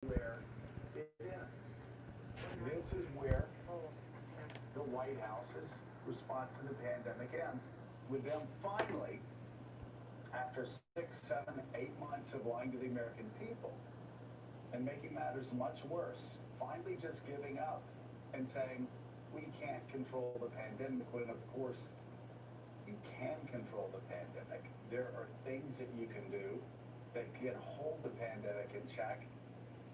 where it ends. This is where the White House's response to the pandemic ends, with them finally, after 6, 7, 8 months of lying to the American people and making matters much worse, finally just giving up and saying, we can't control the pandemic, when of course you can control the pandemic. There are things that you can do that can hold the pandemic in check,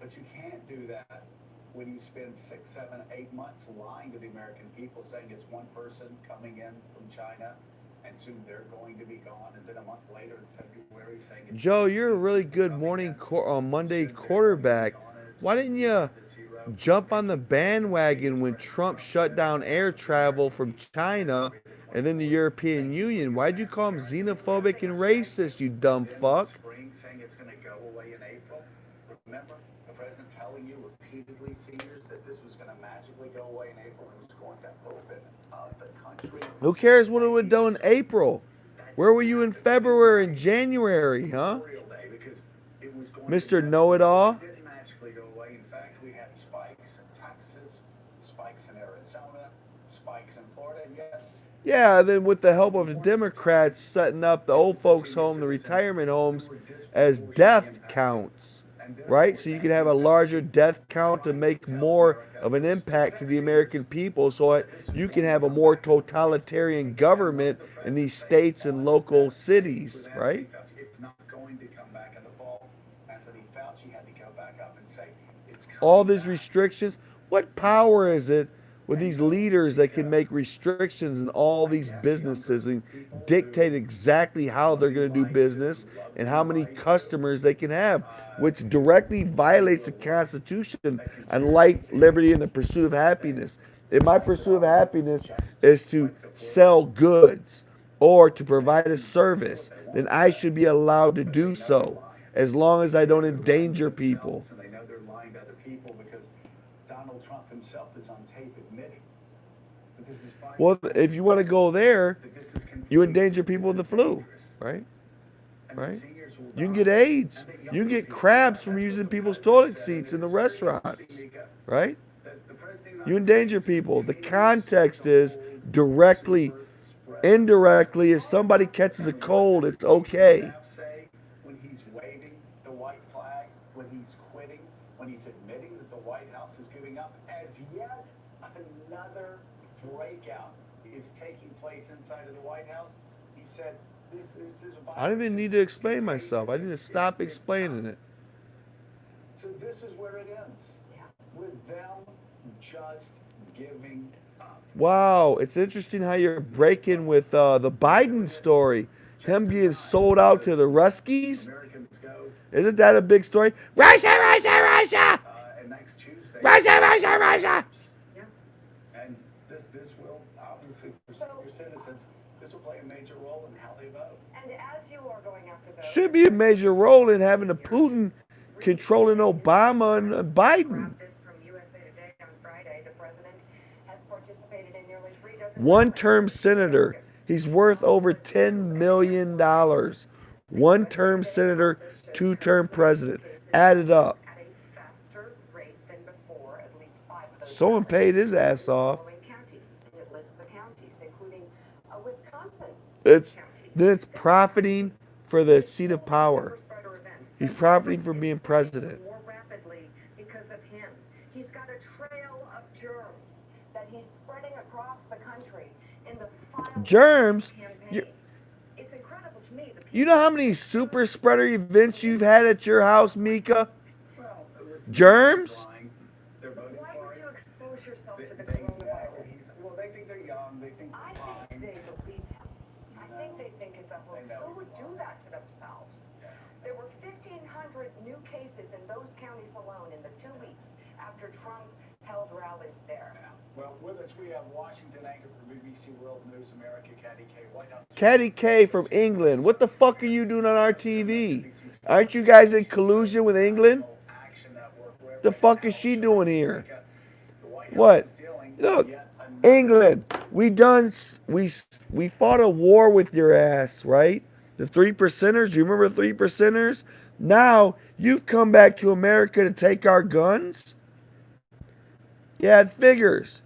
but you can't do that when you spend 6, 7, 8 months lying to the American people, saying it's one person coming in from China and soon they're going to be gone, and then a month later in February saying it's Joe, you're a really 2 people good coming in, Monday soon they're going to be quarterback. gone, and it's Why going to didn't be down you to zero. jump on the These bandwagon are when Trump shut down air travel from China and then the European Union? Why'd you call him xenophobic and racist, you dumb Then in the fuck? spring saying it's going to go away in April. Remember the president telling you repeatedly, seniors, that this was going to magically go away in April and it was going to open up the country. Who cares what it would do in Please, April? that Where were didn't you in happen. It didn't February and happen January, huh? Memorial Day because it was going to Mr. magically Know It go away. All? It didn't magically go away. In fact, we had spikes in Texas, spikes in Arizona, spikes in Florida, and yes, Yeah, then with the help of the important to Democrats setting up the old folks' senior home, the citizens retirement who homes were as disproportionately death impacted. counts, And right? therefore So you saying can have we a have larger to death count to finally make tell more America of an for the impact to next the years American people so that that this is you can going to have a come more back in the fall. totalitarian And what government the in president these saying states and on local that stage cities, with right? Anthony Fauci, it's not going to come back in the fall. Anthony Fauci had to go back up and say it's All coming these back. restrictions. What power is it with And these no, leaders that can because make restrictions in all I these guess businesses younger and people dictate who exactly how love they're you going to do like to, business love and you how many like customers they can have, which you directly do violates the the work Constitution that and conspiracy life, liberty, theories and the pursuit of say. happiness. If my It pursuit of always happiness just is to like the sell books goods or to and provide a say service, what they then want to I say, should be allowed to but they do know they're so lying. as long as I They know don't they're lying to endanger people. themselves, and they know they're lying to other people because Donald Trump himself is on tape admitting that this is Well, finally if going you want to away, go there, that this is you contagious, endanger that people this with is the flu, dangerous, right? and that Right? seniors will You can get die, AIDS. and that You can younger get people will die. crabs from That's what using the people's president toilet said, and seats it in the is very interesting, restaurants, Mika, right? that the president of the You United endanger States people. The continues context to is hold the directly, super spreader indirectly, if hostage. somebody catches a And what cold, does it's Chief of okay. Staff say when he's waving the white flag, when he's quitting, when he's admitting that the White House is giving up? As yet another breakout is taking place inside of the White House, he said, this is a I don't virus. even It's need to explain myself. contagious. I need to stop It's explaining it. so this is where it ends, with them just giving up. Wow, it's interesting how you're breaking with the Biden story. Him Just in being time sold out to because the Ruskies. Americans go Isn't that a big story? Russia, Russia, Russia! and next Tuesday Russia, Russia, Russia! and this will obviously for senior citizens, this will play a major role in how they vote. And as you are going out to vote, Should be a major role in having a Putin controlling Obama and Biden. This from USA Today on Friday, the president has participated in nearly 3 dozen One-term rallies since senator. August. He's worth over $10 million. One-term senator, two-term president. Add it up. At a faster rate than before, at least 5 of those Someone rallies paid his ass off. following counties. It lists the counties, including Wisconsin It's county. then it's profiting for the seat of power. Super spreader events. He's The profiting virus for is being spreading president. more rapidly because of him. He's got a trail of germs that he's spreading across the country in the final Germs? campaign. It's incredible to me. You know how many super spreader events you've had at your house, Mika? Well, listen, Germs? they're voting Why for would it. you expose yourself to the They, coronavirus? well, they think they're young. They think I they're think fine. they believe him. I think they think it's a hoax. know Who would it's do lying. that to themselves? There were 1,500 new cases in those counties alone in the 2 weeks after Trump held rallies there. Well, with us we have Washington anchor for BBC World News America, Caddy K. White House. Caddy K from England. What the fuck are you doing on our TV? Aren't you guys in collusion with England? The fuck is she doing here? What? Look, England. We fought a war with your ass, right? The three percenters. You remember 3%ers? Now you've come back to America to take our guns? Yeah, it figures.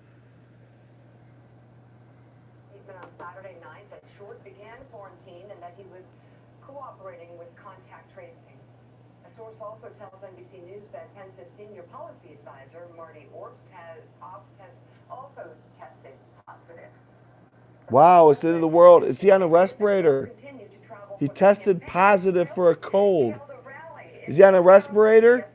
Statement on Saturday night that Short began quarantine and that he was cooperating with contact tracing. A source also tells NBC News that Pence's senior policy advisor, Marty Obst, has also tested positive. Wow, it's the end of the world. Is he on a respirator? He tested positive for a cold. Is he on a respirator?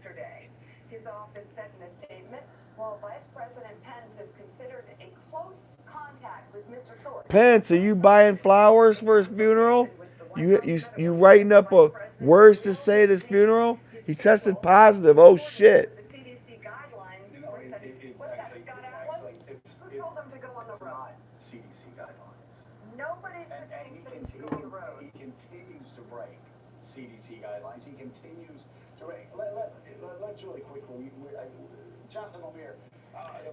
His office said in a statement, while Vice President Pence is considered a close contact with Mr. Short. Pence, are you buying flowers for his funeral? You writing up words to say at his funeral? He tested positive. Oh shit. The CDC guidelines. What's that, Scott Atlas? Who told them to go on the road? CDC guidelines. Nobody thinks that he should go on the road. He continues to break CDC guidelines. He continues to break. Let's really quickly, Jonathan Lemire.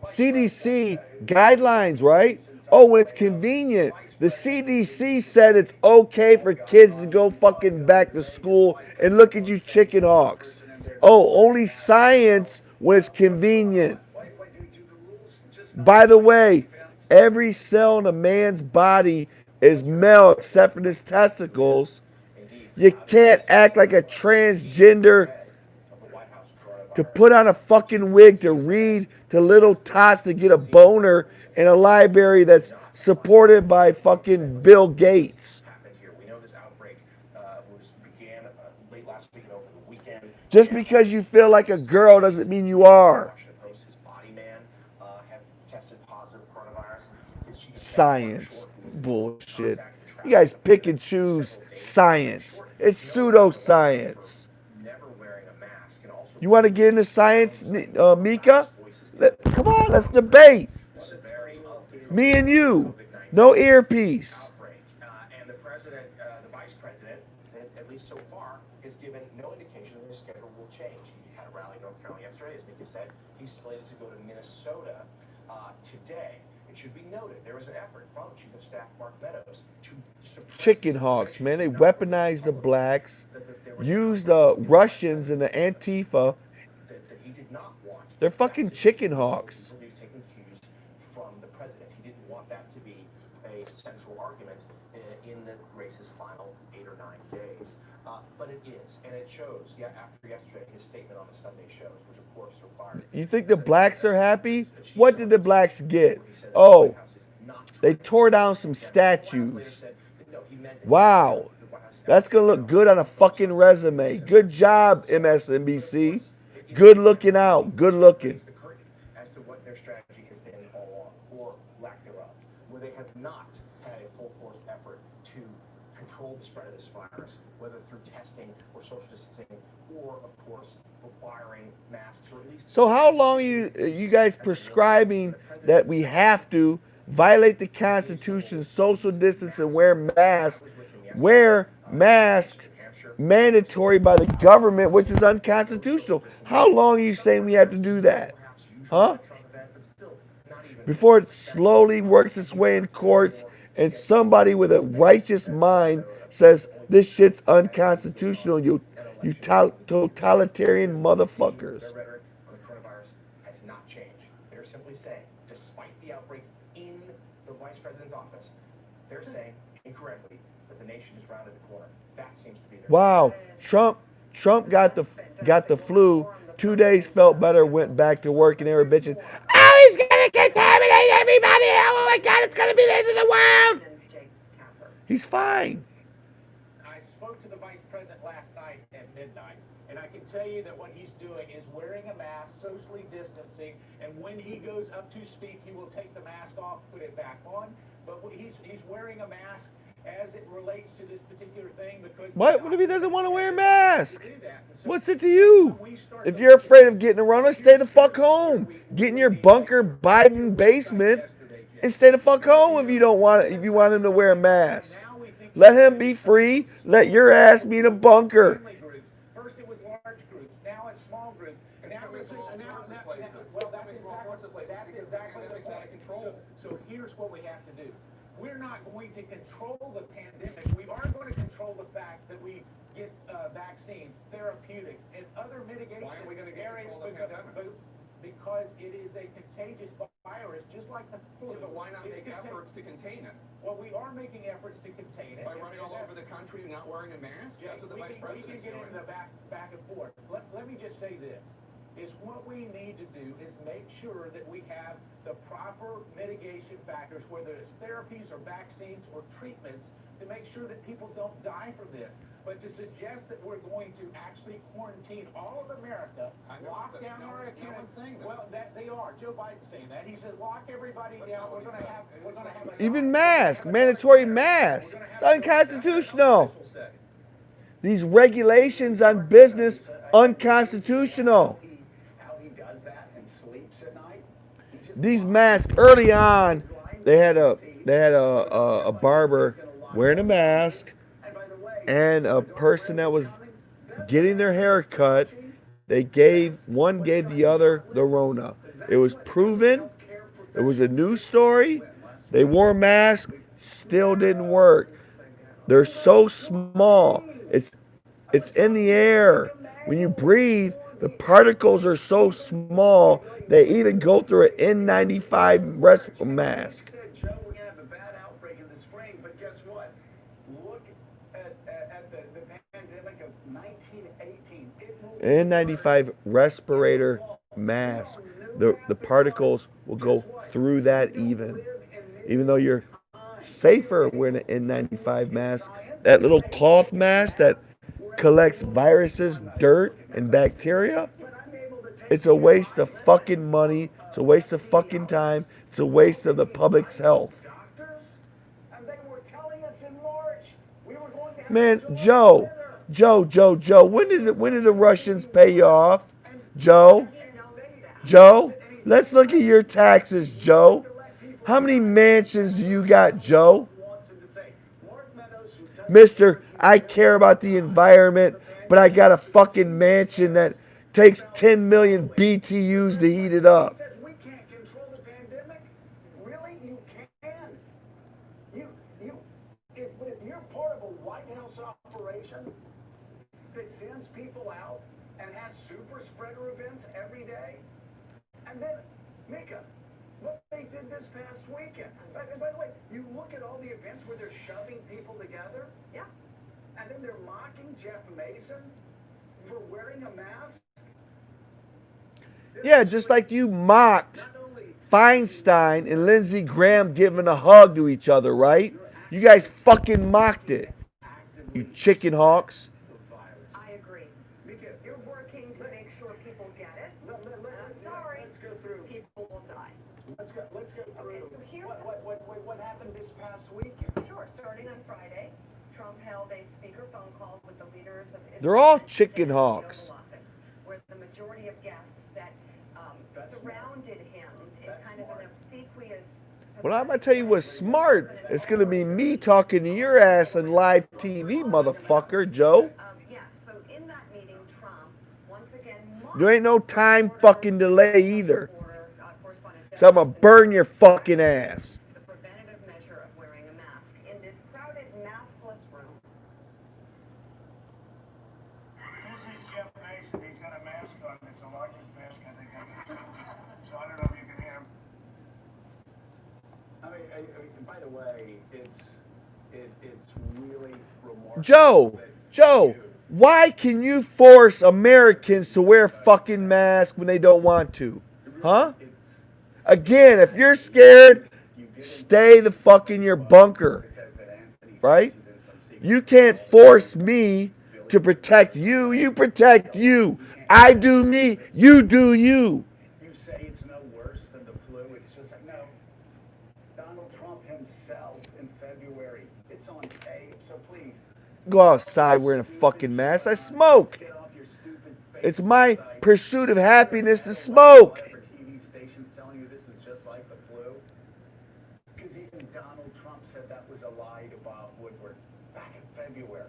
CDC guidelines, right? Oh, when it's convenient. The CDC said it's okay for kids to go fucking back to school, and look at you chicken hawks. Oh, only science when it's convenient. By the way, every cell in a man's body is male except for his testicles. You can't act like a transgender to put on a fucking wig to read to little tots to get a boner in a library that's supported by fucking Bill Gates. Just because you feel like a girl doesn't mean you are. Science. Bullshit. You guys pick and choose science. It's pseudoscience. You want to get into science, Mika? Come on, let's debate. Me and you. No earpiece. And the president, the vice president, at least so far, has given no indication that his schedule will change. He had a rally in North Carolina yesterday, as Mika said. He's slated to go to Minnesota today. It should be noted there was an effort from Chief of Staff Mark Meadows to suppress Chicken hawks, man. They weaponized the blacks, used the Russians and the Antifa. that he did not want. They're fucking chicken hawks. He's taking cues from the president. He didn't want that to be a central argument in the race's final 8 or 9 days. But it is, and it shows. Yeah, after yesterday, his statement on the Sunday shows, which of course required. You think the blacks are happy? What did the blacks get? Oh, they tore down some statues. Wow. That's going to look good on a fucking resume. Good job, MSNBC. Good looking out. Good looking. The curtain as to what their strategy has been all along, or lack thereof, where they have not had a full force effort to control the spread of this virus, whether through testing or social distancing, or of course requiring masks, or at least. So how long are you guys prescribing that we have to violate the Constitution, social distance, and wear masks? Wear masks mandatory by the government, which is unconstitutional. How long are you saying we have to do that? Huh? Before it slowly works its way in courts and somebody with a righteous mind says this shit's unconstitutional, you totalitarian motherfuckers. Their rhetoric on the coronavirus has not changed. They're simply saying, despite the outbreak in the vice president's office, they're saying incorrectly that the nation is rounded the corner. That seems to be their. Wow, Trump got the flu. 2 days felt better, went back to work, and they were bitching. Oh, he's gonna contaminate everybody! Oh my God, it's gonna be the end of the world. He's fine. I spoke to the vice president last night at midnight, and I can tell you that what he's doing is wearing a mask, socially distancing, and when he goes up to speak, he will take the mask off, put it back on. But he's wearing a mask as it relates to this particular thing because. What if he doesn't want to wear a mask? What's it to you? If you're afraid of getting around, stay the fuck home. Get in your bunker Biden basement and stay the fuck home if you don't want it, if you want him to wear a mask. Let him be free. Let your ass be in a bunker. First it was large groups, now it's small groups. And now that's exactly what they want to control. So here's what we have to do. We're not going to control the pandemic. We are going to control the fact that we get vaccines, therapeutics, and other mitigation Why are we gonna get areas control of the pandemic? because it is a contagious virus, just like the flu. But why not It's make efforts to contain it? Well, we are making efforts to contain it. By running and all over that's- the country not wearing a mask? That's what the vice we president's can get doing. into the back and forth. Let me just say this, is what we need to do is make sure that we have the proper mitigation factors, whether it's therapies or vaccines or treatments, to make sure that people don't die from this. But to suggest that we're going to actually quarantine all of America, lock down our economy. one's saying that. Well, they are. Joe Biden's saying that. He says lock everybody That's down. not what We're he gonna said. have a Even mask, mandatory mask. It's unconstitutional. These regulations on business, unconstitutional. How he does that and sleeps at night. He's just These masks early on, they had a barber wearing a mask And by the way, and a person that was getting their hair cut. One gave the other the Rona. It was proven. It was a news story. They wore masks, still didn't work. They're so small. It's in the air. When you breathe, the particles are so small they even go through an N95 mask. said, Joe, we're gonna have a bad outbreak in the spring, but guess what? Look at the pandemic of 1918. It moved N95 respirator mask. The particles will go through that even though you're safer wearing an N95 mask. That little cloth mask that collects viruses, dirt, and bacteria. It's a waste of fucking money. It's a waste of fucking time. It's a waste of the public's health. doctors, and they were telling us in March we were going to have Man, a Joe, when did the Russians pay you off? Joe, let's look at your taxes, Joe. How many mansions do you got, Joe? Mister, I care about the environment, but I got a fucking mansion that takes 10 million BTUs to heat it up. Says we can't control the pandemic. Really, you can. If you're part of a White House operation that sends people out and has super spreader events every day, and then Mika, what they did this past weekend. And by the way, you look at all the events where they're shoving people together. Yeah. And then they're mocking Jeff Mason for wearing a mask. Yeah, just like you mocked Feinstein and Lindsey Graham giving a hug to each other, right? You guys fucking mocked it. You chicken hawks. I agree. You're working to make sure people get it. I'm sorry. Let's go through. People will die. Let's go through. Okay, so here's what happened this past weekend? Sure. Starting on Friday, Trump held a speakerphone call with the leaders of Israel. They're all and chicken the hawks. Oval Office, where the majority of guests that surrounded him in kind of an obsequious. Well, I'm gonna tell you what's smart. It's gonna be me talking to your ass on live TV, motherfucker, Joe. Yes. So in that meeting, Trump once again. There ain't no time fucking delay either. Correspondent So I'm gonna burn your fucking ass. the preventative measure of wearing a mask in this crowded, maskless room. This is Jeff Mason. He's got a mask on. It's the largest mask I think I've ever seen. So I don't know if you can hear him. I mean, by the way, it's really remarkable. Joe, why can you force Americans to wear fucking masks when they don't want to? Huh? Again, if you're scared, stay the fuck in your bunker. Right? You can't force me to protect you. You protect you. I do me. You do you. You say it's no worse than the flu. It's just like, no. Donald Trump himself in February. It's on tape, so please. Go outside wearing a fucking mask. I smoke. Get off your stupid It's my pursuit of happiness to smoke. whatever TV station's telling you this is just like the flu. Because even Donald Trump said that was a lie to Bob Woodward back in February.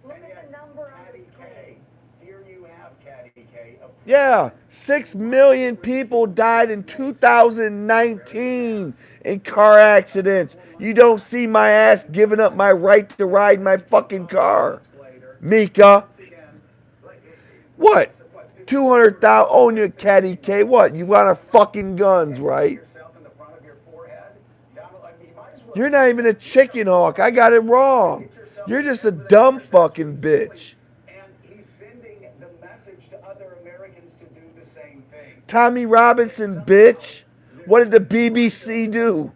Look And at yet, the number on the Patty screen. K. Here you have Patty K. Yeah, 6 million people died in 2019 in car accidents. You don't see my ass giving up my right to ride my fucking car. Mika. What? 200,000 on your caddy K. What? You want our fucking guns, right? You're not even a chicken hawk. I got it wrong. You're just a dumb fucking bitch. And he's sending the message to other Americans to do the same thing. Tommy Robinson, bitch. What did the BBC do?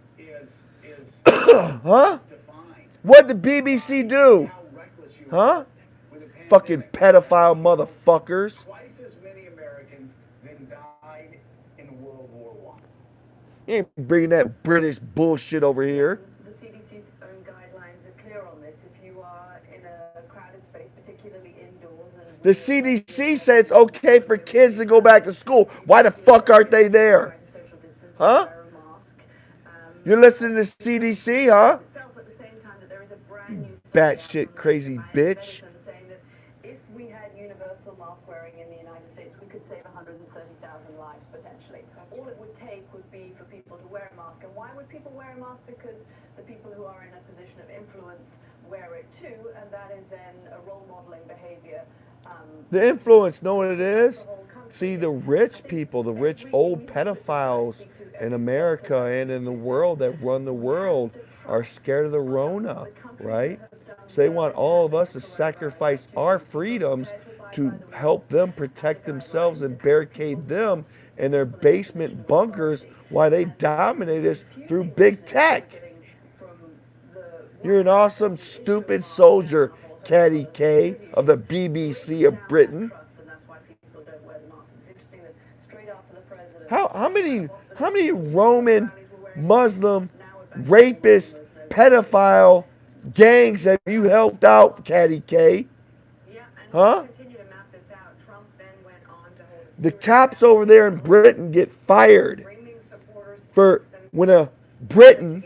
Huh? What did the BBC do? Huh? Fucking pedophile motherfuckers. Twice as many Americans than died in World War I. You ain't bringing that British bullshit over here. The CDC's own guidelines are clear on this. If you are in a crowded space, particularly indoors, and The CDC said it's okay for kids to go back to school. Why the fuck aren't they there? social distance, Huh? wear a mask. You're listening to CDC, huh? Itself at the same time that there is a brand new Batshit crazy bitch. saying that if we had universal mask wearing in the United States, we could save 130,000 lives potentially. All it would take would be for people to wear a mask. And why would people wear a mask? Because the people who are in a position of influence wear it too, and that is then a role modeling behavior. The influence, know what it is? See, the rich people, the rich old pedophiles in America and in the world that run the world are scared of the Rona, right? So they want all of us to sacrifice our freedoms to help them protect themselves and barricade them in their basement bunkers while they dominate us through big tech. You're an awesome, stupid soldier, Caddy K of the BBC of Britain. How many Roman, Muslim, rapist, pedophile gangs have you helped out, Caddy K? Huh? The cops over there in Britain get fired for when a Briton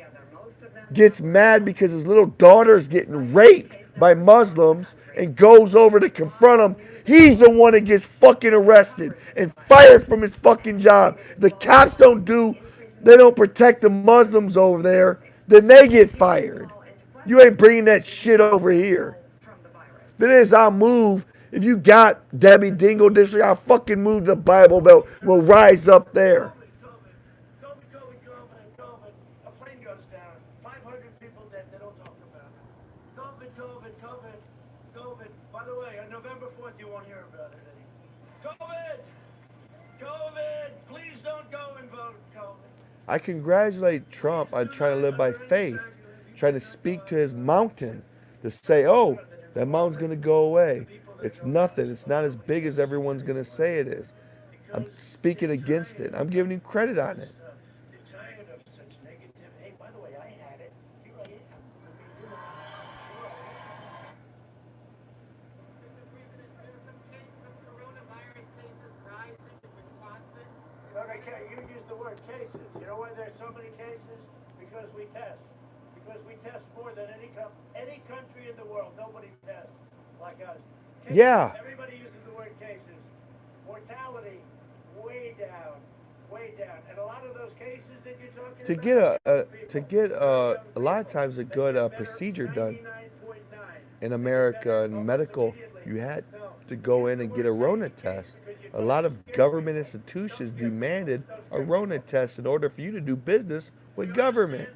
gets mad because his little daughter's getting raped by Muslims and goes over to confront them. He's the one that gets fucking arrested and fired from his fucking job. The cops they don't protect the Muslims over there, then they get fired. You ain't bringing that shit over here. If it is, I'll move. If you got Debbie Dingle District, I'll fucking move the Bible Belt. We'll rise up there. COVID. A plane goes down. 500 people dead. They don't talk about it. COVID. By the way, on November 4th, you won't hear about it anymore. COVID. Please don't go and vote. COVID. I congratulate Trump on trying to live by faith, trying to speak to his mountain, to say, oh, that mountain's going to go away. It's nothing. It's not as big as everyone's going to say it is. I'm speaking against it. I'm giving him credit on it. Tired of such negative. Hey, by the way, I had it. Here I am. Okay, you use the word cases. You know why there's so many cases? Because we test. Because we test more than any country in the world. Nobody tests like us. Cases, Yeah. Everybody uses the word cases. Mortality, way down. And a lot of those cases that you're talking To get a lot of times a good procedure done in America in medical, you had to go in and get a Rona test. A lot of government institutions demanded a Rona test in order for you to do business with government.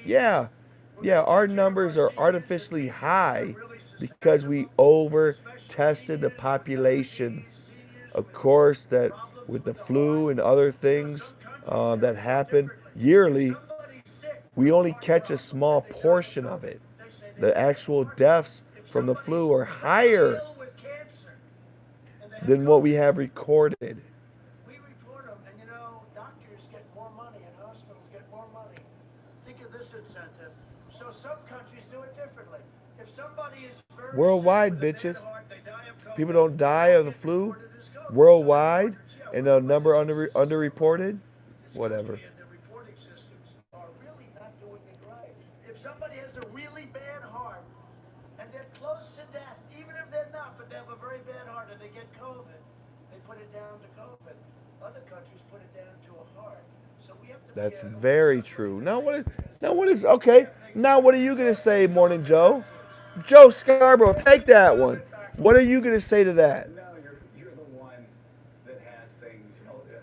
Yeah, our numbers are artificially high because we over-tested the population. Of course, that with the flu and other things that happen yearly, we only catch a small portion of it. The actual deaths from the flu are higher than what we have recorded. We report them, and doctors get more money and hospitals get more money. Think of this incentive. So some countries do it differently. If somebody is very Worldwide, sick with a bitches. bad heart, they die of COVID, People don't die of the flu worldwide, and the number underreported. Whatever. And the reporting systems are really not doing it right. If somebody has a really bad heart and they're close to death, even if they're not, but they have a very bad heart and they get COVID, they put it down to COVID. Other countries put it down to a heart. So So we have to That's be, very true. Now what is okay? Now what are you gonna say, Morning Joe? Joe Scarborough, take that one. What are you gonna say to that? No, you're the one that has things,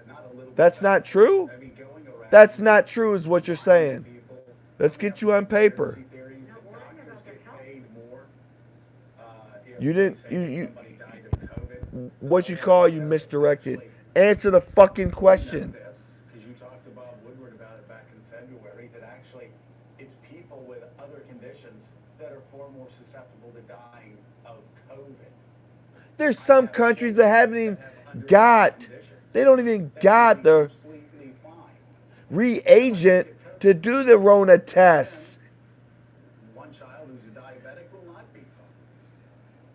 not a little. That's not true? I mean, going around. That's not true is what you're saying. People, Let's get you on paper. conspiracy theories that doctors get paid more. If You didn't say you somebody died of COVID. what you call you misdirected. Answer the fucking question. Because you talked to Bob Woodward about it back in February, that actually it's people with other conditions that are far more susceptible to dying of COVID. There's some countries that haven't even got, they don't even got the Completely fine. reagent to do the Rona tests. One child who's a diabetic will not be fine.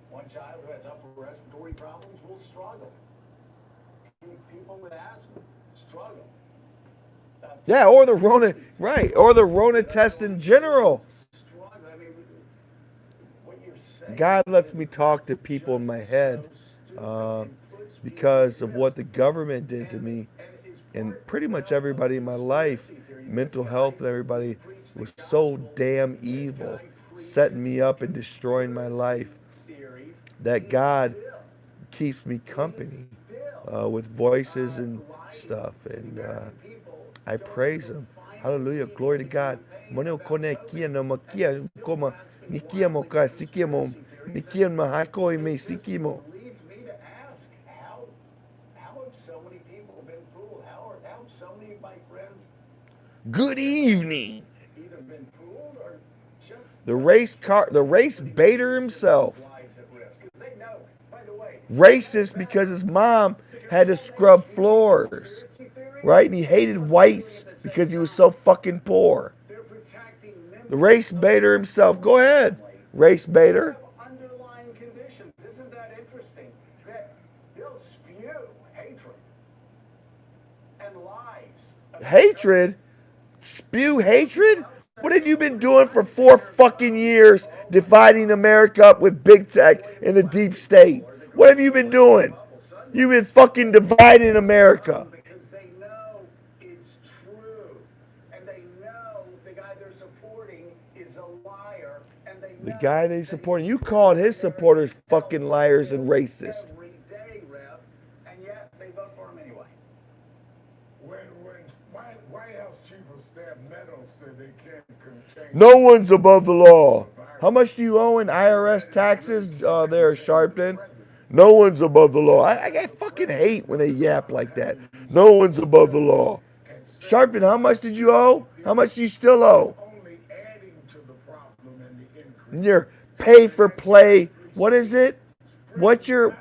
One child who has upper respiratory problems will struggle. People with asthma struggle. Yeah, or the Rona, right, or the Rona test in general. Struggle. I mean, what you're saying God lets me talk to people in my head because of what the government did to me and pretty much everybody in my life. Mental health and everybody was so damn evil, setting me up and destroying my life, that God keeps me company with voices and stuff. And I praise Him. Hallelujah. Glory to God. Moneo kone kia no makia koma nikia moka sikimo nikia mahako me sikimo. leads me to ask how have so many people been fooled? How have so many of my friends Good evening. either been fooled or just The race baiter himself. lives at risk? Because they know, by the way, Racist because his mom had to scrub floors, right? And he hated whites because he was so fucking poor. they're protecting members The race baiter himself. Go ahead, race baiter. of underlying conditions. Isn't that interesting? That they'll spew hatred and lies. Hatred? Spew hatred? What have you been doing for 4 fucking years, dividing America up with big tech and the deep state? What have you been doing? You've been fucking dividing America. Because they know it's true. And they know the guy they're supporting is a liar. And they The know guy they support, you called his supporters fucking liars and racist. every day, Rev, and yet they vote for him anyway. When White House Chief of Staff Meadows said they can't contain. No one's above the law. How much do you owe in IRS taxes there, Sharpton? No one's above the law. I fucking hate when they yap like that. No one's above the law. Sharpton, how much did you owe? How much do you still owe? Only adding to the problem and the increase. Your pay for play. What is it? What's your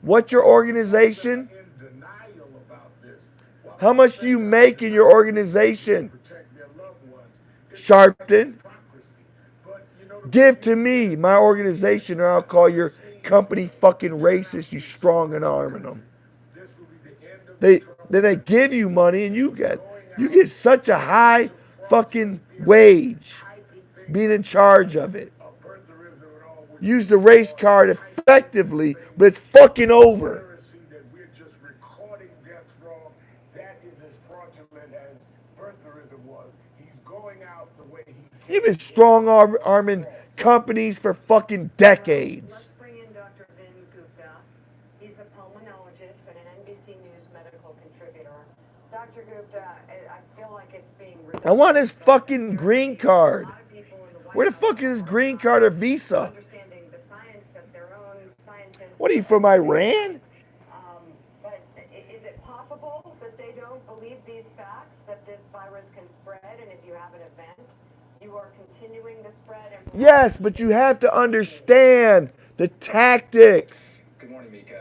organization? In denial about this. While How much do you make in your organization? protect their loved ones. It's Sharpton, hypocrisy. But you know the give to me my organization or I'll call your company fucking racist, you strong and arming them. this will be the end of Then they give you money and you get such a high fucking wage being in charge of it. birtherism and all which Use the race card effectively, but it's fucking over. heresy that we're just recording deaths wrong. That is as fraudulent as birtherism was. He's going out the way he You've been strong arming companies for fucking decades. Let's bring in Dr. Vin Gupta. He's a pulmonologist and an NBC News medical contributor. Dr. Gupta, I feel like it's being I want his fucking green card. A lot of people in the White Where the fuck is his green card or visa? understanding the science of their own scientists. What are you, from Iran? But is it possible that they don't believe these facts, that this virus can spread, and if you have an event, you are continuing the spread? And Yes, but you have to understand the tactics. Good morning, Mika.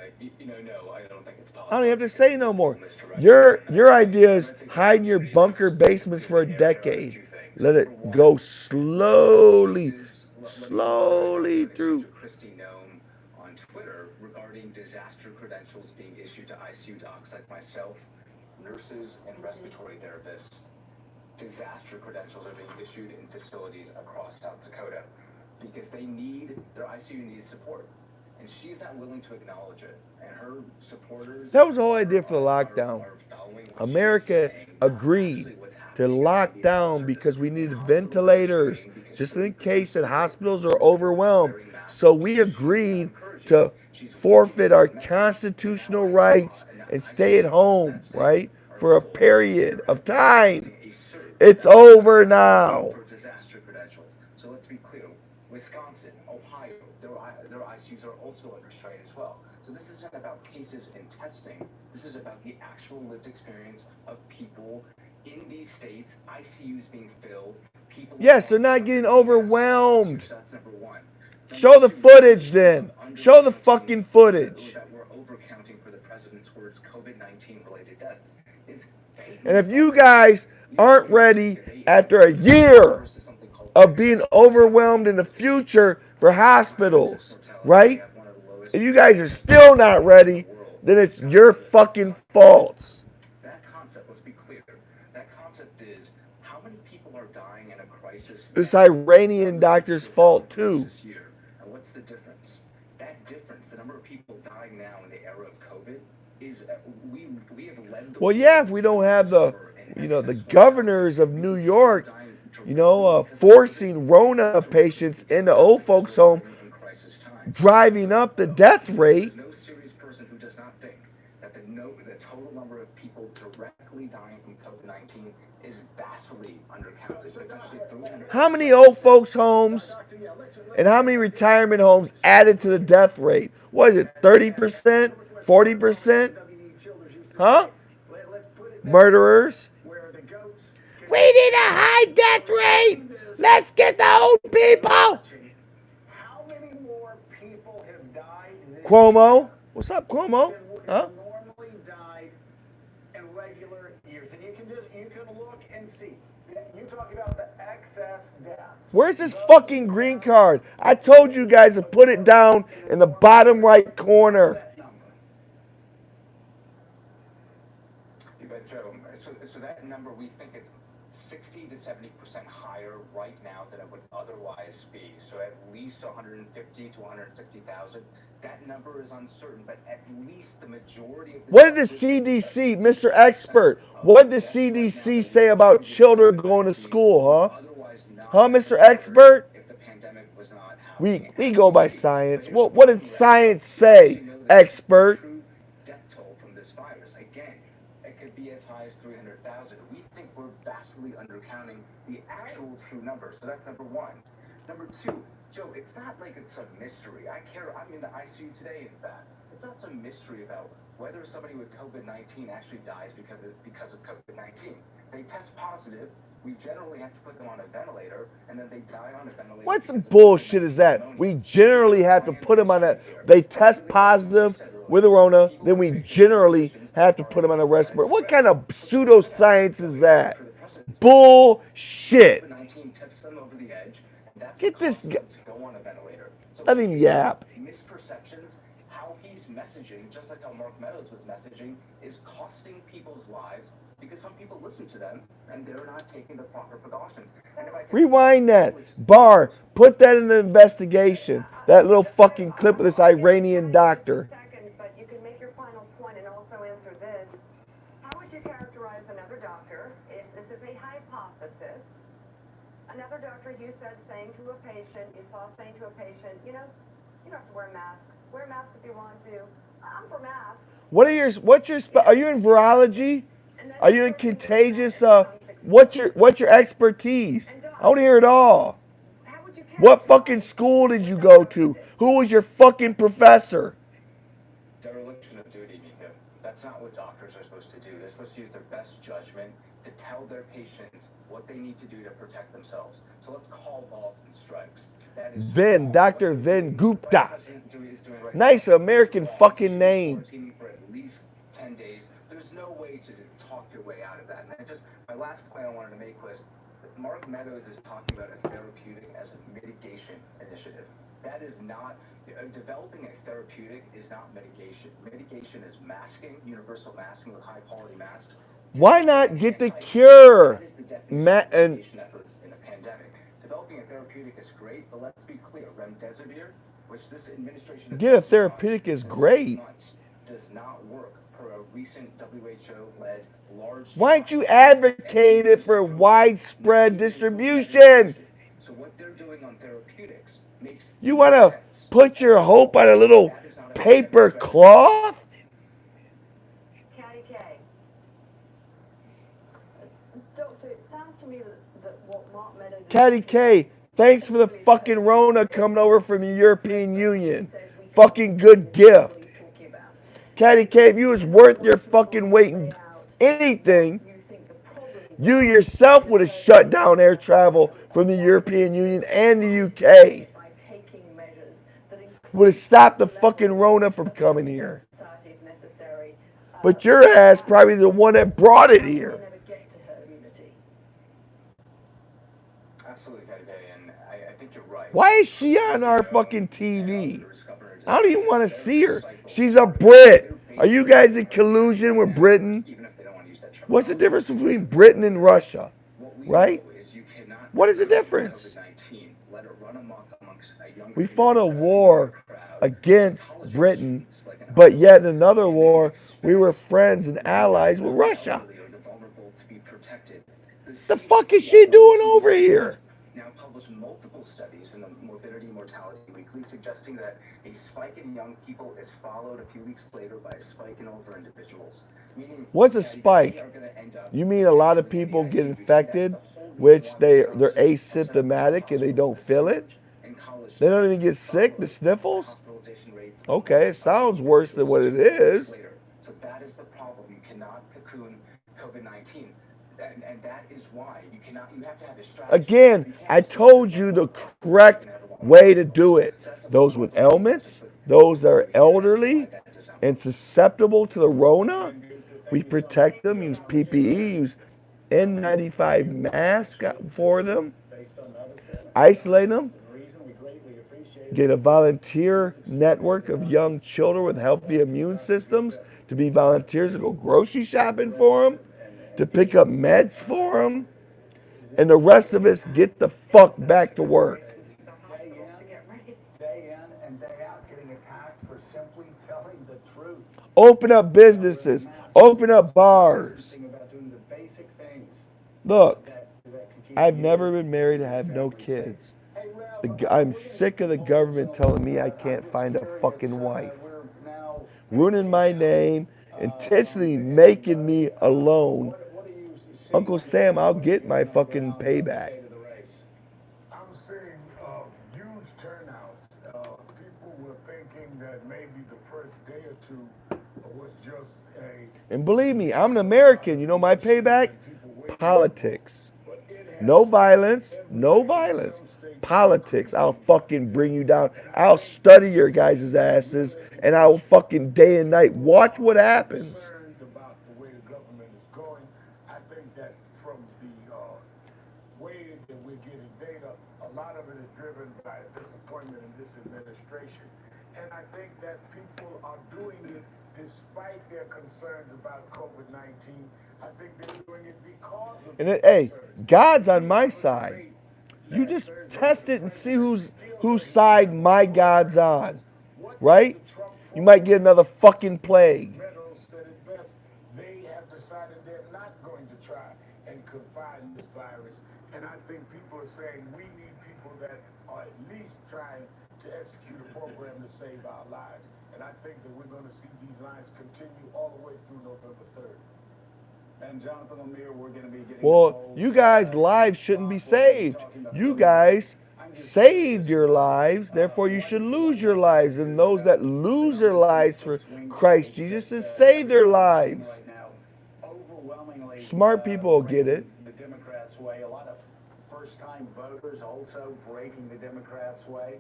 No, I don't think it's possible. I don't even have to say no more. Your idea is hide in your bunker basements for a decade. Let it go slowly through. Christy Nome on Twitter regarding disaster credentials being issued to ICU docs like myself, nurses, and respiratory therapists. Disaster credentials are being issued in facilities across South Dakota because their ICU needs support. And she's not willing to acknowledge it. And her supporters... That was the whole idea for the lockdown. America agreed to lock down because we needed ventilators just in case that hospitals are overwhelmed. So we agreed to forfeit our constitutional rights and stay at home, right, for a period of time. It's over now. For disaster credentials. So let's be clear. Wisconsin, Ohio, their ICUs are also under strain as well. So this isn't about cases and testing. This is about the actual lived experience of people in these states, ICUs being filled. People. Yes, they're not getting overwhelmed. So that's number one. Show the footage then. Show the fucking footage. That we're overcounting for the president's words, COVID-19 related deaths. And if you guys aren't ready after a year of being overwhelmed in the future for hospitals, right? If you guys are still not ready, then it's your fucking faults. That concept, let's be clear, that concept is how many people are dying in a crisis. This Iranian doctor's fault too. This year. And what's the difference? That difference, the number of people dying now in the era of COVID, is we have led the Well, yeah, if we don't have the governors of New York, forcing Rona patients into old folks' home, driving up the death rate. There's no serious person who does not think that the total number of people directly dying from COVID-19 is vastly undercounted. Potentially 300. How many old folks' homes and how many retirement homes added to the death rate? What is it, 30%? 40%? Huh? Murderers? We need a high death rate! Let's get the old people! How many more people have died this Cuomo? What's up, Cuomo? year than Huh? normally died in regular years? And you can look and see. You talk about the excess deaths. Where's this fucking green card? I told you guys to put it down in the bottom right corner. You bet, Joe. So that number, we think it's 60 to 70% higher right now than it would otherwise be. So at least 150 to 160,000. That number is uncertain, but at least the majority of the... What did the CDC, Mr. Expert, what did the CDC say about children going to school, huh? Huh, Mr. Expert? If the pandemic was not happening. We go by science. What did science say, expert? True death toll from this virus. Again, it could be as high as 300,000. We think we're vastly undercounting the actual true number. So that's number one. Number two, Joe, it's not like it's a mystery. I'm in the ICU today, in fact. It's not some mystery about whether somebody with COVID-19 actually dies because of COVID-19. They test positive. We generally have to put them on a ventilator, and then they die on a ventilator. What some bullshit is that? We generally have to put them on a... They test positive with Rona, then we generally have to put them on a respirator. What kind of pseudoscience is that? Bullshit. COVID-19 tips them over the edge. And that's Get this what causes them to go on a ventilator. So Let him yap. misperceptions, how he's messaging, just like how Mark Meadows was messaging, is costing people's lives because some people listen to them and they're not taking the proper precautions. And if I can Rewind that. Barr, put that in the investigation. That little fucking clip of this Iranian doctor. Second, but you can make your final point and also answer this. How would you characterize another doctor, if this is a hypothesis, another doctor you said saying to a patient, you saw saying to a patient, you don't have to wear a mask. Wear a mask if you want to. I'm for masks. Are you in virology? Are you in contagious, what's your expertise? I want to hear it all. What fucking school did you go to? Who was your fucking professor? dereliction of duty, Mika. That's not what doctors are supposed to do. They're supposed to use their best judgment to tell their patients what they need to do to protect themselves. So let's call balls and strikes. That is Dr. Vin Gupta. what the president is doing right Nice now. American fucking name. Quarantining for at least 10 days. There's no way to talk your way out of that. And my last point I wanted to make was Mark Meadows is talking about a therapeutic as a mitigation initiative. That is not, developing a therapeutic is not mitigation. Mitigation is masking, universal masking with high quality masks. Why not get the cure? That is the definition of mitigation efforts in a pandemic. Developing a therapeutic is great, but let's be clear, remdesivir, which this administration Get a therapeutic is great. does not work per a recent WHO-led large... Why don't you advocate it for widespread distribution? So what they're doing on therapeutics makes... You want to put your hope on a little paper cloth? Caddy K. Doctor, it sounds to me that what Mark Meadows... Caddy K, thanks for the fucking Rona coming over from the European Union. Fucking good gift. Caddy K, if you was worth your fucking weight in anything, you yourself would have shut down air travel from the European Union and the UK. Would have stopped the fucking Rona from coming here. But your ass probably the one that brought it here. Absolutely, Caddy K, and I think you're right. Why is she on our fucking TV? I don't even want to see her. She's a Brit. Are you guys in collusion with Britain? What's the difference between Britain and Russia? Right? What is the difference? We fought a war against Britain, but yet in another war, we were friends and allies with Russia. The fuck is she doing over here? Now published multiple studies in the Morbidity Mortality Weekly suggesting that a spike in young people is followed a few weeks later by a spike in older individuals. Meaning what's a spike? You mean a lot of people get infected, which they're asymptomatic and they don't feel it? They don't even get sick, the sniffles? Okay, it sounds worse than what it is. So that is the problem. You cannot cocoon COVID-19. And that is why you have to have a strategy. Again, I told you the correct way to do it. Those with ailments, those that are elderly and susceptible to the Rona, we protect them, use PPE, use N95 mask for them, isolate them, get a volunteer network of young children with healthy immune systems to be volunteers to go grocery shopping for them, to pick up meds for them, and the rest of us get the fuck back to work. Day in and day out getting attacked for simply telling the truth. Open up businesses. Open up bars. Look, I've never been married. I have no kids. I'm sick of the government telling me I can't find a fucking wife. Ruining my name, intentionally making me alone. Uncle Sam, I'll get my fucking payback. I'm seeing huge turnouts. People were thinking that maybe the first day or two was just a... And believe me, I'm an American. You know my payback? Politics. No violence. No violence. Politics. I'll fucking bring you down. I'll study your guys' asses, and I'll fucking day and night watch what happens. About the way the government is going, I think that from the way that we're getting data, a lot of it is driven by disappointment in this administration. And I think that people are doing it despite their concerns about COVID-19. I think they're doing it because of... And hey, God's on my side. You just test it and see whose side my God's on, right? You might get another fucking plague. They have decided they're not going to try and confine this virus. And I think people are saying we need people that are at least trying to execute a program to save our lives. And I think that we're going to see these lines continue all the way through November 3rd. And Jonathan Lemire, we're going to be getting... Well, you guys' lives shouldn't be saved. You guys saved your lives, therefore you should lose your lives. And those that lose their lives for Christ Jesus has saved their lives. Smart people will get it. The Democrats' way. A lot of first-time voters also breaking the Democrats' way.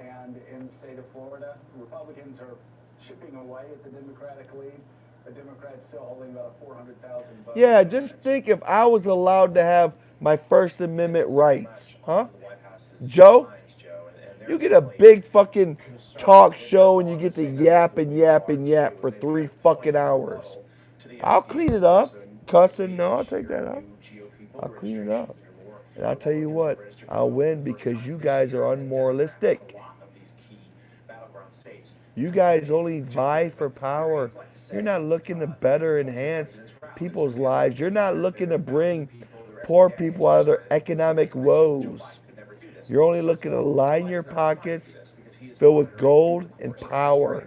And in the state of Florida, Republicans are chipping away at the Democratic lead. The Democrats still holding about 400,000 votes. Yeah, just think if I was allowed to have my First Amendment rights, huh? Joe, you get a big fucking talk show and you get to yap and yap and yap for 3 fucking hours. I'll clean it up. Cussing, no, I'll take that out. I'll clean it up. And I'll tell you what, I'll win because you guys are unmoralistic. You guys only vie for power You're not looking to better enhance people's lives. You're not looking to bring poor people out of their economic woes. You're only looking to line your pockets, fill with gold and power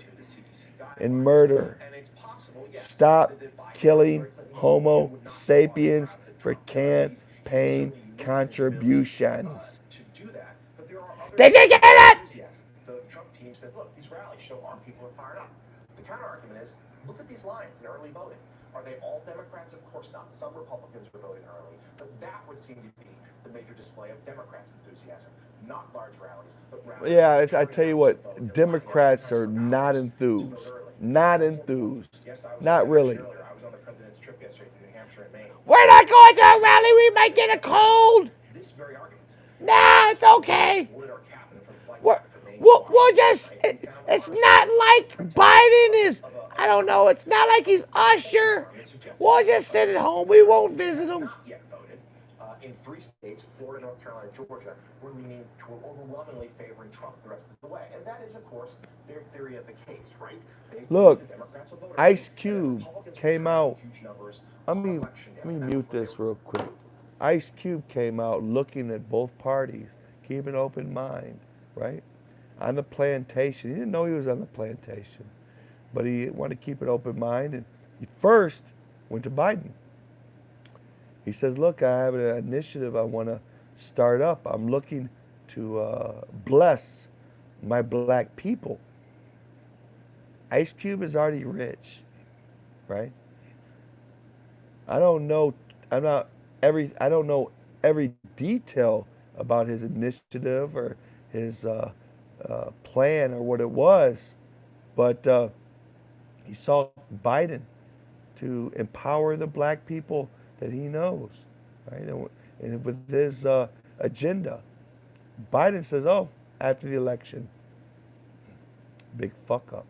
and murder. Stop killing Homo sapiens for campaign contributions. Did you get it? The Trump team says, look, these rallies show our people are fired up. The counter argument is, look at these lines in early voting. Are they all Democrats? Of course not. Some Republicans were voting early, but that would seem to be the major display of Democrats' enthusiasm. Not large rallies, but rallies. Yeah, I tell you what, Democrats are not enthused. Not enthused. Not really. I was on the president's trip yesterday to New Hampshire and Maine. We're not going to a rally. We might get a cold. This very argument. Nah, it's okay. We'll just, it's not like Biden is, I don't know, it's not like he's Usher. We'll just sit at home. We won't visit him. Not yet voted. In 3 states, Florida, North Carolina, Georgia, were leaning toward overwhelmingly favoring Trump the rest of the way. And that is, of course, their theory of the case, right? Look, Ice Cube came out. Let me mute this real quick. Ice Cube came out looking at both parties, keep an open mind, right? On the plantation. He didn't know he was on the plantation, but he wanted to keep an open mind. And he first went to Biden. He says, look, I have an initiative I want to start up. I'm looking to bless my black people. Ice Cube is already rich, right? I don't know every detail about his initiative or his plan or what it was, but he saw Biden to empower the black people that he knows, right? And with his agenda, Biden says, oh, after the election, big fuck up.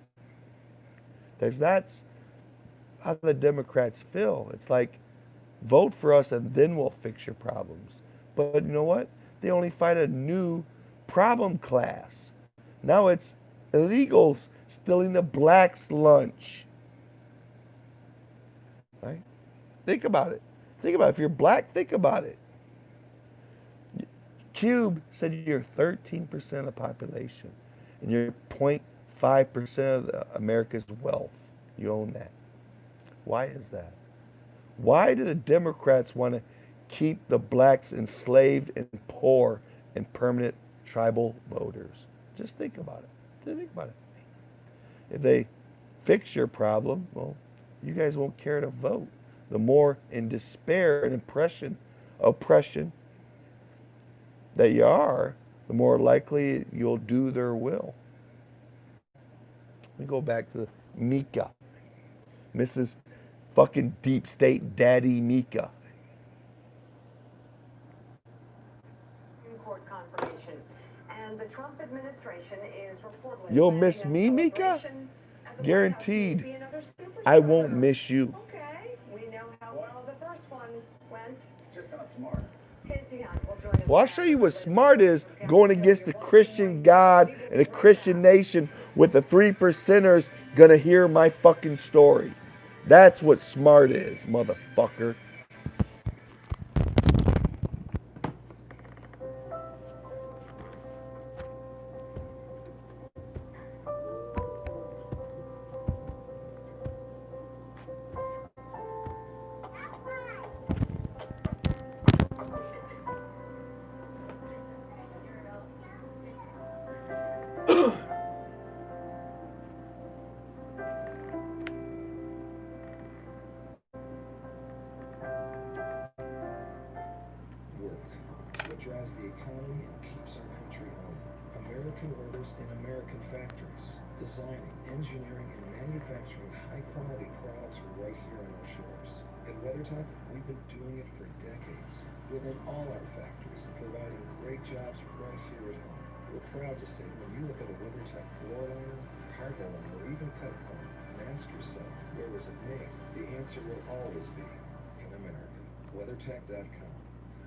That's how the Democrats feel. It's like, vote for us and then we'll fix your problems. But you know what? They only find a new problem class. Now it's illegals stealing the blacks' lunch. Right? Think about it. Think about it. If you're black, think about it. Cube said you're 13% of the population and you're 0.5% of America's wealth. You own that. Why is that? Why do the Democrats want to keep the blacks enslaved and poor and permanent tribal voters? Just think about it. Just think about it. If they fix your problem, well, you guys won't care to vote. The more in despair and oppression that you are, the more likely you'll do their will. Let me go back to Mika. Mrs. fucking deep state daddy Mika. Court confirmation. And the Trump administration is reportedly You'll miss me, Mika? Guaranteed. I won't miss you. Okay, we know how well the first one went. It's just not smart. Casey Hunt will join us. Well, I'll show you what smart is, going against the Christian God and the Christian nation with the 3%ers gonna hear my fucking story. That's what smart is, motherfucker. drives the economy and keeps our country home. American workers in American factories, designing, engineering, and manufacturing high-quality products right here on our shores. At WeatherTech, we've been doing it for decades, within all our factories and providing great jobs right here at home. We're proud to say when you look at a WeatherTech floor liner, cargo liner, or even cut foam, and ask yourself, where was it made? The answer will always be in America. WeatherTech.com.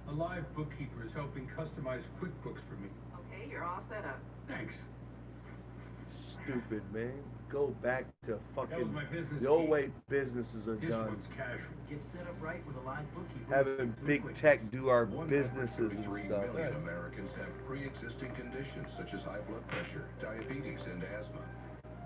A live bookkeeper is helping customize QuickBooks for me. Okay, you're all set up. Thanks. stupid, man. Go back to fucking my business the old key. way businesses are This done. one's casual. Get set up right with a live bookkeeper. Having big tech do our 133 businesses and stuff. million Americans have pre-existing conditions such as high blood pressure, diabetes, and asthma.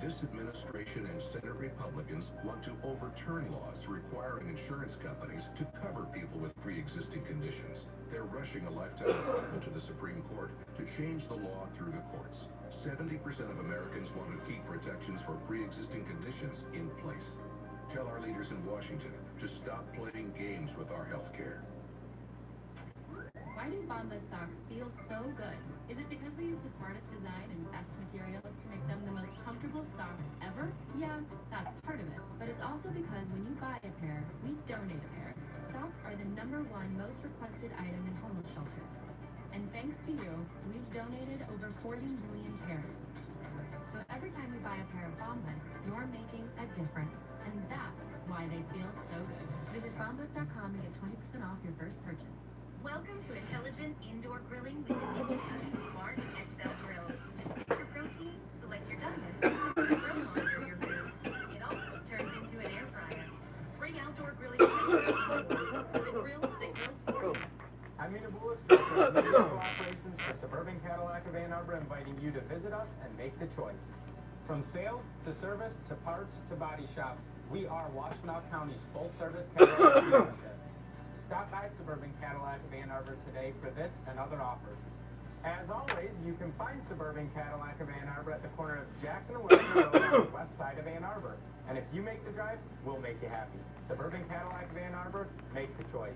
This administration and Senate Republicans want to overturn laws requiring insurance companies to cover people with pre-existing conditions. They're rushing a lifetime appointment to the Supreme Court to change the law through the courts. 70% of Americans want to keep protections for pre-existing conditions in place. Tell our leaders in Washington to stop playing games with our health care. Why do Bombas socks feel so good? Is it because we use the smartest design and best materials to make them the most comfortable socks ever? Yeah, that's part of it. But it's also because when you buy a pair, we donate a pair. Socks are the #1 most requested item in homeless shelters. And thanks to you, we've donated over 40 million pairs. So every time we buy a pair of Bombas, you're making a difference. And that's why they feel so good. Visit bombas.com and get 20% off your first purchase. Welcome to intelligent indoor grilling with the introducing Smart XL Grill. Just pick your protein, select your doneness, and grill monitor your food. It also turns into an air fryer. Bring outdoor grilling indoors. The grill that grills for you. I'm Mina Boulos, Director of Medical Operations for Suburban Cadillac of Ann Arbor, inviting you to visit us and make the choice. From sales to service to parts to body shop, we are Washtenaw County's full-service Cadillac dealership. Stop by Suburban Cadillac of Ann Arbor today for this and other offers. As always, you can find Suburban Cadillac of Ann Arbor at the corner of Jackson and Wilson Road on the west side of Ann Arbor. And if you make the drive, we'll make you happy. Suburban Cadillac of Ann Arbor, make the choice.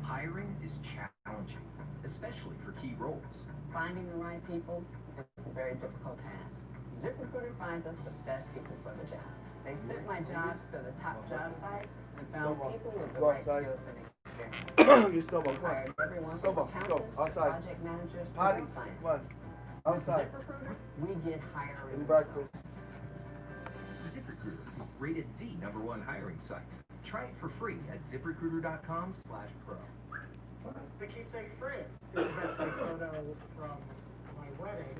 Hiring is challenging, especially for key roles. Finding the right people is a very difficult task. ZipRecruiter finds us the best people for the job. They sent my jobs to the top job sites and found people with the right skills and experience. You still Hired everyone from accountants to project managers to Potty. data scientists. Come on. Outside. With ZipRecruiter, we get hiring Eat breakfast. ZipRecruiter, rated the #1 hiring site. Try it for free at ZipRecruiter.com/pro. The keepsake frame. This is actually a photo from my wedding.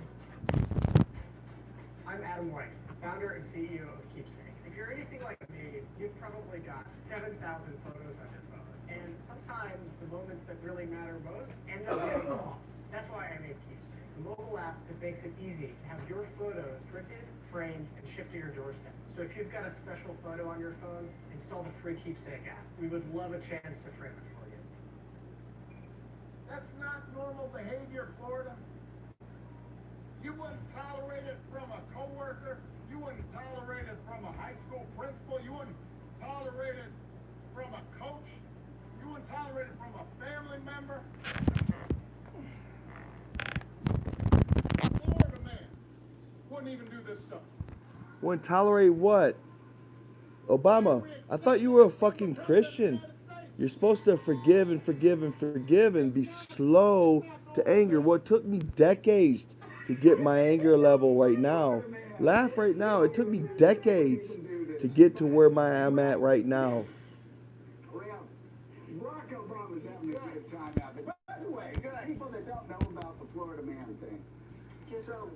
I'm Adam Weiss, founder and CEO of Keepsake. If you're anything like me, you've probably got 7,000 photos on your phone. And sometimes the moments that really matter most end up getting lost. That's why I made Keepsake, the mobile app that makes it easy to have your photos printed, framed, and shipped to your doorstep. So if you've got a special photo on your phone, install the free Keepsake app. We would love a chance to frame it for you. That's not normal behavior, Florida. You wouldn't tolerate it from a coworker. You wouldn't tolerate it from a high school principal. You wouldn't tolerate it from a coach. You wouldn't tolerate it from a family member. Florida man wouldn't even do this stuff. Wouldn't tolerate what? Obama, I thought you were a fucking Christian. You're supposed to forgive and forgive and forgive and be slow to anger. What took me decades to get my anger level right now. Laugh right now. It took me decades to get to where I'm at right now. Well, Barack Obama's having a good time out there. By the way, people that don't know about the Florida man thing. So,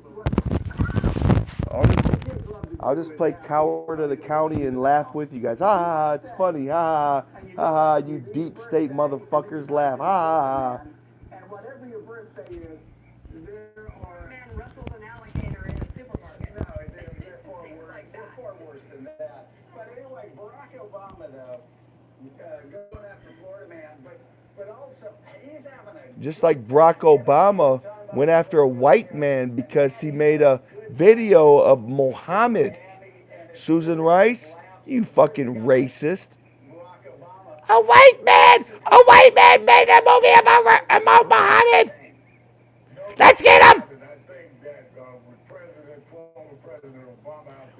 I'll just play coward of the county and laugh with you guys. Ha, it's funny. Ha, ha, you deep state motherfuckers laugh. Ha. And whatever your birthday is, there are... Man wrestles an alligator in a supermarket. No, they're far worse than that. But anyway, Barack Obama, though, going after Florida man, but also, he's having a... Just like Barack Obama went after a white man because he made a video of Mohammed. Susan Rice, you fucking racist. A white man made a movie about Mohammed. Let's get him.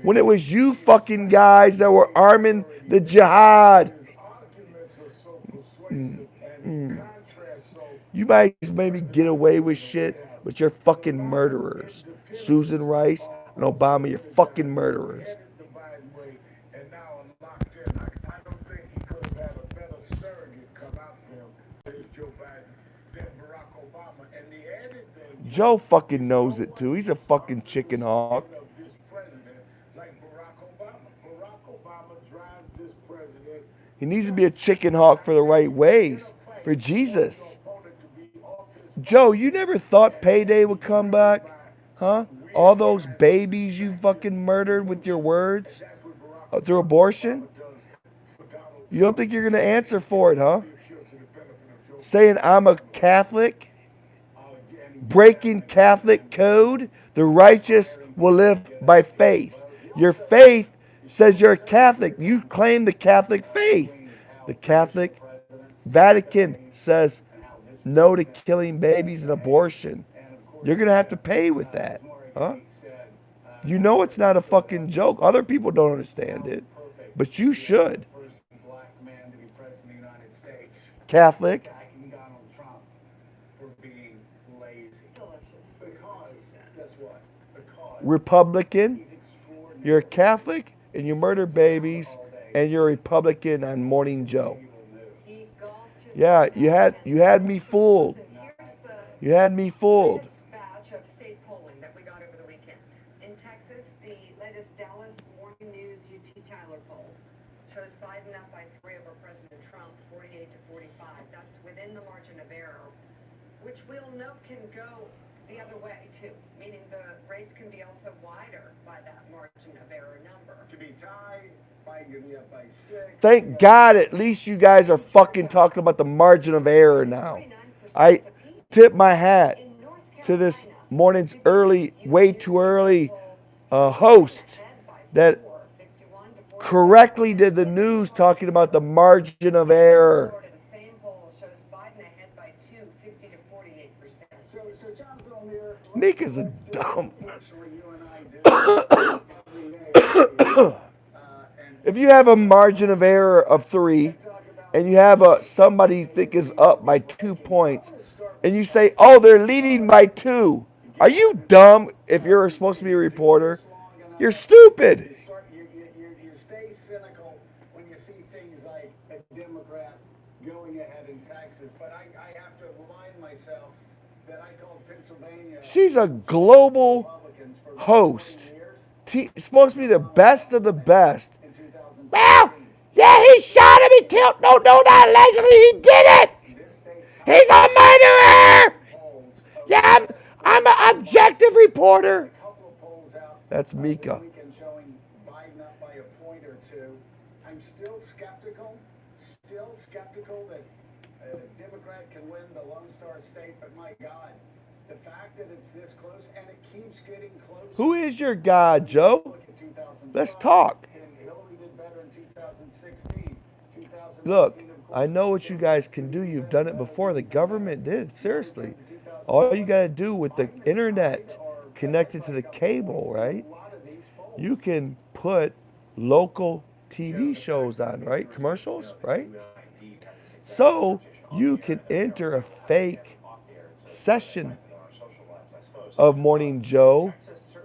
When it was you fucking guys that were arming the jihad. You might maybe get away with shit, but you're fucking murderers. Susan Rice and Obama, you're fucking murderers. Joe fucking knows it too. He's a fucking chicken hawk. Of this president, like Barack Obama. Barack Obama drives this president. He needs to be a chicken hawk for the right ways, for Jesus. Joe, you never thought payday would come back? Huh? All those babies you fucking murdered with your words through abortion? You don't think you're going to answer for it, huh? Saying I'm a Catholic? Breaking Catholic code? The righteous will live by faith. Your faith says you're a Catholic. You claim the Catholic faith. The Catholic Vatican says no to killing babies and abortion. You're going to have to pay with that. Huh? You know it's not a fucking joke. Other people don't understand it. But you should. Catholic. Republican. You're a Catholic and you murder babies and you're a Republican on Morning Joe. Yeah, you had me fooled. You had me fooled. Batch of state polling that we got over the weekend. In Texas, the latest Dallas Morning News UT Tyler poll shows Biden up by 3 over President Trump, 48 to 45. That's within the margin of error, which we'll note can go the other way too, meaning the race can be also wider by that margin of error number. To be tied, Biden could be up by 6. Thank God at least you guys are fucking talking about the margin of error now. I tip my hat to this morning's early, way too early host that correctly did the news talking about the margin of error. The same poll shows Biden ahead by 2, 50 to 48%. So Jonathan O'Meara, Mika's a dumb. If you have a margin of error of 3 and you have somebody you think is up by 2 points and you say, oh, they're leading by 2. Are you dumb if you're supposed to be a reporter? You're stupid. You stay cynical when you see things like a Democrat going ahead in Texas, but I have to remind myself that I called Pennsylvania. She's a global host. Supposed to be the best of the best. Well, yeah, he shot him, he killed. No, not allegedly, he did it. He's a murderer. Yeah, I'm an objective reporter. That's Mika. Showing Biden up by a point or 2. I'm still skeptical that a Democrat can win the Lone Star State, but my God, the fact that it's this close and it keeps getting closer. Who is your God, Joe? Let's talk. Hillary did better in 2016. Look, I know what you guys can do. You've done it before. The government did. Seriously. All you got to do with the internet connected to the cable, right? You can put local TV shows on, right? Commercials, right? So you can enter a fake session of Morning Joe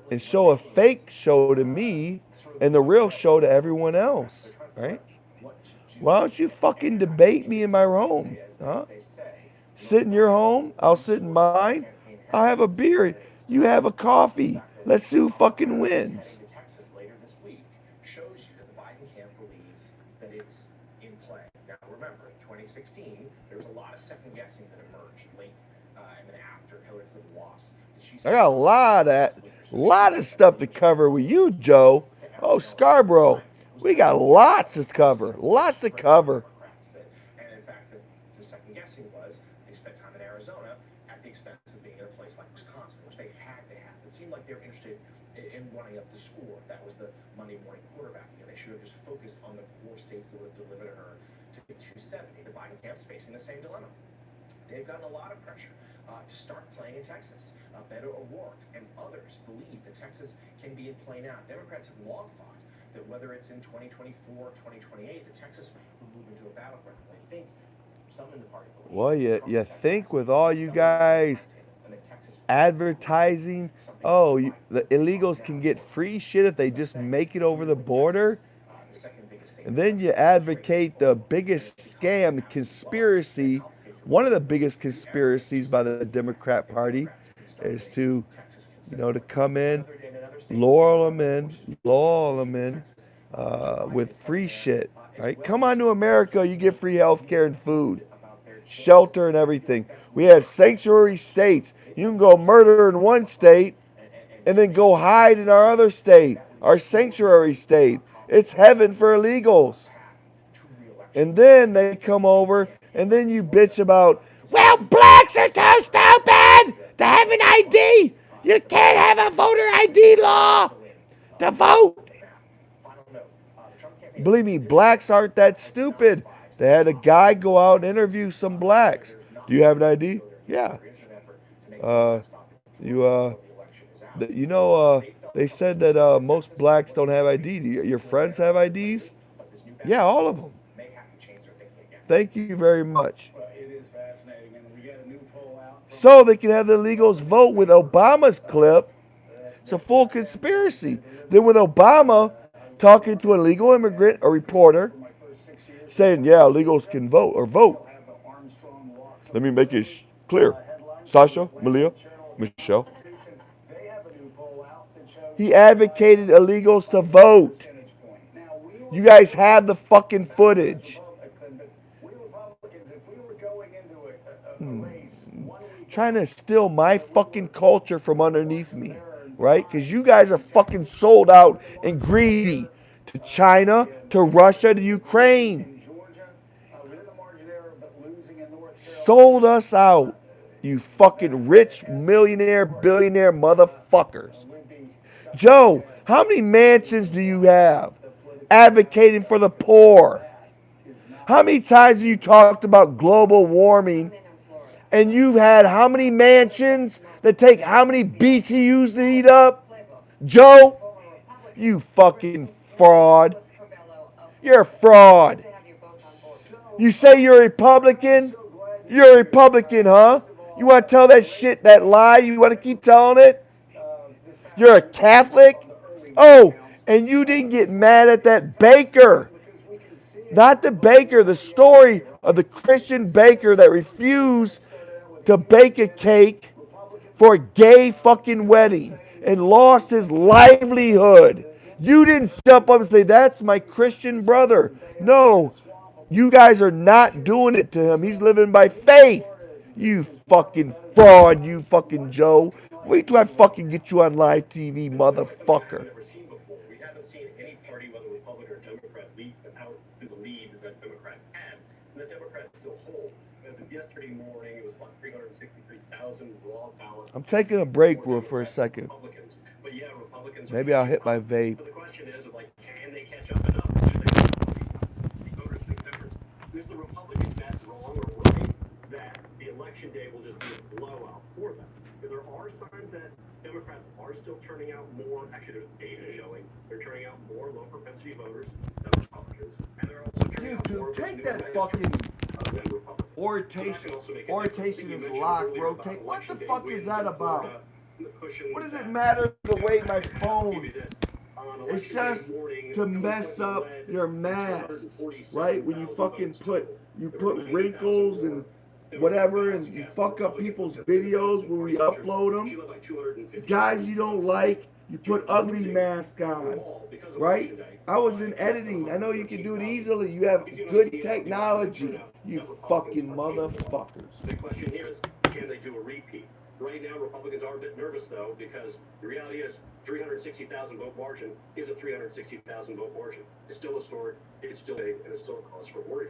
and show a fake show to me and the real show to everyone else, right? Why don't you fucking debate me in my home, huh? Sit in your home, I'll sit in mine. I'll have a beer, you have a coffee. Let's see who fucking wins. Texas later this week shows you that the Biden camp believes that it's in play. Now remember, in 2016, there was a lot of second guessing that emerged late and then after Hillary Clinton lost. I got a lot of stuff to cover with you, Joe. Oh, Scarborough, we got lots to cover. Lots to cover. And in fact, the second guessing was they spent time in Arizona at the expense of being in a place like Wisconsin, which they had to have. It seemed like they were interested in running up the score. That was the Monday morning quarterbacking, and they should have just focused on the 4 states that would have delivered her to get 270. The Biden camp's facing the same dilemma. They've gotten a lot of pressure to start playing in Texas. Beto O'Rourke and others believe that Texas can be in play now. Democrats have long thought that whether it's in 2024 or 2028, that Texas will move into a battleground. I think some in the party believe. Well, you think with all you guys advertising, the illegals can get free shit if they just make it over the border? And then you advocate the biggest scam, the conspiracy, one of the biggest conspiracies by the Democrat Party, is to, to come in, lull them in with free shit, right? Come on to America, you get free health care and food, shelter and everything. We have sanctuary states. You can go murder in one state and then go hide in our other state, our sanctuary state. It's heaven for illegals. And then they come over, and then you bitch about, well, blacks are too stupid to have an ID. You can't have a voter ID law to vote. Believe me, blacks aren't that stupid. They had a guy go out and interview some blacks. Do you have an ID? Yeah. They said that most blacks don't have ID. Do your friends have IDs? Yeah, all of them. Thank you very much. So they can have the illegals vote with Obama's clip. It's a full conspiracy. Then with Obama talking to an illegal immigrant, a reporter, saying, yeah, illegals can vote or vote. Let me make it clear. Sasha, Malia, Michelle. He advocated illegals to vote. You guys have the fucking footage. Trying to steal my fucking culture from underneath me, right? Because you guys are fucking sold out and greedy to China, to Russia, to Ukraine. Sold us out, you fucking rich millionaire, billionaire motherfuckers. Joe, how many mansions do you have advocating for the poor? How many times have you talked about global warming? And you've had how many mansions that take how many BTUs to heat up? Joe, you fucking fraud. You're a fraud. You say you're a Republican? You're a Republican, huh? You want to tell that shit, that lie? You want to keep telling it? You're a Catholic? Oh, and you didn't get mad at that baker. Not the baker, the story of the Christian baker that refused to bake a cake for a gay fucking wedding and lost his livelihood. You didn't jump up and say, that's my Christian brother. No, you guys are not doing it to him. He's living by faith. You fucking fraud, you fucking Joe. Wait till I fucking get you on live TV, motherfucker. We haven't seen any party, whether Republican or Democrat, lead out to the lead that Democrat had. And the Democrats still hold. As of yesterday morning, it was about 363,000 raw ballots. I'm taking a break, Will, for a second. But yeah, Republicans. Maybe I'll hit my vape. But the question is, can they catch up enough? Do voters think difference? Is the Republicans that wrong or right that the election day will just be a blowout for them? Because there are signs that Democrats are still turning out more, actually there's data showing, they're turning out more low propensity voters than Republicans. And they're also turning out more. Take that fucking orientation is locked, rotate. What the fuck is that about? What does it matter the way my phone? It's just to mess up your masks, right? When you fucking put wrinkles and whatever, and you fuck up people's videos when we upload them. Guys you don't like, you put ugly mask on, right? I was in editing. I know you can do it easily. You have good technology, you fucking motherfuckers. The question here is, can they do a repeat? Right now, Republicans are a bit nervous, though, because the reality is 360,000 vote margin is a 360,000 vote margin. It's still historic, it's still big, and it's still a cause for worry.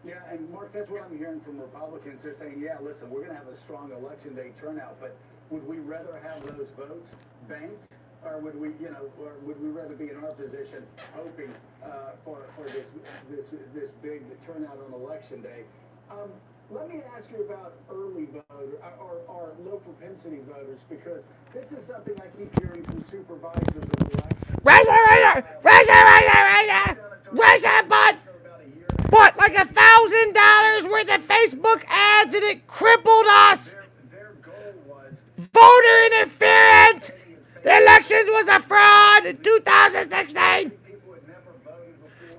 Yeah, and Mark, that's what I'm hearing from Republicans. They're saying, yeah, listen, we're going to have a strong election day turnout, but would we rather have those votes banked, or would we, or would we rather be in our position hoping for this big turnout on election day? Let me ask you about early voter or low propensity voters, because this is something I keep hearing from supervisors of elections. Russia bought like $1,000 worth of Facebook ads and it crippled us. Voter interference. The elections was a fraud in 2016.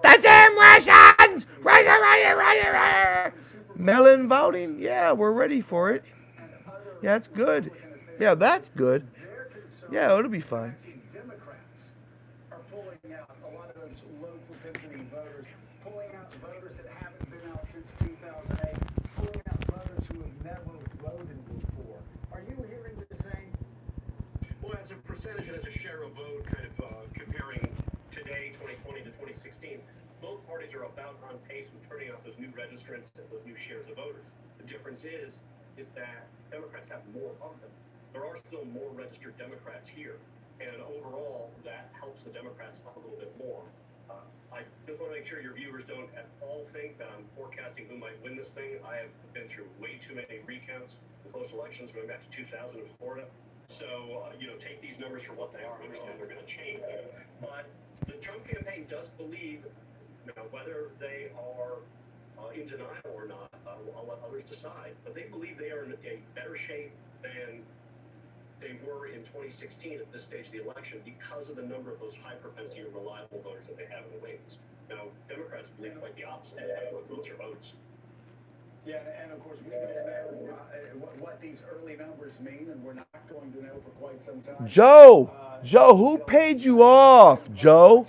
The damn Russians. Russia. Mail-in voting. Yeah, we're ready for it. Yeah, that's good. Yeah, that's good. Yeah, it'll be fine. Democrats are pulling out a lot of those low propensity voters, pulling out voters that haven't been out since 2008, pulling out voters who have never voted before. Are you hearing the same? Well, as a percentage and as a share of vote, kind of comparing today, 2020 to 2016, both parties are about on pace with turning out those new registrants and those new shares of voters. The difference is that Democrats have more of them. There are still more registered Democrats here, and overall, that helps the Democrats a little bit more. I just want to make sure your viewers don't at all think that I'm forecasting who might win this thing. I have been through way too many recounts in close elections going back to 2000 in Florida. So, take these numbers for what they are and understand they're going to change. But the Trump campaign does believe, whether they are in denial or not, I'll let others decide. But they believe they are in a better shape than they were in 2016 at this stage of the election because of the number of those high propensity or reliable voters that they have in the wings. Now, Democrats believe quite the opposite. What votes are votes. Yeah, and of course we don't know what these early numbers mean, and we're not going to know for quite some time. Joe, who paid you off, Joe?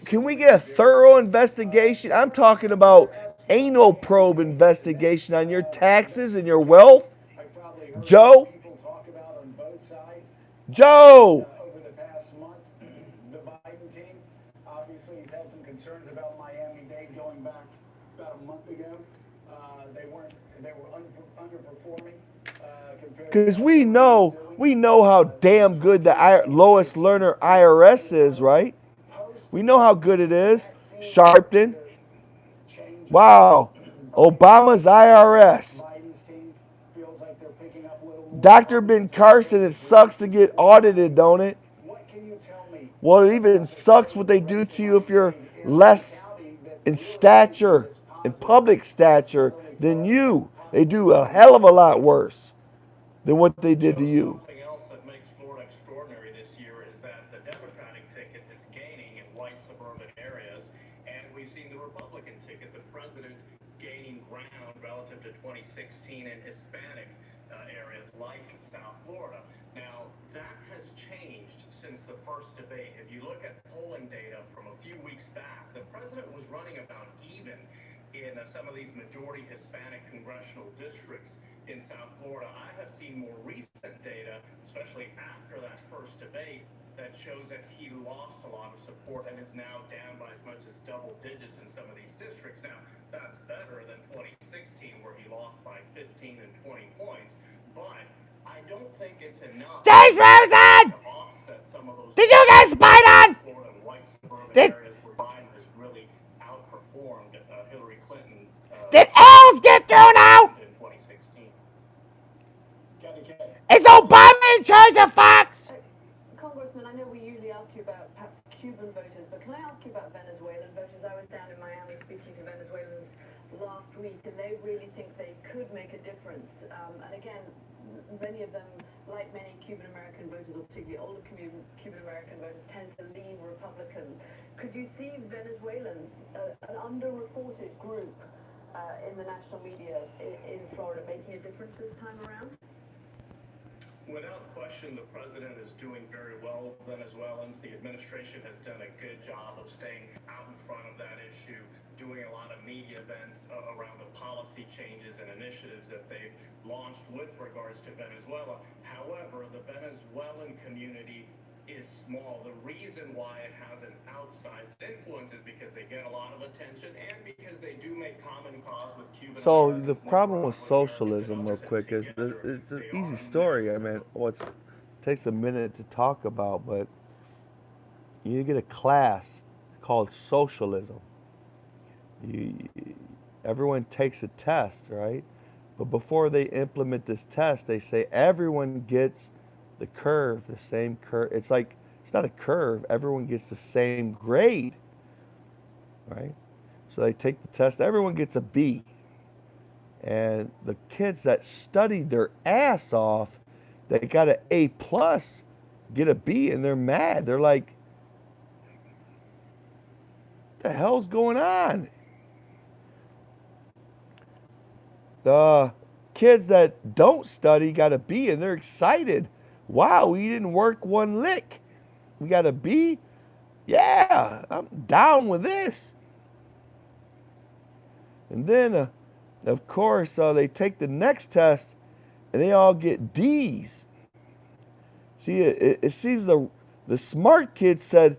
Can we get a thorough investigation? I'm talking about anal probe investigation on your taxes and your wealth. Joe? Joe! Over the past month, the Biden team, obviously he's had some concerns about Miami-Dade going back about a month ago. They were underperforming compared Because we know how damn good the Lois Lerner IRS is, right? We know how good it is. Sharpton. Wow. Obama's IRS. Dr. Ben Carson, it sucks to get audited, don't it? Well, it even sucks what they do to you if you're less in stature, in public stature, than you. They do a hell of a lot worse than what they did to you. Something else that makes Florida extraordinary this year is that the Democratic ticket is gaining in white suburban areas, and we've seen the Republican ticket, the president, gaining ground relative to 2016 in Hispanic areas like South Florida. Now, that has changed since the first debate. If you look at polling data from a few weeks back, the president was running about even in some of these majority Hispanic congressional districts in South Florida. I have seen more recent data, especially after that first debate, that shows that he lost a lot of support and is now down by as much as double digits in some of these districts. Now, that's better than 2016, where he lost by 15 and 20 points, but I don't think it's enough James Rosen! to offset some of those. Did you guys bite on? Florida and white suburban areas where Biden has really outperformed Hillary Clinton. Did elves get thrown out? In 2016. Is Obama in charge of Fox? Congressman, I know we usually ask you about perhaps Cuban voters, but can I ask you about Venezuelan voters? I was down in Miami speaking to Venezuelans last week, and they really think they could make a difference. And again, many of them, like many Cuban American voters, or particularly older Cuban American voters, tend to lean Republican. Could you see Venezuelans, an underreported group in the national media in Florida, making a difference this time around? Without question, the president is doing very well with Venezuelans. The administration has done a good job of staying out in front of that issue, doing a lot of media events around the policy changes and initiatives that they've launched with regards to Venezuela. However, the Venezuelan community is small. The reason why it has an outsized influence is because they get a lot of attention and because they do make common cause with Cuban. So the problem with socialism, real quick, is it's an easy story. I mean, it takes a minute to talk about, but you get a class called socialism. Everyone takes a test, right? But before they implement this test, they say everyone gets the curve, the same curve. It's like, it's not a curve. Everyone gets the same grade, right? So they take the test. Everyone gets a B. And the kids that studied their ass off, they got an A+, get a B, and they're mad. They're like, what the hell's going on? The kids that don't study got a B and they're excited. Wow, we didn't work one lick. We got a B? Yeah, I'm down with this. And then, of course, they take the next test and they all get D's. See, it seems the smart kid said,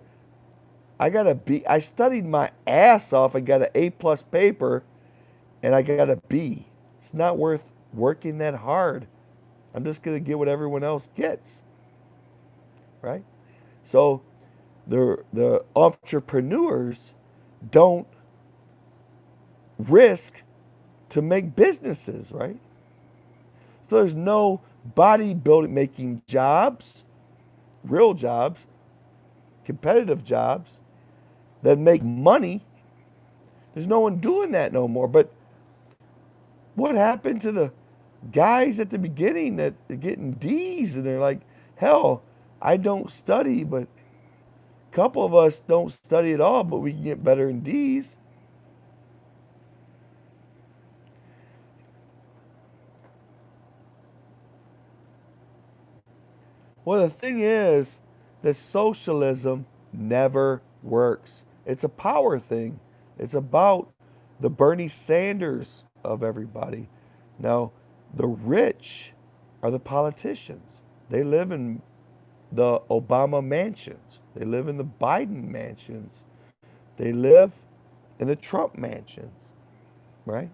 I got a B. I studied my ass off. I got an A+ paper and I got a B. It's not worth working that hard. I'm just going to get what everyone else gets. Right? So the entrepreneurs don't risk to make businesses, right? So there's no bodybuilding making jobs, real jobs, competitive jobs that make money. There's no one doing that no more. But what happened to the guys at the beginning that are getting D's and they're like, hell, I don't study, but a couple of us don't study at all, but we can get better in D's. Well, the thing is that socialism never works. It's a power thing. It's about the Bernie Sanders of everybody. Now, the rich are the politicians. They live in the Obama mansions. They live in the Biden mansions. They live in the Trump mansions, right?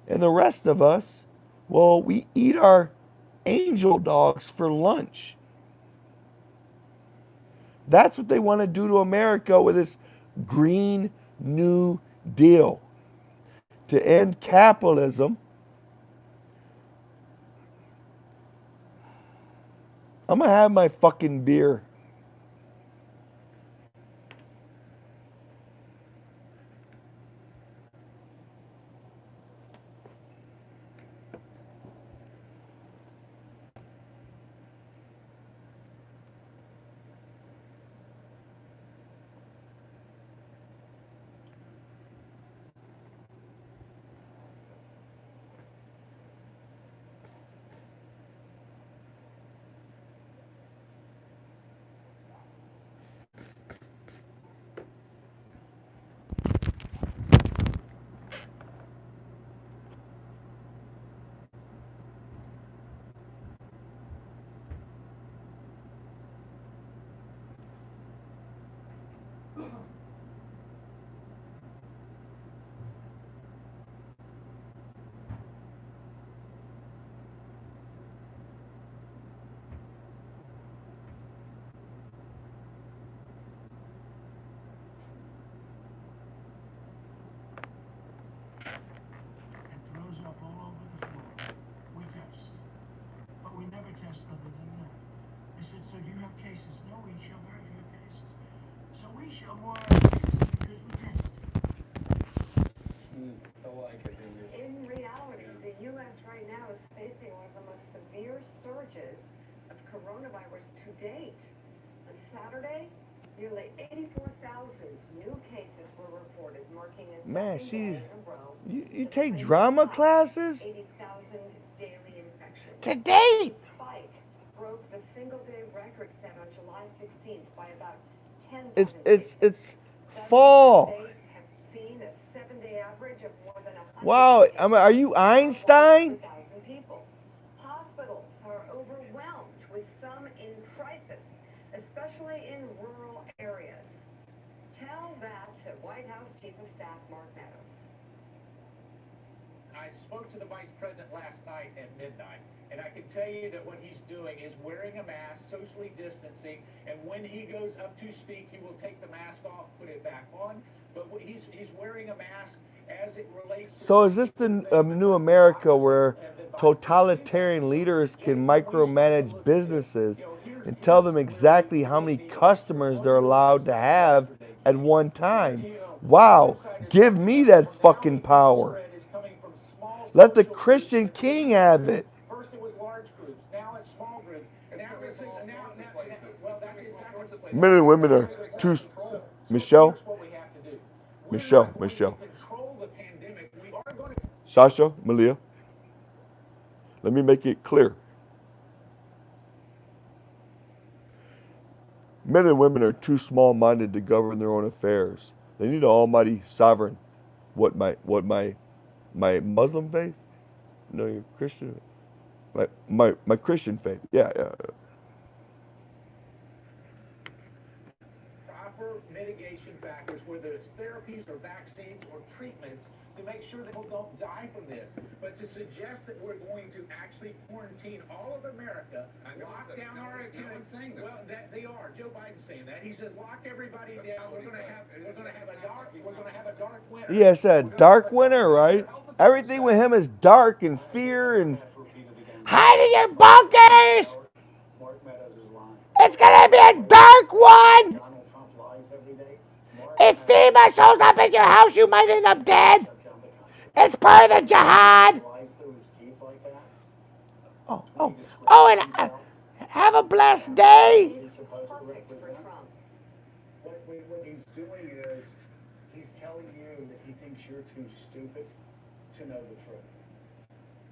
And the rest of us, well, we eat our angel dogs for lunch. That's what they want to do to America with this Green New Deal. To end capitalism. I'm going to have my fucking beer. So do you have cases? No, we show very few cases. So we show more cases because we test. In reality, the U.S. right now is facing one of the most severe surges of coronavirus to date. On Saturday, nearly 84,000 new cases were reported, marking a second day in a row. You take drama classes? 80,000 daily infections. Today! Broke the single-day record set on July 16th by about 10,000 It's fall. States have seen a 7-day average of more than 100. Wow, are you Einstein? People. Hospitals are overwhelmed, with some in crisis, especially in rural areas. Tell that to White House Chief of Staff Mark Meadows. I spoke to the Vice President last night at midnight. And I can tell you that what he's doing is wearing a mask, socially distancing, and when he goes up to speak, he will take the mask off, put it back on. But he's wearing a mask as it relates to... So is this the new America where totalitarian leaders can micromanage businesses and tell them exactly how many customers they're allowed to have at one time? Wow, give me that fucking power. Let the Christian King have it. Men and women are too. Michelle. Sasha, Malia, let me make it clear. Men and women are too small-minded to govern their own affairs. They need an almighty sovereign. What my Muslim faith? No, you're Christian. My Christian faith. Yeah. Proper mitigation factors, whether it's therapies or vaccines or treatments, to make sure that people don't die from this. But to suggest that we're going to actually quarantine all of America, lock down our economy. Well, that they are. Joe Biden's saying that. He says lock everybody down. We're gonna have a dark winter. Yeah, it's a dark winter, right? Everything with him is dark and fear and hide in your bunkers. It's gonna be a dark one. If FEMA shows up at your house, you might end up dead. It's part of the jihad. Oh, and have a blessed day. What he's doing is he's telling you that he thinks you're too stupid to know the truth.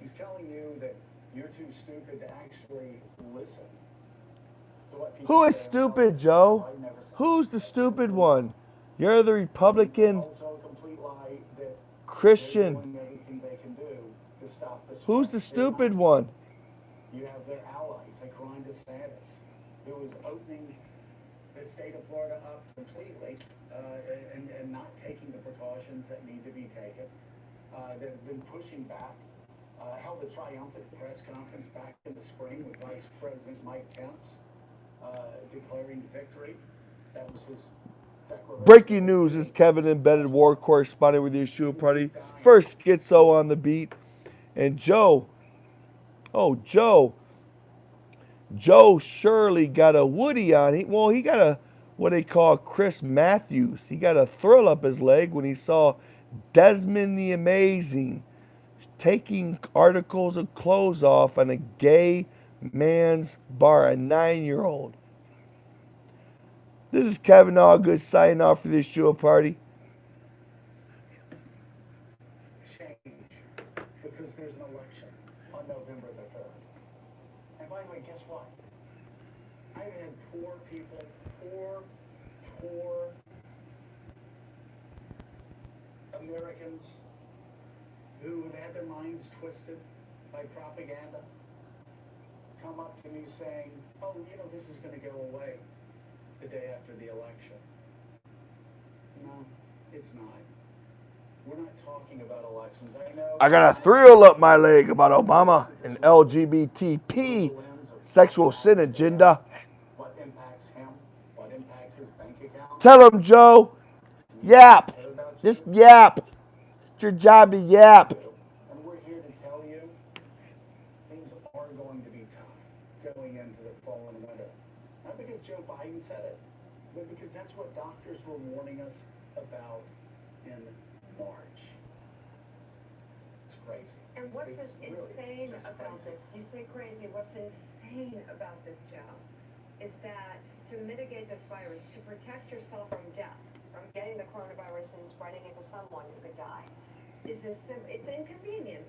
He's telling you that you're too stupid to actually listen to what people Who is say. stupid, Joe? Who's the stupid one? You're the Republican Also a complete lie that Christian. they're doing everything they can do to stop this. Who's the stupid one? You have their allies, like Ron DeSantis, who is opening the state of Florida up completely and not taking the precautions that need to be taken. They've been pushing back, held a triumphant press conference back in the spring with Vice President Mike Pence declaring victory. That was his declaration. Breaking news, this is Kevin, embedded war correspondent with the Yeshua Party. First schizo on the beat. And Joe Shirley got a Woody on. He got a, what they call Chris Matthews. He got a thrill up his leg when he saw Desmond the Amazing taking articles of clothes off on a gay man's bar, a 9-year-old. This is Kevin Allgood signing off for the Yeshua Party. Change because there's an election on November the 3rd. And by the way, guess what? I've had poor people, poor Americans who have had their minds twisted by propaganda come up to me saying, oh, this is going to go away the day after the election. No, it's not. We're not talking about elections. I know. I got a thrill up my leg about Obama and LGBTP sexual sin agenda. What impacts him? What impacts his bank account? Tell him, Joe. Yap. Just yap. It's your job to yap. And we're here to tell you things are going to be tough going into the fall and winter. Not because Joe Biden said it, but because that's what doctors were warning us about in March. It's crazy. And what's It's really insane just about crazy. this, you say crazy, what's insane about this, Joe, is that to mitigate this virus, to protect yourself from death, from getting the coronavirus and spreading it to someone who could die, it's inconvenient.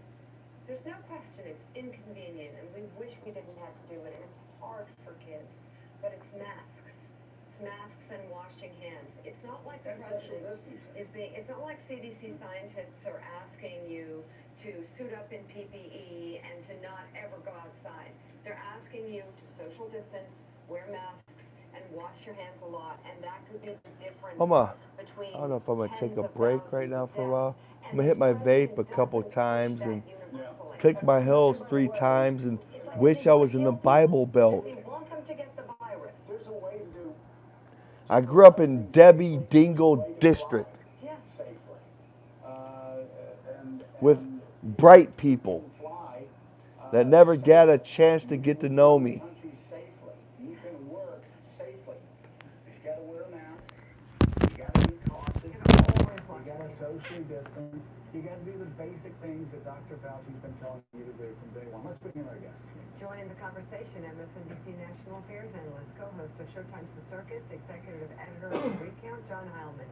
There's no question it's inconvenient, and we wish we didn't have to do it, and it's hard for kids, but it's masks. It's masks and washing hands. It's not like the president it's not like CDC scientists are asking you to suit up in PPE and to not ever go outside. They're asking you to social distance, wear masks, and wash your hands a lot, and that could be the difference between I don't know if I'm going to take a break right now for a while. I'm going to hit my vape a couple times and click my heels 3 times and wish I was in the Bible Belt. There's a way to do I grew up in Debbie Dingle District safely. with bright people that never got a chance to get to know me. Country safely. You can work safely. You got to wear a mask. You got to be cautious. You got to socially distance. You got to do the basic things that Dr. Fauci's been telling you to do from day one. Let's begin our guest. Joining the conversation, MSNBC National Affairs Analyst, co-host of Showtime's The Circus, executive editor of Recount, John Heilman.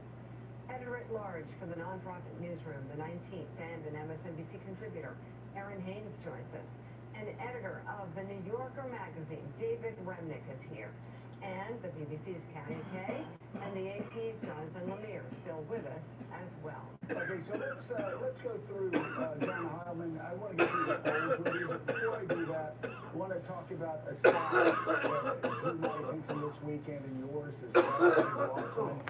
Editor-at-large for the nonprofit newsroom, The 19th, and an MSNBC contributor, Aaron Haynes joins us. And editor of the New Yorker magazine, David Remnick, is here. And the BBC's Kathy Kay and the AP's Jonathan Lemire still with us as well. Okay, so let's go through John Heilman. I want to get through the polls with you, but before I do that, I want to talk about a stat that drew my attention this weekend, and yours as well.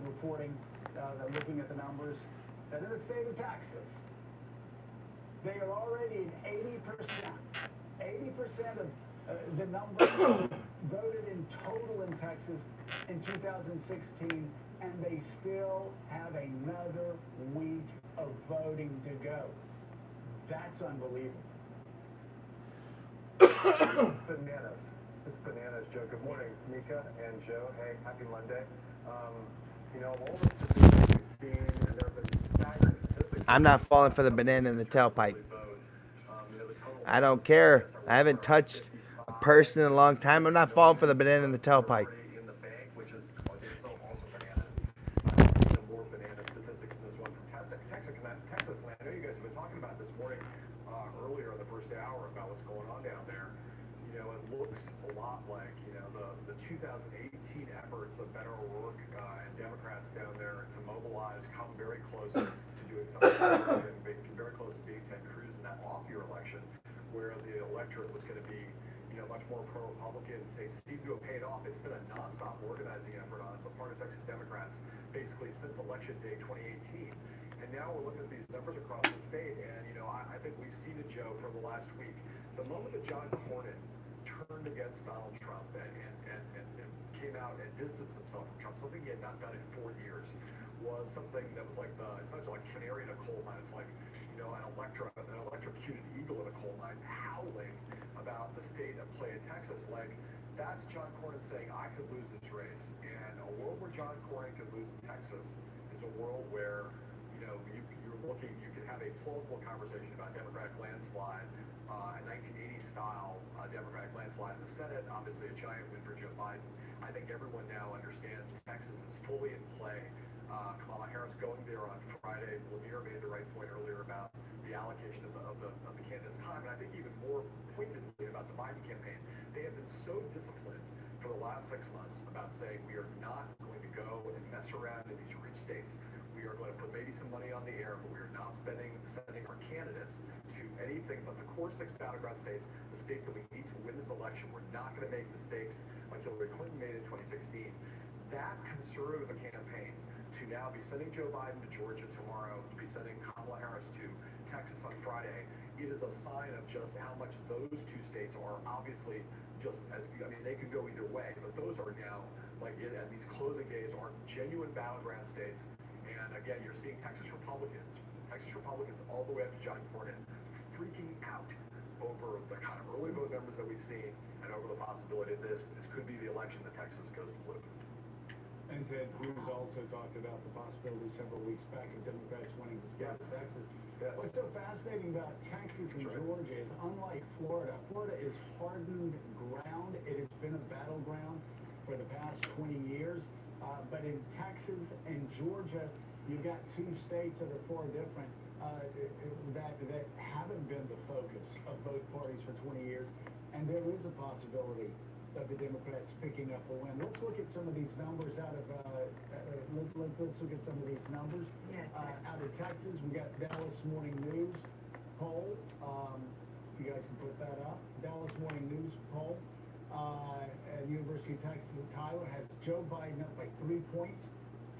Reporting, looking at the numbers, that in the state of Texas, they are already at 80%. 80% of the number voted in total in Texas in 2016, and they still have another week of voting to go. That's unbelievable. Bananas. It's bananas, Joe. Good morning, Mika and Joe. Hey, happy Monday. You know, all the statistics we've seen, and there have been some staggering statistics. I'm not falling for the banana in the tailpipe. I don't care. I haven't touched a person in a long time. I'm not falling for the banana in the tailpipe. In the bank, which is also bananas. I've seen a more banana statistic than this one from Texas, and I know you guys have been talking about this morning earlier in the first hour about what's going on down there. You know, it looks a lot like, you know, the 2018 efforts of Beto O'Rourke and Democrats down there to mobilize come very close to doing something and very close to being Ted Cruz in that off-year election, where the electorate was going to be, you know, much more pro-Republican. Seemed to have paid off. It's been a nonstop organizing effort on the part of Texas Democrats basically since Election Day 2018. And now we're looking at these numbers across the state, and, you know, I think we've seen it, Joe, for the last week. The moment that John Cornyn turned against Donald Trump and came out and distanced himself from Trump, something he had not done in 4 years, was something that was like it's not just like canary in a coal mine. It's like, you know, an electrocuted eagle in a coal mine howling about the state of play in Texas. Like, that's John Cornyn saying, I could lose this race. And a world where John Cornyn could lose in Texas is a world where, you know, you can have a plausible conversation about Democratic landslide, a 1980 style Democratic landslide in the Senate, obviously a giant win for Joe Biden. I think everyone now understands Texas is fully in play. Kamala Harris going there on Friday. Lemire made the right point earlier about the allocation of the candidates' time, and I think even more pointedly about the Biden campaign. They have been so disciplined for the last 6 months about saying we are not going to go and mess around in these rich states. We are going to put maybe some money on the air, but we are not sending our candidates to anything but the core 6 battleground states, the states that we need to win this election. We're not going to make mistakes like Hillary Clinton made in 2016. That conservative campaign to now be sending Joe Biden to Georgia tomorrow, to be sending Kamala Harris to Texas on Friday, it is a sign of just how much those 2 states are obviously just as, I mean, they could go either way, but those are now, like, at these closing days, are genuine battleground states. And again, you're seeing Texas Republicans all the way up to John Cornyn freaking out over the kind of early vote numbers that we've seen and over the possibility of this could be the election that Texas goes blue. And Ted Cruz also talked about the possibility several weeks back of Democrats winning the state of Texas. Yes. What's so fascinating about Texas and Georgia is, unlike Florida, Florida is hardened ground. It has been a battleground for the past 20 years. But in Texas and Georgia, you've got 2 states that are far different, that haven't been the focus of both parties for 20 years. And there is a possibility of the Democrats picking up a win. Let's look at some of these numbers out of, let's look at some of these numbers. Out of Texas, we got Dallas Morning News poll. You guys can put that up. Dallas Morning News poll. At University of Texas at Tyler has Joe Biden up by 3 points,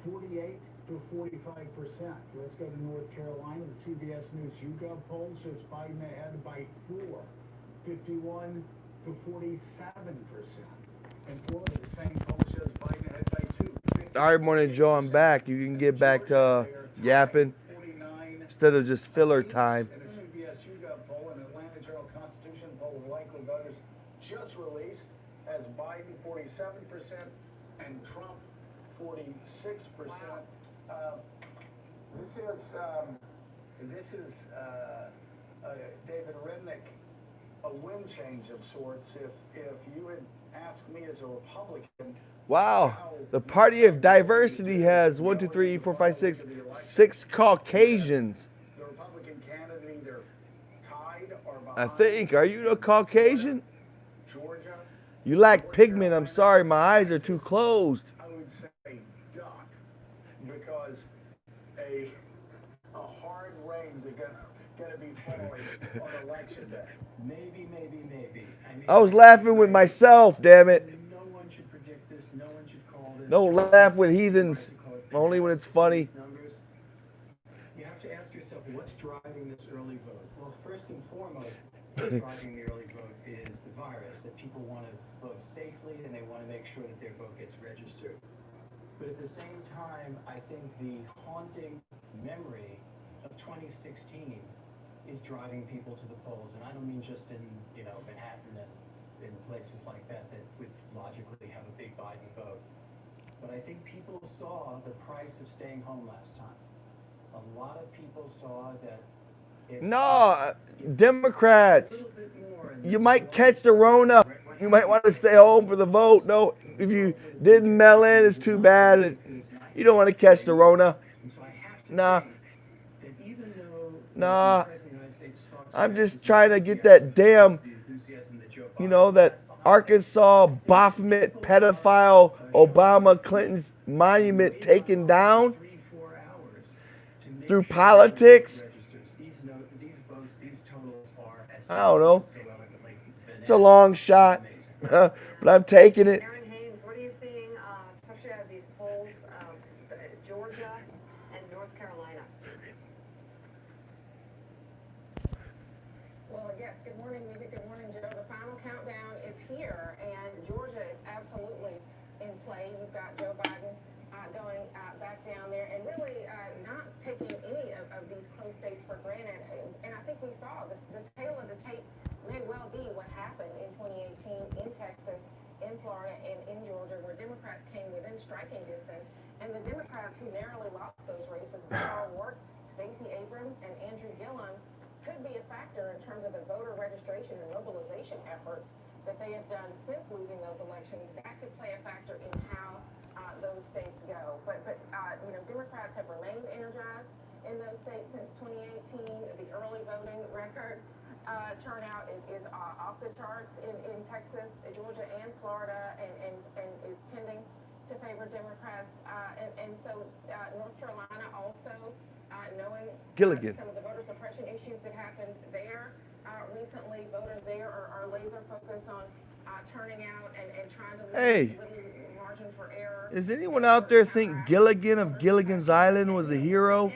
48 to 45%. Let's go to North Carolina. The CBS News YouGov poll shows Biden ahead by 4, 51 to 47%. In Florida, the same poll shows Biden ahead by 2. All right, Morning Joe, I'm back. You can get back to yapping instead of just filler time. And the CBS YouGov poll and Atlanta Journal-Constitution poll of likely voters just released has Biden 47% and Trump 46%. This is David Remnick, a wind change of sorts. If you had asked me as a Republican Wow. The Party of Diversity has 1, 2, 3, 4, 5, 6, 6 Caucasians. The Republican candidate either tied or behind. I think. Are you a Caucasian? Georgia. You lack pigment. I'm sorry. My eyes are too closed. I would say duck, because a hard rains are gonna be falling on election day. Maybe. I mean, I was laughing with myself, damn it. no one should predict this. No one should call this. Don't laugh with heathens. Only when it's funny. Numbers. You have to ask yourself, what's driving this early vote? Well, first and foremost, what's driving the early vote is the virus, that people want to vote safely and they want to make sure that their vote gets registered. But at the same time, I think the haunting memory of 2016 is driving people to the polls. And I don't mean just in, Manhattan and in places like that would logically have a big Biden vote. But I think people saw the price of staying home last time. A lot of people saw that No, Democrats. You might catch the Rona. You might want to stay home for the vote. No, if you didn't mail in, it's too bad. You don't want to catch the Rona. Nah. Nah. I'm just trying to get that damn, that Arkansas Baphomet pedophile Obama Clinton's monument taken down through politics. I don't know. It's a long shot, but I'm taking it. Aaron Haynes, what are you seeing, especially out of these polls, Georgia and North Carolina? Well, yes, good morning, Libby. Good morning, Joe. The final countdown is here, and Georgia is absolutely in play. You've got Joe Biden going back down there and really not taking any of these close states for granted. And I think we saw this, the tail of the tape may well be what happened in 2018 in Texas, in Florida, and in Georgia, where Democrats came within striking distance. And the Democrats who narrowly lost those races, Beto O'Rourke, Stacey Abrams, and Andrew Gillum, could be a factor in terms of the voter registration and mobilization efforts that they have done since losing those elections. That could play a factor in how those states go. But Democrats have remained energized in those states since 2018. The early voting record turnout is off the charts in Texas, Georgia, and Florida, and is tending to favor Democrats. And so North Carolina also, knowing some of the voter suppression issues that happened there recently, voters there are laser focused on turning out and trying to leave little margin for error. Does anyone out there think Gilligan of Gilligan's Island was a hero?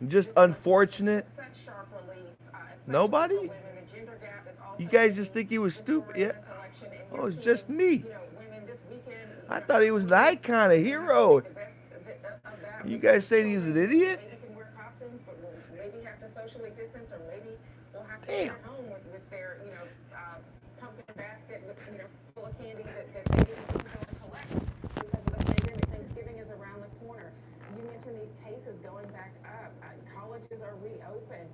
Just unfortunate. Nobody? You guys just think he was stupid? Yeah. Oh, it's just me. I thought he was an icon, a hero. You guys saying he was an idiot? Maybe have to socially distance, or maybe we'll have to stay at home with their, pumpkin basket with, full of candy that they didn't go and collect because of the pandemic. Thanksgiving is around the corner. You mentioned these cases going back up. Colleges are reopened.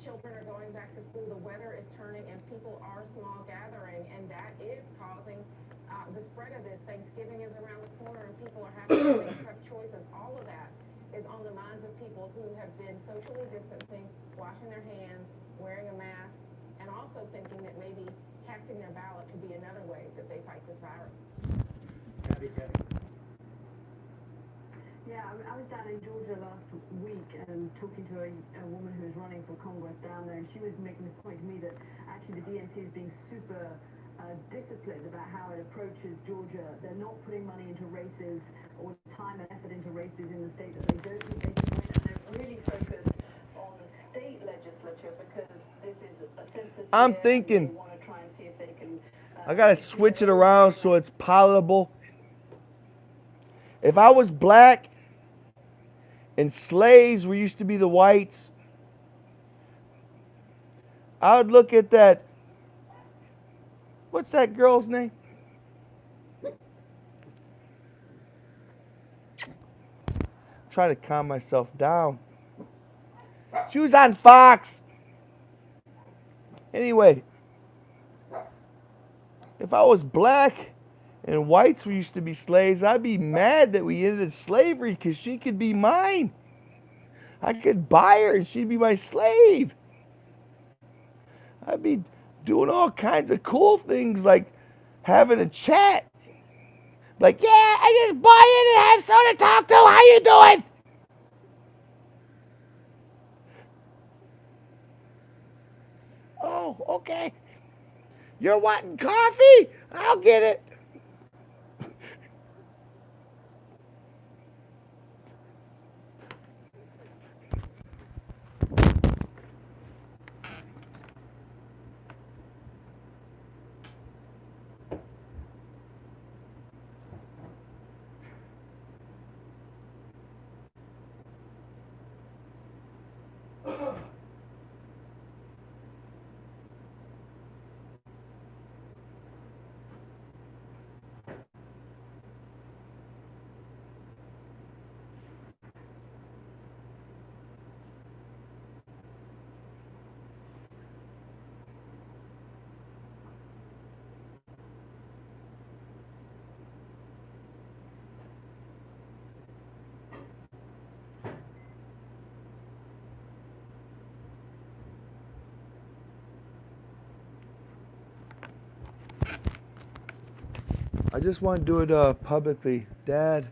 Children are going back to school. The weather is turning, and people are small gathering, and that is causing the spread of this. Thanksgiving is around the corner, and people are having to make tough choices. All of that is on the minds of people who have been socially distancing, washing their hands, wearing a mask, and also thinking that maybe casting their ballot could be another way that they fight this virus. Yeah, I was down in Georgia last week and talking to a woman who was running for Congress down there, and she was making the point to me that actually the DNC is being super disciplined about how it approaches Georgia. They're not putting money into races or time and effort into races in the state that they don't think they can win, and they're really focused on the state legislature because this is a census. I'm thinking I gotta switch it around so it's palatable. If I was black and slaves were used to be the whites, I would look at that. What's that girl's name? Try to calm myself down. She was on Fox. Anyway, if I was black and whites used to be slaves, I'd be mad that we ended slavery because she could be mine. I could buy her and she'd be my slave. I'd be doing all kinds of cool things like having a chat. Like, yeah, I just bought in and have someone to talk to. How you doing? Oh, okay. You're wanting coffee? I'll get it. I just want to do it publicly. Dad,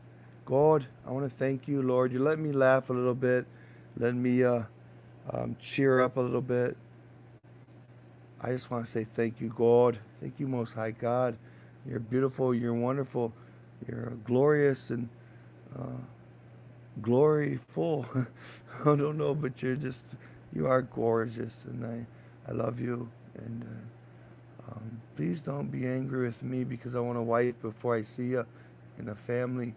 God, I want to thank you, Lord. You let me laugh a little bit. Let me cheer up a little bit. I just want to say thank you, God. Thank you, Most High God. You're beautiful. You're wonderful. You're glorious and gloryful. I don't know, but you are gorgeous, and I love you. And please don't be angry with me because I want to wife before I see you in a family.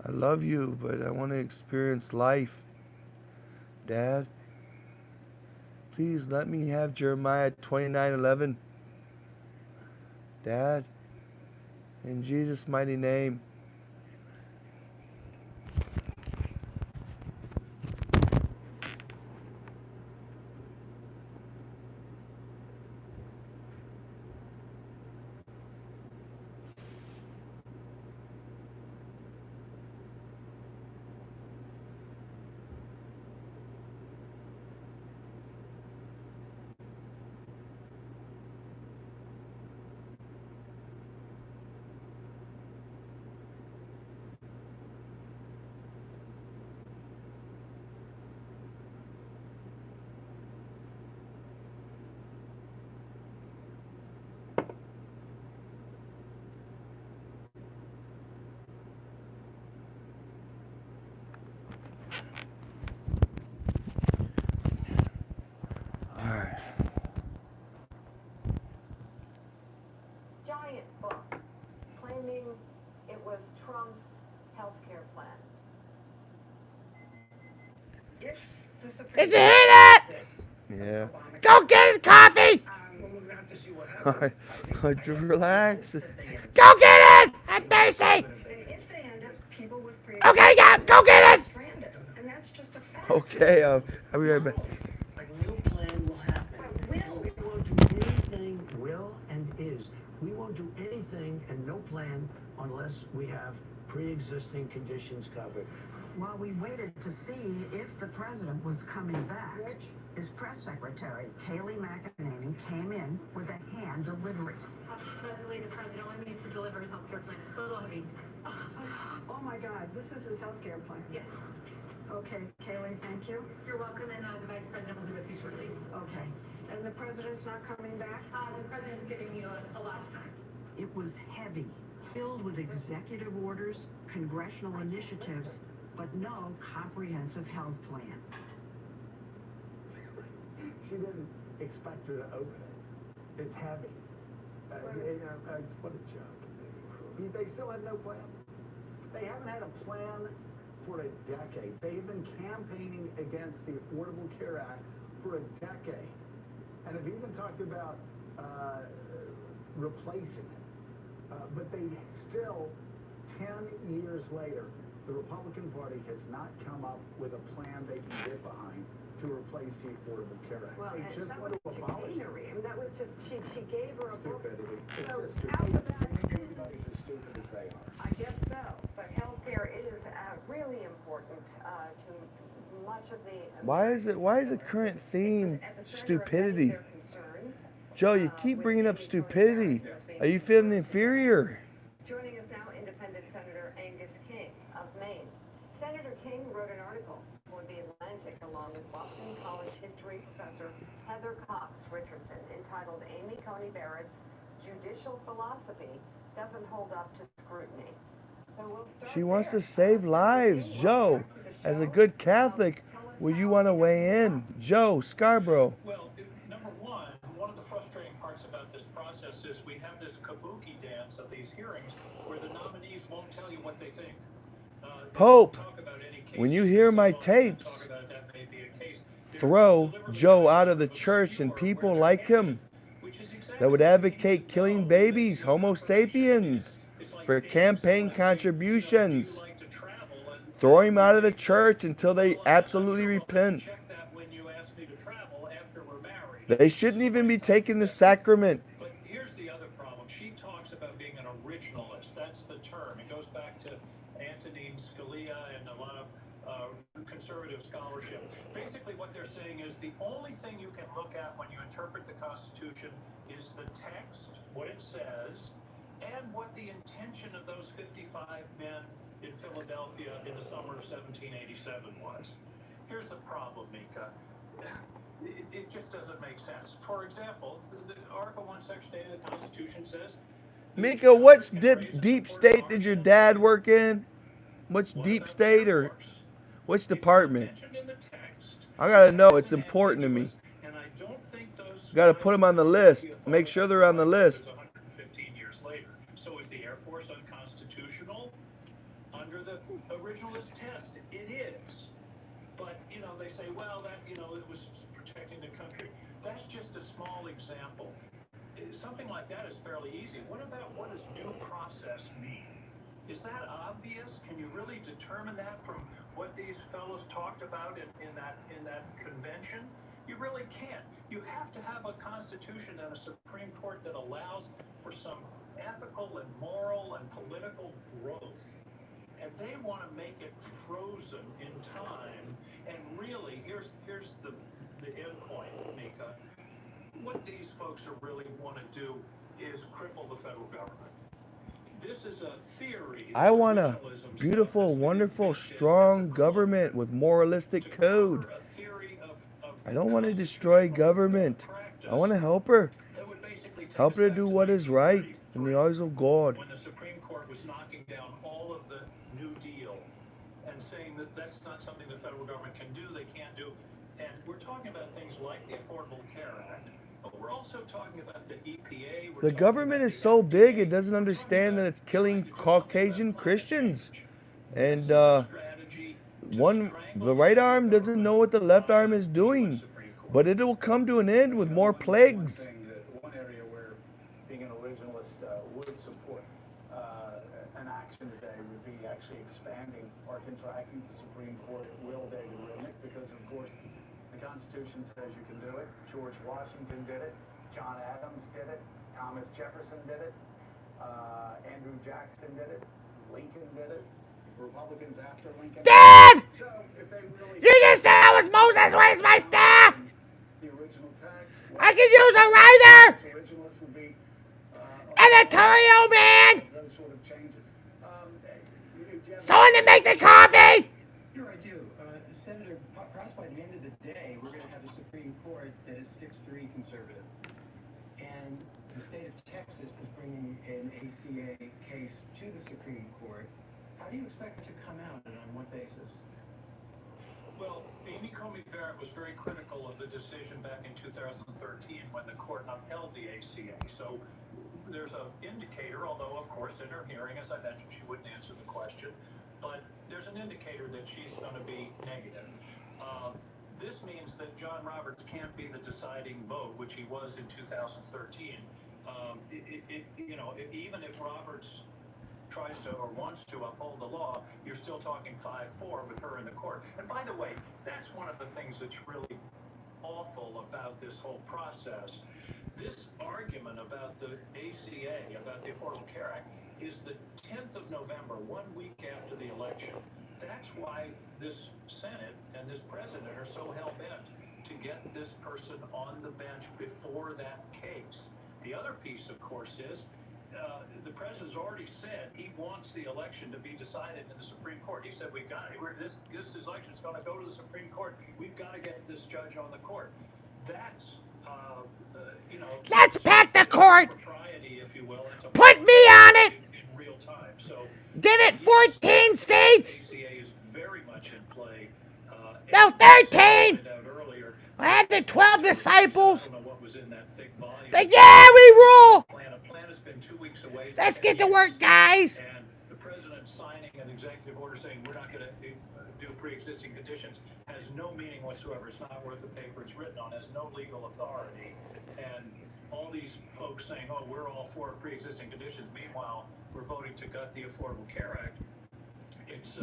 I love you, but I want to experience life. Dad, please let me have Jeremiah 29:11. Dad, in Jesus' mighty name. Giant book claiming it was Trump's health care plan. If the Supreme Did you hear that? Yeah. Go get it, coffee! we're going to have to see what happens. Just relax. Go get it! I'm thirsty! And if they end up, people with Okay, yeah, go get it! stranded. And that's just a fact. Okay, I'll be right back. No plan will happen. We won't do anything, will and is. We won't do anything and no plan unless we have pre-existing conditions covered. While we waited to see if the president was coming back, his press secretary, Kayleigh McEnany, came in with a hand delivery. Leslie, the president wanted me to deliver his health care plan. It's a little heavy. Oh my God, this is his health care plan. Yes. Okay, Kayleigh, thank you. You're welcome, and the vice president will be with you shortly. Okay. And the president's not coming back? The president's giving you a lot of time. It was heavy, filled with executive orders, congressional initiatives, but no comprehensive health plan. She didn't expect her to open it. It's heavy. What a joke. They still have no plan. They haven't had a plan for a decade. They've been campaigning against the Affordable Care Act for a decade. And have even talked about replacing it. But they still, 10 years later, the Republican Party has not come up with a plan they can get behind to replace the Affordable Care Act. Well, they and just that want was to abolish it. chicanery. I mean, that was just, she gave her a book. Stupidity. It's So just after stupidity. that, everybody's as stupid as they are. I guess so, but healthcare is really important to much of the. Why is the current theme stupidity? Joe, you keep bringing up stupidity. Are you feeling inferior? Joining us now, Independent Senator Angus King of Maine. Senator King wrote an article for The Atlantic along with Boston College history professor Heather Cox Richardson entitled Amy Coney Barrett's Judicial Philosophy Doesn't Hold Up to Scrutiny. So we'll start She wants to save lives. Joe, as a good Catholic, would you want to weigh in? Joe Scarborough. Well, number one of the frustrating parts about this process is we have this kabuki dance of these hearings where the nominees won't tell you what they think. Pope, when you hear my tapes, throw Joe out of the church and people like him that would advocate killing babies, Homo sapiens, for campaign contributions. Throw him out of the church until they absolutely repent. They shouldn't even be taking the sacrament. But here's the other problem. She talks about being an originalist. That's the term. It goes back to Antonin Scalia and a lot of conservative scholarship. Basically what they're saying is the only thing you can look at when you interpret the Constitution is the text, what it says, and what the intention of those 55 men in Philadelphia in the summer of 1787 was. Here's the problem, Mika. It just doesn't make sense. For example, the Article 1, Section 8 of the Constitution says... Mika, what deep state did your dad work in? Which deep state or which department? I gotta know. It's important to me. Gotta put them on the list. Make sure they're on the list. 115 years later. So is the Air Force unconstitutional? Under the originalist test, it is. But, they say, well, that, it was protecting the country. That's just a small example. Something like that is fairly easy. What about what does due process mean? Is that obvious? Can you really determine that from what these fellows talked about in that convention? You really can't. You have to have a constitution and a Supreme Court that allows for some ethical and moral and political growth. And they want to make it frozen in time. And really, here's the end point, Mika. What these folks really want to do is cripple the federal government. This is a theory. I want a beautiful, wonderful, strong government with moralistic code. I don't want to destroy government. I want to help her. Help her to do what is right in the eyes of God. When the Supreme Court was knocking down all of the New Deal and saying that that's not something the federal government can do, they can't do. And we're talking about things like the Affordable Care Act, but we're also talking about the EPA. The government is so big it doesn't understand that it's killing Caucasian Christians. And the right arm doesn't know what the left arm is doing. But it will come to an end with more plagues. One area where being an originalist would support an action today would be actually expanding or contracting the Supreme Court at will, David Ridnick, because of course the Constitution says you can do it. George Washington did it. John Adams did it. Thomas Jefferson did it. Andrew Jackson did it. Lincoln did it. Republicans after Lincoln. Dad! So if they really You just said I was Moses. Where's my staff? the original text, I could use a writer! originalists would be Editorial man! those sort of changes. Someone to make the coffee! Sure, I do. Senator, perhaps by the end of the day, we're going to have a Supreme Court that is 6-3 conservative. And the state of Texas is bringing an ACA case to the Supreme Court. How do you expect it to come out and on what basis? Well, Amy Coney Barrett was very critical of the decision back in 2013 when the court upheld the ACA. So there's an indicator, although of course in her hearing, as I mentioned, she wouldn't answer the question, but there's an indicator that she's going to be negative. This means that John Roberts can't be the deciding vote, which he was in 2013. Even if Roberts tries to or wants to uphold the law, you're still talking 5-4 with her in the court. And by the way, that's one of the things that's really awful about this whole process. This argument about the ACA, about the Affordable Care Act, is the 10th of November, 1 week after the election. That's why this Senate and this president are so hell-bent to get this person on the bench before that case. The other piece, of course, is the president's already said he wants the election to be decided in the Supreme Court. He said, we've got it. This election is going to go to the Supreme Court. We've got to get this judge on the court. That's, Let's pack the court. Propriety, if you will. Put me on it. In real time. So give it 14 seats. ACA is very much in play. No, 13. I had the 12 disciples. Like, yeah, we rule. Let's get to work, guys. And the president signing an executive order saying we're not going to do pre-existing conditions has no meaning whatsoever. It's not worth the paper it's written on. Has no legal authority. And all these folks saying, oh, we're all for pre-existing conditions. Meanwhile, we're voting to gut the Affordable Care Act. It's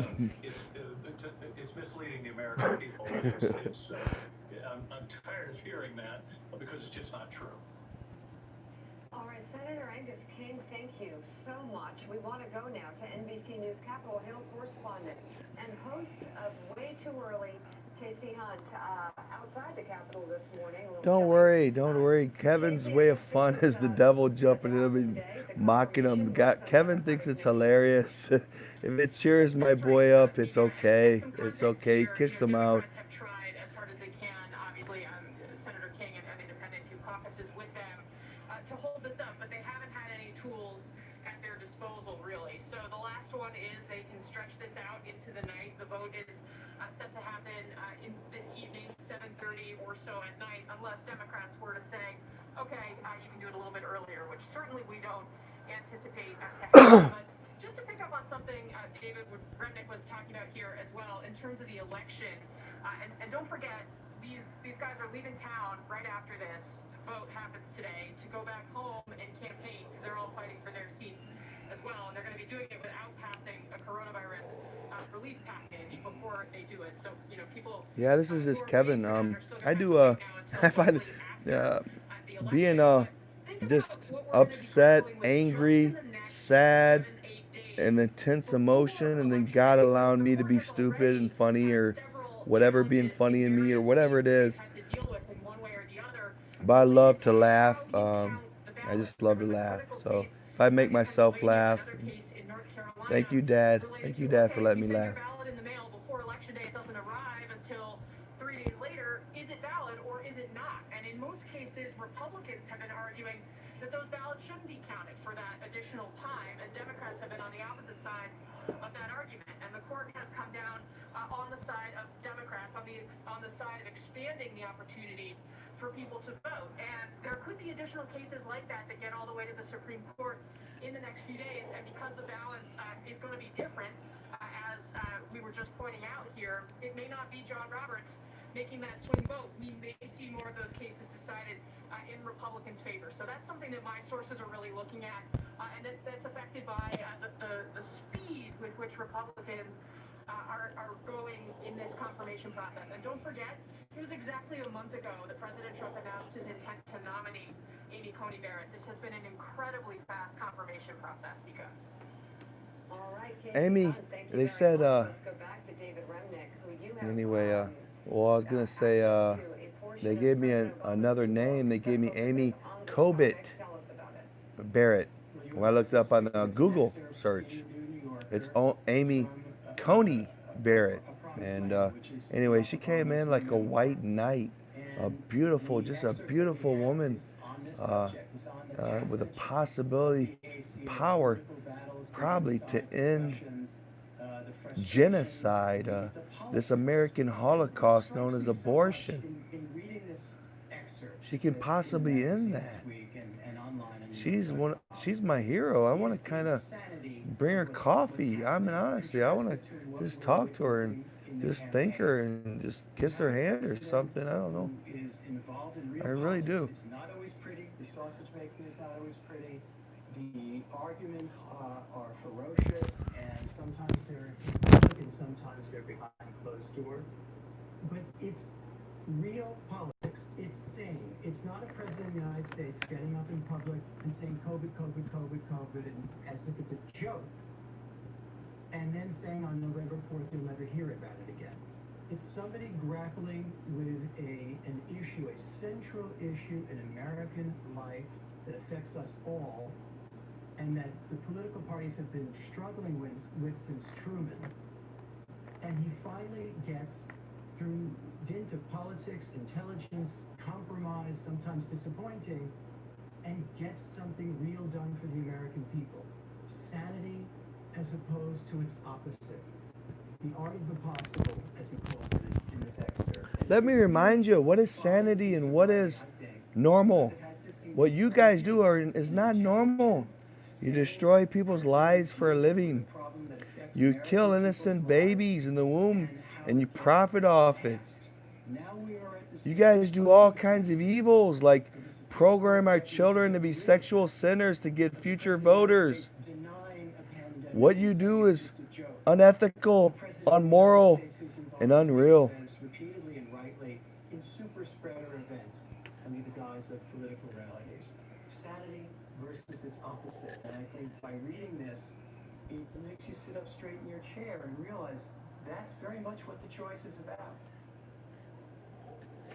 misleading the American people. I'm tired of hearing that because it's just not true. All right, Senator Angus King, thank you so much. We want to go now to NBC News Capitol Hill correspondent and host of Way Too Early, Casey Hunt, outside the Capitol this morning. Don't worry. Kevin's way of fun is the devil jumping in and mocking him. Kevin thinks it's hilarious. If it cheers my boy up, it's okay. It's okay. He kicks him out. To hold this up, but they haven't had any tools at their disposal, really. So the last one is they can stretch this out into the night. The vote is set to happen in this evening, 7:30 or so at night, unless Democrats were to say, okay, you can do it a little bit earlier, which certainly we don't anticipate happening. But just to pick up on something David Remnick was talking about here as well, in terms of the election, and don't forget, these guys are leaving town right after this vote happens today to go back home and campaign because they're all fighting for their seats as well, and they're going to be doing it without passing a coronavirus relief package before they do it. So people. Yeah, this is just Kevin. I do I find being just upset, angry, sad, and intense emotion, and then God allowing me to be stupid and funny or whatever, being funny in me or whatever it is. But I love to laugh. I just love to laugh. So if I make myself laugh, thank you, Dad. Thank you, Dad, for letting me laugh. In the mail before Election Day, it doesn't arrive until 3 days later. Is it valid or is it not? And in most cases, Republicans have been arguing that those ballots shouldn't be counted for that additional time, and Democrats have been on the opposite side of that argument. And the court has come down on the side of Democrats, on the side of expanding the opportunity for people to vote. And there could be additional cases like that get all the way to the Supreme Court in the next few days. And because the balance is going to be different, as we were just pointing out here, it may not be John Roberts making that swing vote. We may see more of those cases decided in Republicans' favor. So that's something that my sources are really looking at, and that's affected by the speed with which Republicans are going in this confirmation process. And don't forget, it was exactly a month ago that President Trump announced his intent to nominate Amy Coney Barrett. This has been an incredibly fast confirmation process, Mika. All right, Amy, they said, let's go back to David Remnick, who you have, anyway, well, I was going to say, they gave me another name. They gave me Amy Coney Barrett. When I looked up on the Google search, it's Amy Coney Barrett. And anyway, she came in like a white knight, just a beautiful woman with a possibility, power, probably to end genocide, this American Holocaust known as abortion. She can possibly end that. She's my hero. I want to kind of bring her coffee. I mean, honestly, I want to just talk to her and just thank her and just kiss her hand or something. I don't know. I really do. It's not always pretty. The sausage making is not always pretty. The arguments are ferocious, and sometimes they're public and sometimes they're behind closed door. But it's real politics. insane. It's not a president of the United States getting up in public and saying COVID, COVID, COVID, COVID, and as if it's a joke, and then saying on November 4th you'll never hear about it again. It's somebody grappling with an issue, a central issue in American life that affects us all, and that the political parties have been struggling with since Truman. And he finally gets, through dint of politics, intelligence, compromise, sometimes disappointing, and gets something real done for the American people. Sanity as opposed to its opposite. The art of the possible, as he calls it, is in this excerpt. Let me remind you, what is sanity and what is normal? What you guys do is not normal. You destroy people's lives for a living. You kill innocent babies in the womb and you profit off it. You guys do all kinds of evils, like program our children to be sexual sinners to get future voters. What you do is unethical, unmoral, and unreal. Repeatedly and rightly in super spreader events under the guise of political rallies. Sanity versus its opposite. And I think by reading this, it makes you sit up straight in your chair and realize that's very much what the choice is about.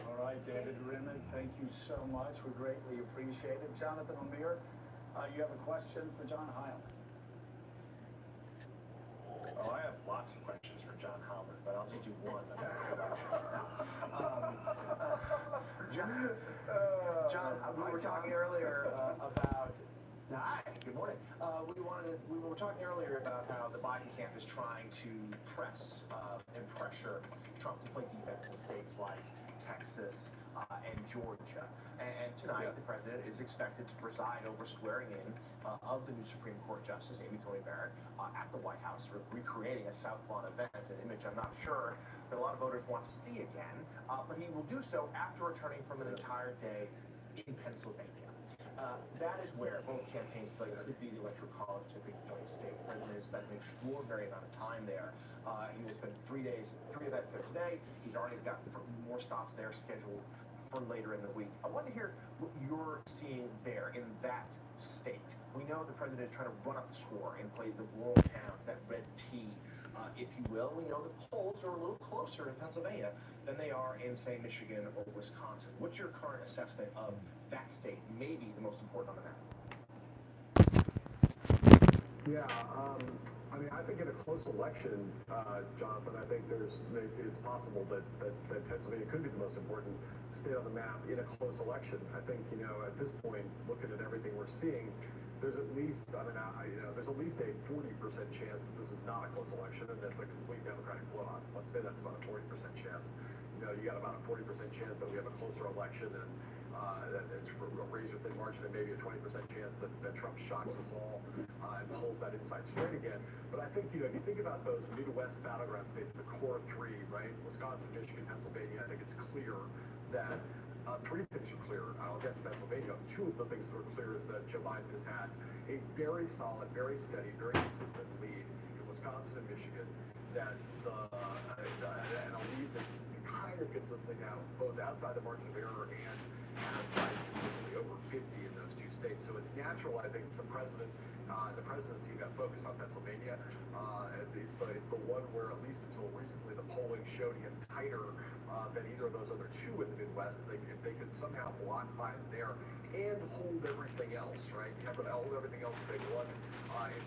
All right, David Rimmon, thank you so much. We greatly appreciate it. Jonathan O'Meara, you have a question for John Heilemann. Oh, I have lots of questions for John Howard, but I'll just do one. John, we were talking earlier about. Hi, good morning. We were talking earlier about how the Biden camp is trying to press and pressure Trump to play defense in states like Texas and Georgia. And tonight, the president is expected to preside over swearing in of the new Supreme Court Justice, Amy Coney Barrett, at the White House, sort of recreating a South Lawn event, an image I'm not sure that a lot of voters want to see again. But he will do so after returning from an entire day in Pennsylvania. That is where both campaigns feel like it could be the Electoral College to Big Point State. The president has spent an extraordinary amount of time there. He will spend 3 events there today. He's already got more stops there scheduled for later in the week. I want to hear what you're seeing there in that state. We know the president is trying to run up the score and play the rural towns, that red T, if you will. We know the polls are a little closer in Pennsylvania than they are in, say, Michigan or Wisconsin. What's your current assessment of that state, maybe the most important on the map? Yeah, I mean, I think in a close election, Jonathan, I think it's possible that Pennsylvania could be the most important state on the map in a close election. I think, at this point, looking at everything we're seeing, there's at least, there's at least a 40% chance that this is not a close election, and that's a complete Democratic blowout. Let's say that's about a 40% chance. You got about a 40% chance that we have a closer election, and that it's a razor-thin margin, and maybe a 20% chance that Trump shocks us all and pulls that inside straight again. But I think, if you think about those Midwest battleground states, the core three, right, Wisconsin, Michigan, Pennsylvania, I think it's clear that three things are clear against Pennsylvania. Two of the things that are clear is that Joe Biden has had a very solid, very steady, very consistent lead in Wisconsin and Michigan. That and a lead that's kind of consistently now both outside the margin of error and has Biden consistently over 50 in those two states. So it's natural, I think, the president and the president's team got focused on Pennsylvania. It's the one where, at least until recently, the polling showed him tighter than either of those other two in the Midwest. If they could somehow block Biden there and hold everything else, right? Hold everything else that they won in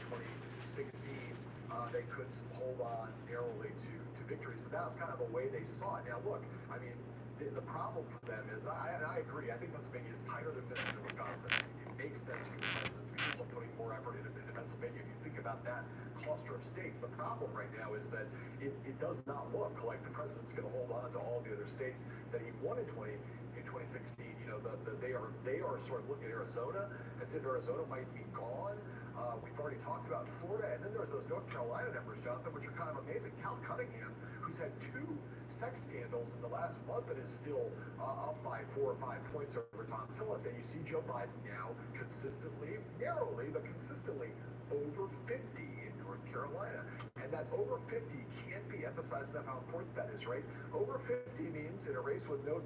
2016. They could hold on narrowly to victory. So that was kind of the way they saw it. Now, look, I mean, the problem for them is, I agree, I think Pennsylvania is tighter than Wisconsin. It makes sense for the president to be putting more effort into Pennsylvania. If you think about that cluster of states, the problem right now is that it does not look like the president's going to hold on to all the other states that he won in 2016. They are sort of looking at Arizona as if Arizona might be gone. We've already talked about Florida, and then there's those North Carolina numbers, Jonathan, which are kind of amazing. Cal Cunningham, who's had 2 sex scandals in the last month and is still up by 4 or 5 points over Tom Tillis. And you see Joe Biden now consistently, narrowly, but consistently over 50 in North Carolina. And And that over 50 can't be emphasized enough how important that is, right? Over 50 means in a race with no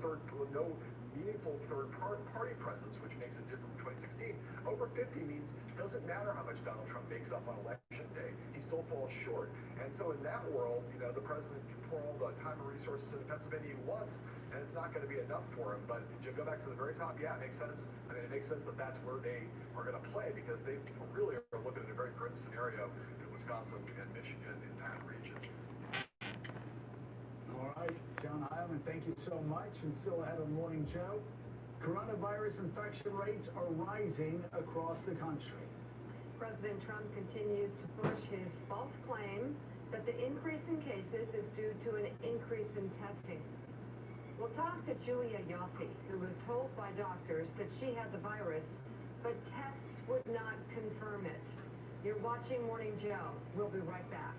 meaningful third party presence, which makes it different from 2016. Over 50 means it doesn't matter how much Donald Trump makes up on election day, he still falls short. And so in that world, you know, the president can pour all the time and resources into Pennsylvania he wants, and it's not going to be enough for him. But to go back to the very top, yeah, it makes sense. I mean, it makes sense that that's where they are going to play, because they really are looking at a very grim scenario in Wisconsin and Michigan in that region. All right, John Hyland, thank you so much. And still ahead of Morning Joe, coronavirus infection rates are rising across the country. President Trump continues to push his false claim that the increase in cases is due to an increase in testing. We'll talk to Julia Yoffe, who was told by doctors that she had the virus, but tests would not confirm it. You're watching Morning Joe. We'll be right back.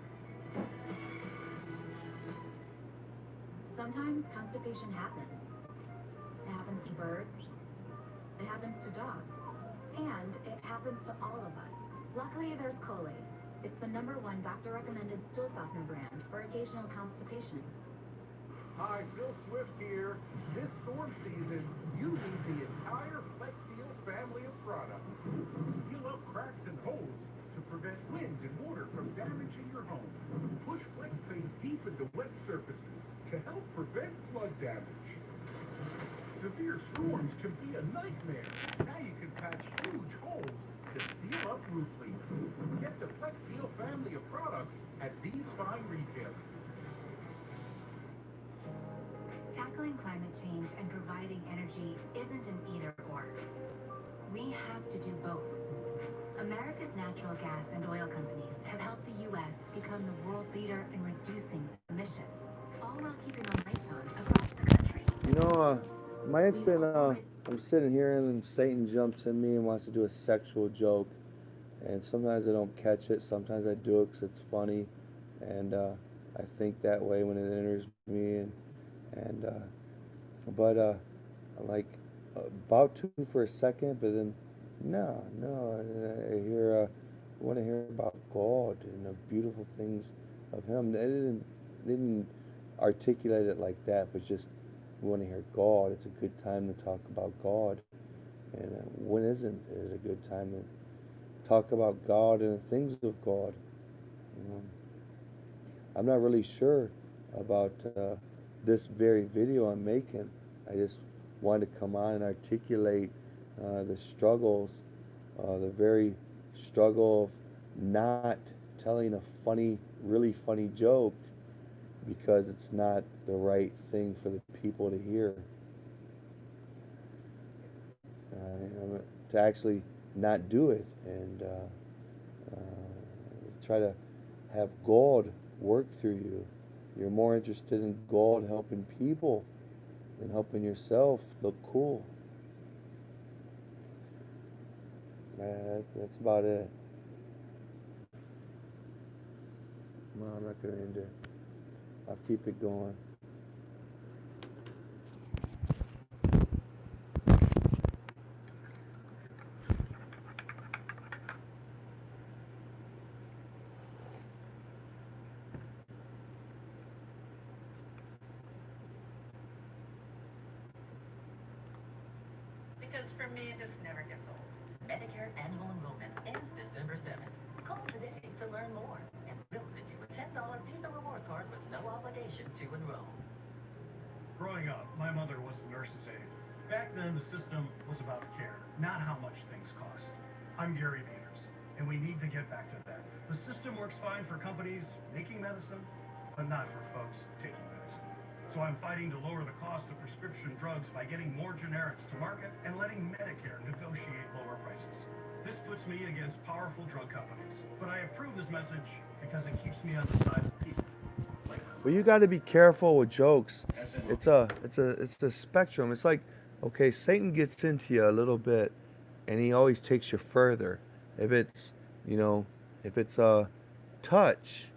Sometimes constipation happens. It happens to birds, it happens to dogs, and it happens to all of us. Luckily, there's Colace. It's the #1 doctor-recommended stool softener brand for occasional constipation. Hi, Phil Swift here. This storm season, you need the entire Flex Seal family of products. Seal up cracks and holes to prevent wind and water from damaging your home. Push Flex Paste deep into wet surfaces to help prevent flood damage. Severe storms can be a nightmare. Now you can patch huge holes to seal up roof leaks. Get the Flex Seal family of products at these fine retailers. Tackling climate change and providing energy isn't an either-or. We have to do both. America's natural gas and oil companies have helped the U.S. become the world leader in reducing emissions, all while keeping the lights on across the country. You know, my instant, I'm sitting here and then Satan jumps in me and wants to do a sexual joke. And sometimes I don't catch it, sometimes I do it because it's funny. And I think that way when it enters me. But like, about to for a second, but then, no, I want to hear about God and the beautiful things of Him. They didn't articulate it like that, but just, we want to hear God. It's a good time to talk about God. And when isn't it a good time to talk about God and the things of God? I'm not really sure about this very video I'm making. I just wanted to come on and articulate the struggles, the very struggle of not telling a funny, really funny joke because it's not the right thing for the people to hear. To actually not do it and try to have God work through you. You're more interested in God helping people than helping yourself look cool. That's about it. No, I'm not going to end it. I'll keep it going. Because for me, this never gets old. Medicare annual enrollment ends December 7th. Call today to learn more, and we'll send you a $10 Visa reward card with no obligation to enroll. Growing up, my mother was the nurse's aide. Back then, the system was about care, not how much things cost. I'm Gary Peters, and we need to get back to that. The system works fine for companies making medicine, but not for folks taking medicine. So I'm fighting to lower the cost of prescription drugs by getting more generics to market and letting Medicare negotiate lower prices. This puts me against powerful drug companies, but I approve this message because it keeps me on the side of people. Well, you got to be careful with jokes. It's a spectrum. It's like, okay, Satan gets into you a little bit, and he always takes you further. If it's a touch,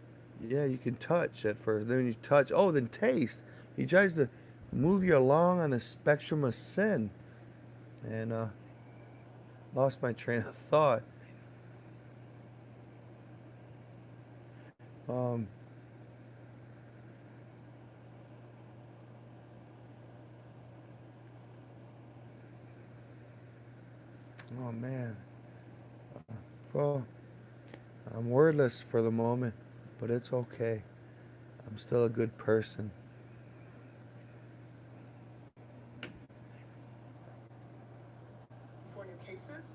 yeah, you can touch at first. Then you touch, oh, then taste. He tries to move you along on the spectrum of sin. And lost my train of thought. Um, oh man. Well, I'm wordless for the moment, but it's okay. I'm still a good person. For new cases,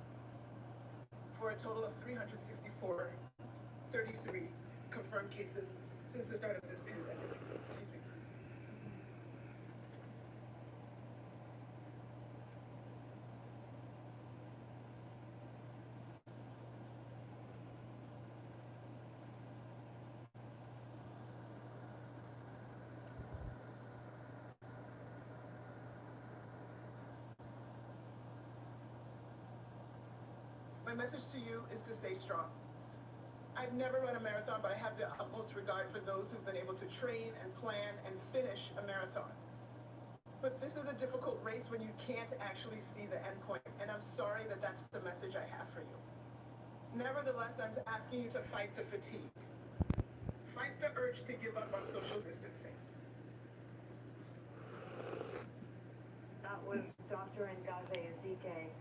for a total of 364, 33 confirmed cases since the start of this pandemic. Excuse me, please. My message to you is to stay strong. I've never run a marathon, but I have the utmost regard for those who've been able to train and plan and finish a marathon. But this is a difficult race when you can't actually see the end point, and I'm sorry that that's the message I have for you. Nevertheless, I'm asking you to fight the fatigue. Fight the urge to give up on social distancing. That was Dr. Ngozi Ezike,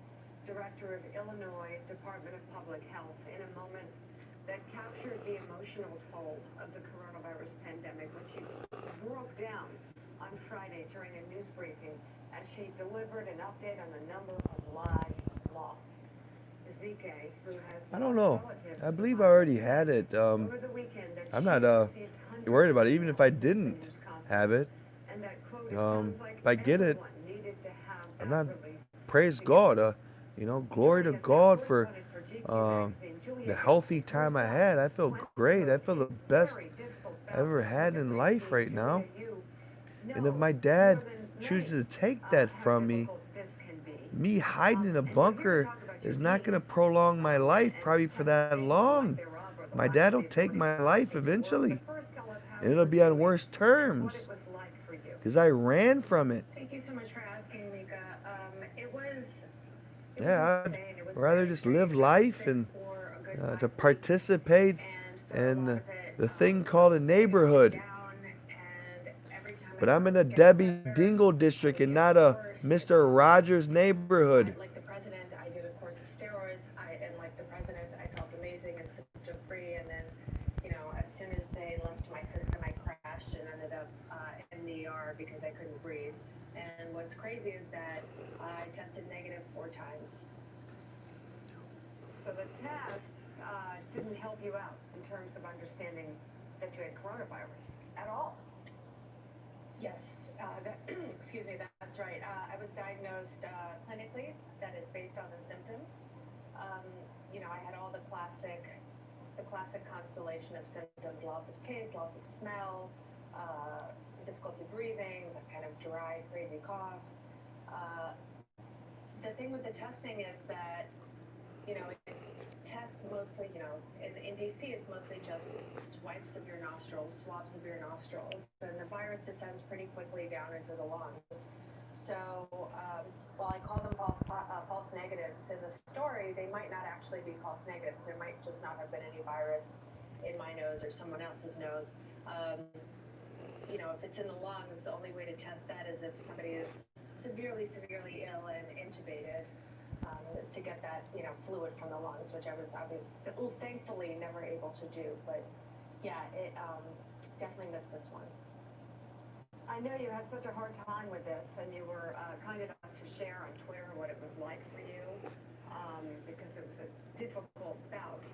Director of Illinois Department of Public Health, in a moment that captured the emotional toll of the coronavirus pandemic, which she broke down on Friday during a news briefing as she delivered an update on the number of lives lost. Ezike, who has I don't know. relatives I to believe the I already virus, had it. over the weekend that I'm she's not received hundreds worried of about it. Even if I emails since the didn't news have it, conference, and that, quote, it sounds like if I get it, everyone needed to have I'm that not. release Praise together. God. Glory to God for the healthy time I had. I feel great. I feel the best I ever had in life right now. And if my dad chooses to take that from me hiding in a bunker is not going to prolong my life probably for that long. My dad will take my life eventually. And it'll be on worse terms. Because I ran from it. Thank you so much for asking, Mika. It was Yeah, I'd rather just live life and to participate in the thing called a neighborhood. But I'm in a Debbie Dingle district and not a Mr. Rogers neighborhood. like the president, I did a course of steroids, and like the president, I felt amazing and symptom-free, and then, as soon as they left my system, I crashed and ended up in the ER because I couldn't breathe. And what's crazy is that I tested negative 4 times. So the tests didn't help you out in terms of understanding that you had coronavirus at all. Yes, excuse me, that's right. I was diagnosed clinically, that is based on the symptoms. I had all the classic constellation of symptoms: loss of taste, loss of smell, difficulty breathing, the kind of dry, crazy cough. The thing with the testing is that, it tests mostly, in DC, it's mostly just swipes of your nostrils, swabs of your nostrils, and the virus descends pretty quickly down into the lungs. So while I call them false negatives in the story, they might not actually be false negatives. There might just not have been any virus in my nose or someone else's nose. If it's in the lungs, the only way to test that is if somebody is severely ill and intubated, to get that, fluid from the lungs, which I was thankfully never able to do. But yeah, it definitely missed this one. I know you had such a hard time with this, and you were kind enough to share on Twitter what it was like for you, because it was a difficult bout.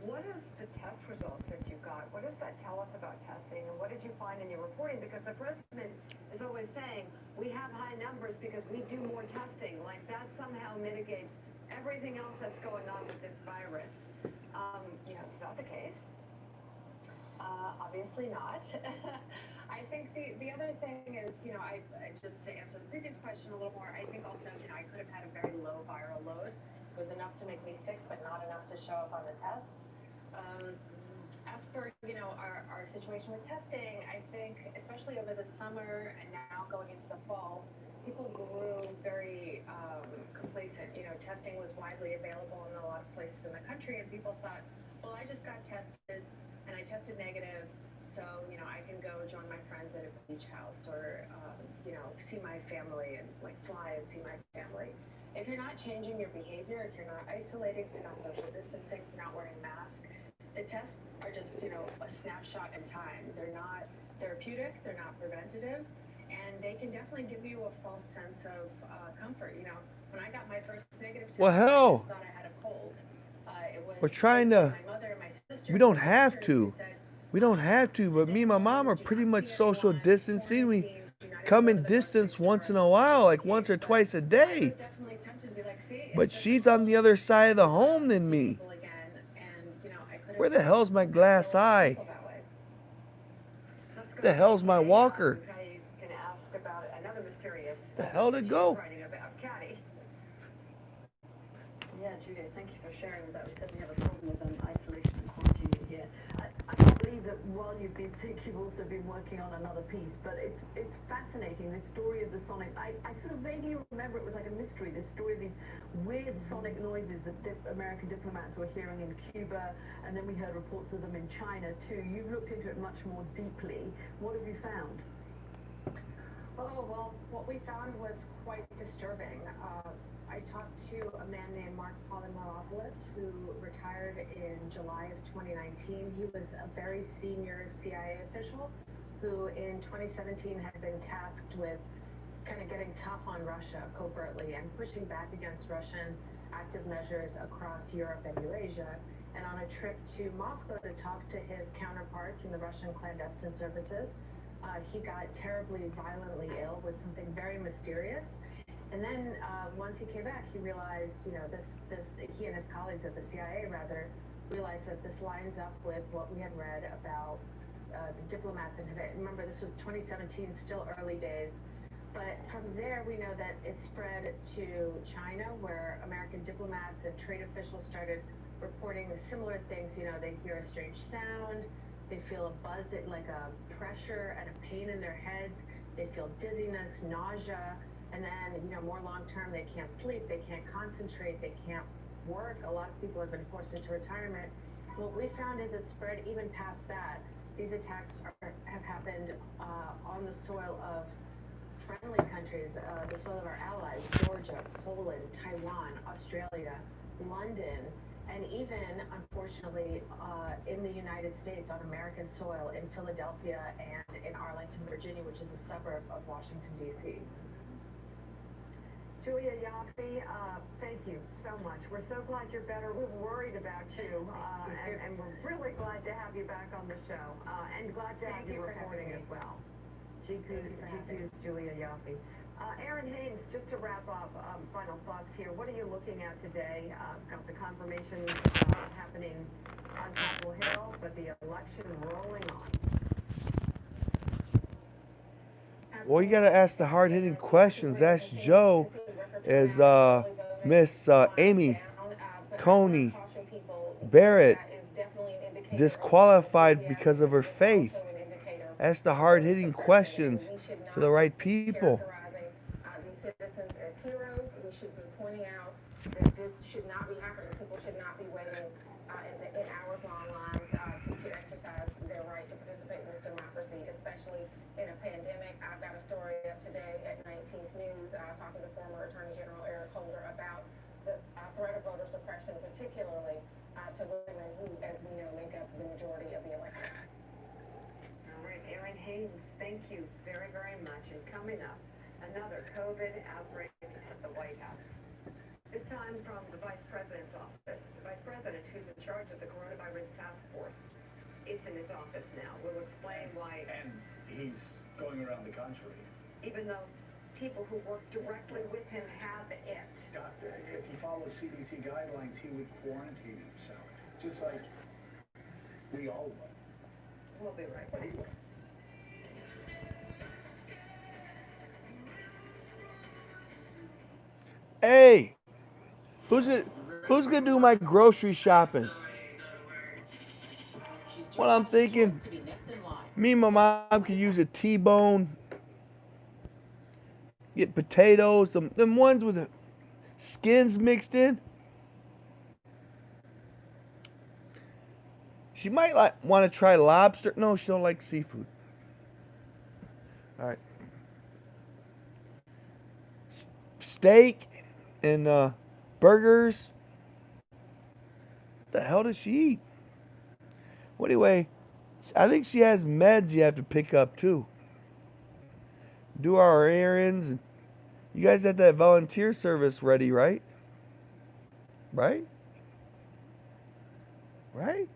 What is the test results that you got? What does that tell us about testing, and what did you find in your reporting? Because the president is always saying, we have high numbers because we do more testing. Like, that somehow mitigates everything else that's going on with this virus. Is that the case? Obviously not. I think the other thing is, I just to answer the previous question a little more, I think also, I could have had a very low viral load. It was enough to make me sick, but not enough to show up on the tests. As for, our situation with testing, I think, especially over the summer and now going into the fall, people grew very complacent. Testing was widely available in a lot of places in the country, and people thought, well, I just got tested and I tested negative, so, you know, I can go join my friends at a beach house or, you know, see my family and like fly and see my family. If you're not changing your behavior, if you're not isolating, if you're not social distancing, if you're not wearing masks, the tests are just, you know, a snapshot in time. They're not therapeutic, they're not preventative, and they can definitely give you a false sense of comfort. You know, when I got my first negative test, Well, I hell. just thought I had a cold. It was We're trying to. my mother and my sister. We don't have to. We don't have to, but me and my mom are pretty much social distancing. We come in distance once in a while, like once or twice a day. But she's on the other side of the home than me. Where the hell's my glass eye? The hell's my walker? Can ask about another mysterious The hell to go? writing about Caddy. Yeah, Julia, thank you for sharing that. We certainly have a problem with isolation and quarantine here. I can't believe that while you've been sick, you've also been working on another piece, but it's fascinating, this story of the sonic. I sort of vaguely remember it was like a mystery, this story of these weird sonic noises that American diplomats were hearing in Cuba, and then we heard reports of them in China too. You've looked into it much more deeply. What have you found? Oh, well, what we found was quite disturbing. I talked to a man named Mark Polymeropoulos, who retired in July of 2019. He was a very senior CIA official who in 2017 had been tasked with kind of getting tough on Russia covertly and pushing back against Russian active measures across Europe and Eurasia. And on a trip to Moscow to talk to his counterparts in the Russian clandestine services, he got terribly, violently ill with something very mysterious. And then once he came back, he realized, you know, he and his colleagues at the CIA rather realized that this lines up with what we had read about the diplomats in Tibet. Remember, this was 2017, still early days. But from there, we know that it spread to China, where American diplomats and trade officials started reporting similar things. You know, they hear a strange sound, they feel a buzz, like a pressure and a pain in their heads, they feel dizziness, nausea, and then, you know, more long-term, they can't sleep, they can't concentrate, they can't work. A lot of people have been forced into retirement. What we found is it spread even past that. These attacks have happened on the soil of friendly countries, the soil of our allies, Georgia, Poland, Taiwan, Australia, London, and even, unfortunately, in the United States on American soil in Philadelphia and in Arlington, Virginia, which is a suburb of Washington, D.C. Julia Ioffe, thank you so much. We're so glad you're better. We're worried about you, and we're really glad to have you back on the show, and glad to have you reporting as well. GQ's Julia Ioffe. Aaron Haynes, just to wrap up, final thoughts here. What are you looking at today? Got the confirmation happening on Capitol Hill, but the election rolling on. Well, you gotta ask the hard-hitting questions. Ask Joe, is Miss Amy Coney Barrett disqualified because of her faith? Ask the hard-hitting questions to the right people. These citizens as heroes. We should be pointing out that this should not be happening. People should not be waiting in hours-long lines to exercise their right to participate in this democracy, especially in a pandemic. I've got a story up today at 19th News talking to former Attorney General Eric Holder about the threat of voter suppression, particularly to women who, as we know, make up the majority of the election. All right, Aaron Haynes, thank you very, very much. And coming up, another COVID outbreak at the White House. This time from the Vice President's office. The Vice President, who's in charge of the Coronavirus Task Force, it's in his office now. We'll explain why. And he's going around the country. Even though people who work directly with him have it. Doctor, if he follows CDC guidelines, he would quarantine himself, just like we all would. We'll be right But back. he would. Hey, who's gonna do my grocery shopping? Well, I'm thinking, me and my mom could use a T-bone. Get potatoes, them ones with the skins mixed in. She might want to try lobster. No, she don't like seafood. All right. Steak and burgers. The hell does she eat? Well, anyway, I think she has meds you have to pick up too. Do our errands. You guys had that volunteer service ready, right? Right? Right?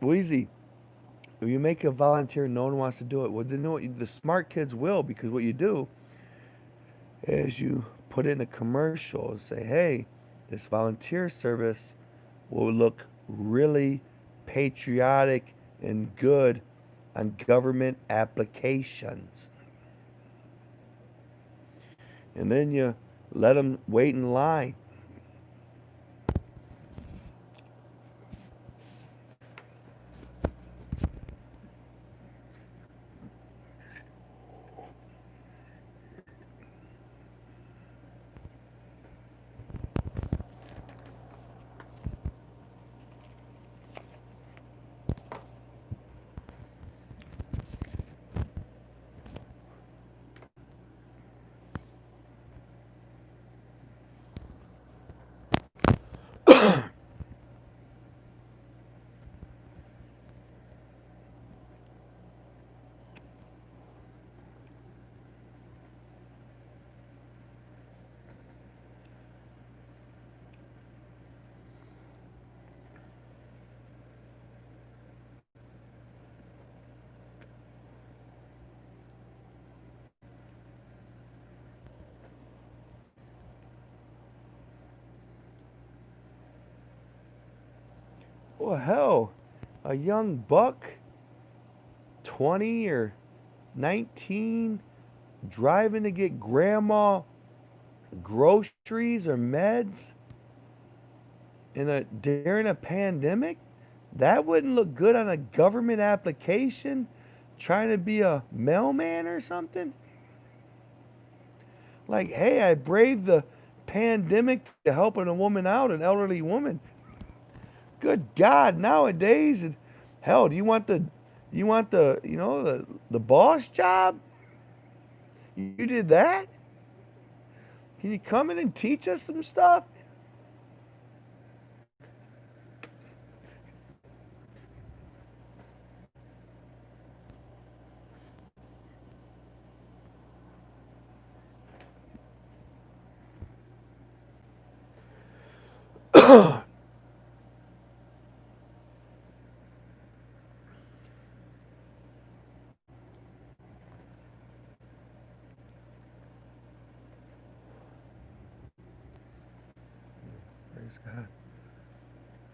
Weezy, if you make a volunteer, no one wants to do it. Well, then know what the smart kids will, because what you do is you put in a commercial and say, hey, this volunteer service will look really patriotic and good on government applications. And then you let them wait in line. Well, hell, a young buck, 20 or 19, driving to get grandma groceries or meds during a pandemic? That wouldn't look good on a government application, trying to be a mailman or something. Like, hey, I braved the pandemic to helping a woman out, an elderly woman. Good God, nowadays, hell, do you want the boss job? You did that? Can you come in and teach us some stuff? God.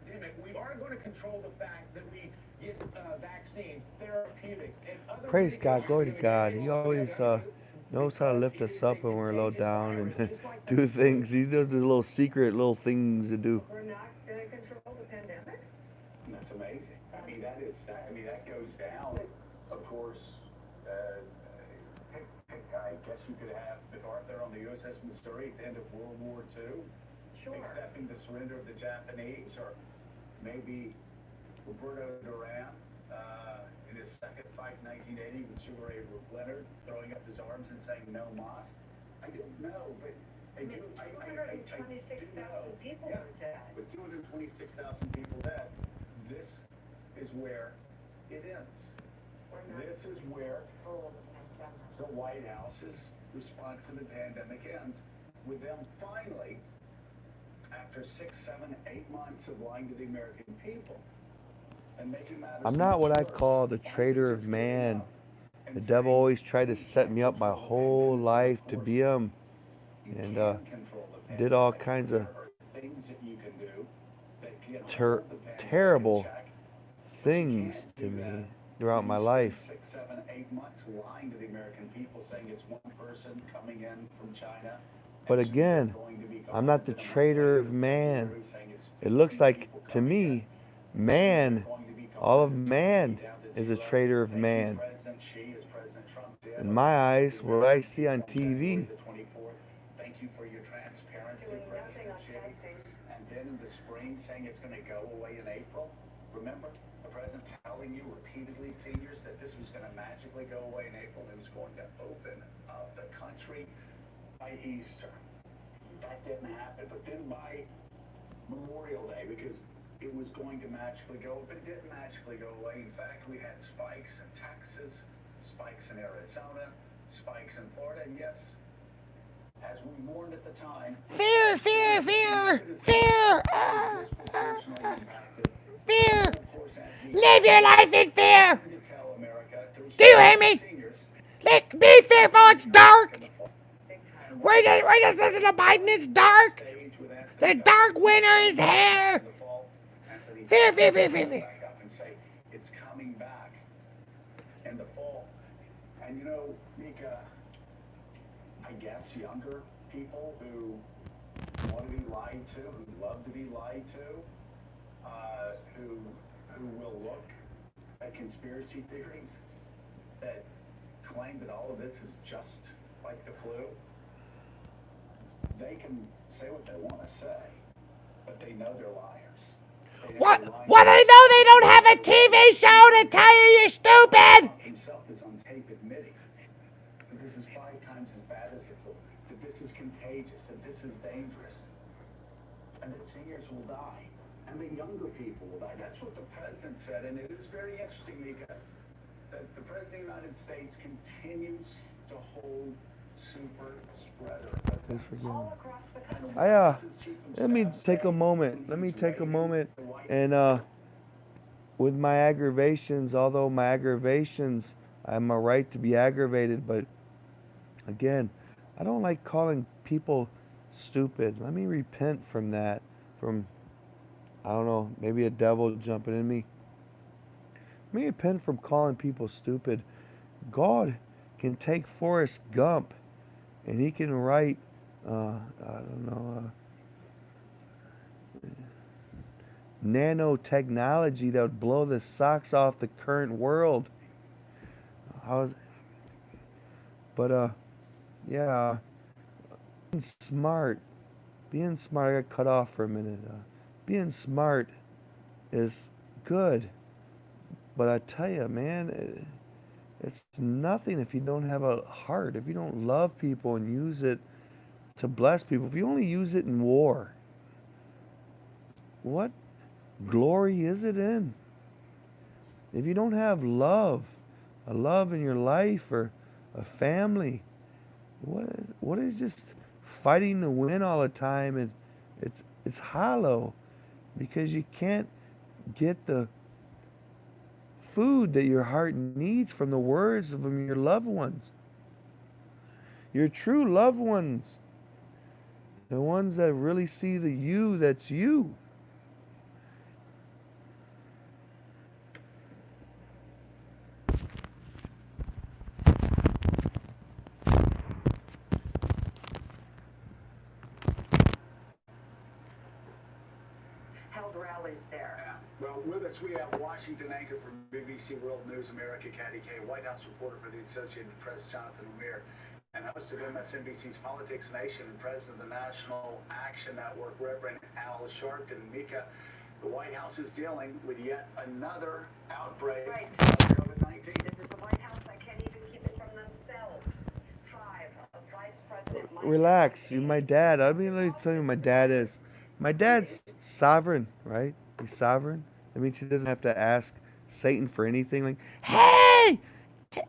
Damn it, we are going to control the fact that we get vaccines, therapeutics, and other... Praise God, glory to God. He always knows how to lift us up when we're low down and do things. He does the little secret little things to do. We're not going to control the pandemic? That's amazing. That goes down, of course. I guess you could have MacArthur on the USS Missouri at the end of World War II. Sure. Accepting the surrender of the Japanese, or maybe Roberto Duran in his second fight in 1980 with Sugar Ray Leonard throwing up his arms and saying no mas. I don't know, but I do. 226,000 people are dead. With 226,000 people dead, this is where it ends. This is where the White House's response to the pandemic ends, with them finally, after 6, 7, 8 months of lying to the American people and making matters. I'm not what I call the traitor of man. The devil always tried to set me up my whole life to be him, and did all kinds of things that you can do that terrible things to me throughout my life. 6, 7, 8 months lying to the American people, saying it's one person coming in from China. But again, I'm not the traitor of man. It looks like, to me, man, all of man is a traitor of man. In my eyes, what I see on TV. Thank you for your transparency, President Xi. And then in the spring, saying it's going to go away in April. Remember the president telling you repeatedly, seniors, that this was going to magically go away in April. It was going to open up the country by Easter. That didn't happen. But then by Memorial Day, because it was going to magically go, but it didn't magically go away. In fact, we had spikes in Texas, spikes in Arizona, spikes in Florida, and yes, as we mourned at the time, fear, fear, fear, fear, fear. Live your life in fear. Do you hear me? Be fearful. It's dark. We're just listening to Biden. It's dark. The dark winter is here. Fear, fear, fear, fear, fear. it's coming back in the fall. And you know, Mika, I guess younger people who want to be lied to, who love to be lied to, who will look at conspiracy theories that claim that all of this is just like the flu, they can say what they want to say, but they know they're liars. What I know, they don't have a TV show to tell you you're stupid. Himself is on tape admitting that this is 5 times as bad as the flu, that this is contagious, that this is dangerous, and that seniors will die, and the younger people will die. That's what the president said, and it is very interesting, Mika, that the president of the United States continues to hold super spreader events all across the country. Let me take a moment. And with my aggravations, although my aggravations, I have my right to be aggravated, but again, I don't like calling people stupid. Let me repent from that. I don't know, maybe a devil jumping in me. Let me repent from calling people stupid. God can take Forrest Gump and he can write, nanotechnology that would blow the socks off the current world. Being smart, I got cut off for a minute. Being smart is good, but I tell you, man, it's nothing if you don't have a heart, if you don't love people and use it to bless people. If you only use it in war, what glory is it in? If you don't have love, a love in your life or a family, what is just fighting to win all the time? And it's hollow, because you can't get the food that your heart needs from the words of your loved ones, your true loved ones, the ones that really see the you that's you. Held rallies there. Well, with us we have Washington anchor from BBC World News America, Katty Kay, White House reporter for the Associated Press, Jonathan Lemire, and host of MSNBC's Politics Nation and president of the National Action Network, Reverend Al Sharpton. Mika, the White House is dealing with yet another outbreak of COVID-19. This is the White House that can't even keep it from themselves. 5 of Vice President Mike Relax, you're my dad. Let me tell you who my dad is. My dad's sovereign, right? He's sovereign. That means he doesn't have to ask Satan for anything. Like, hey,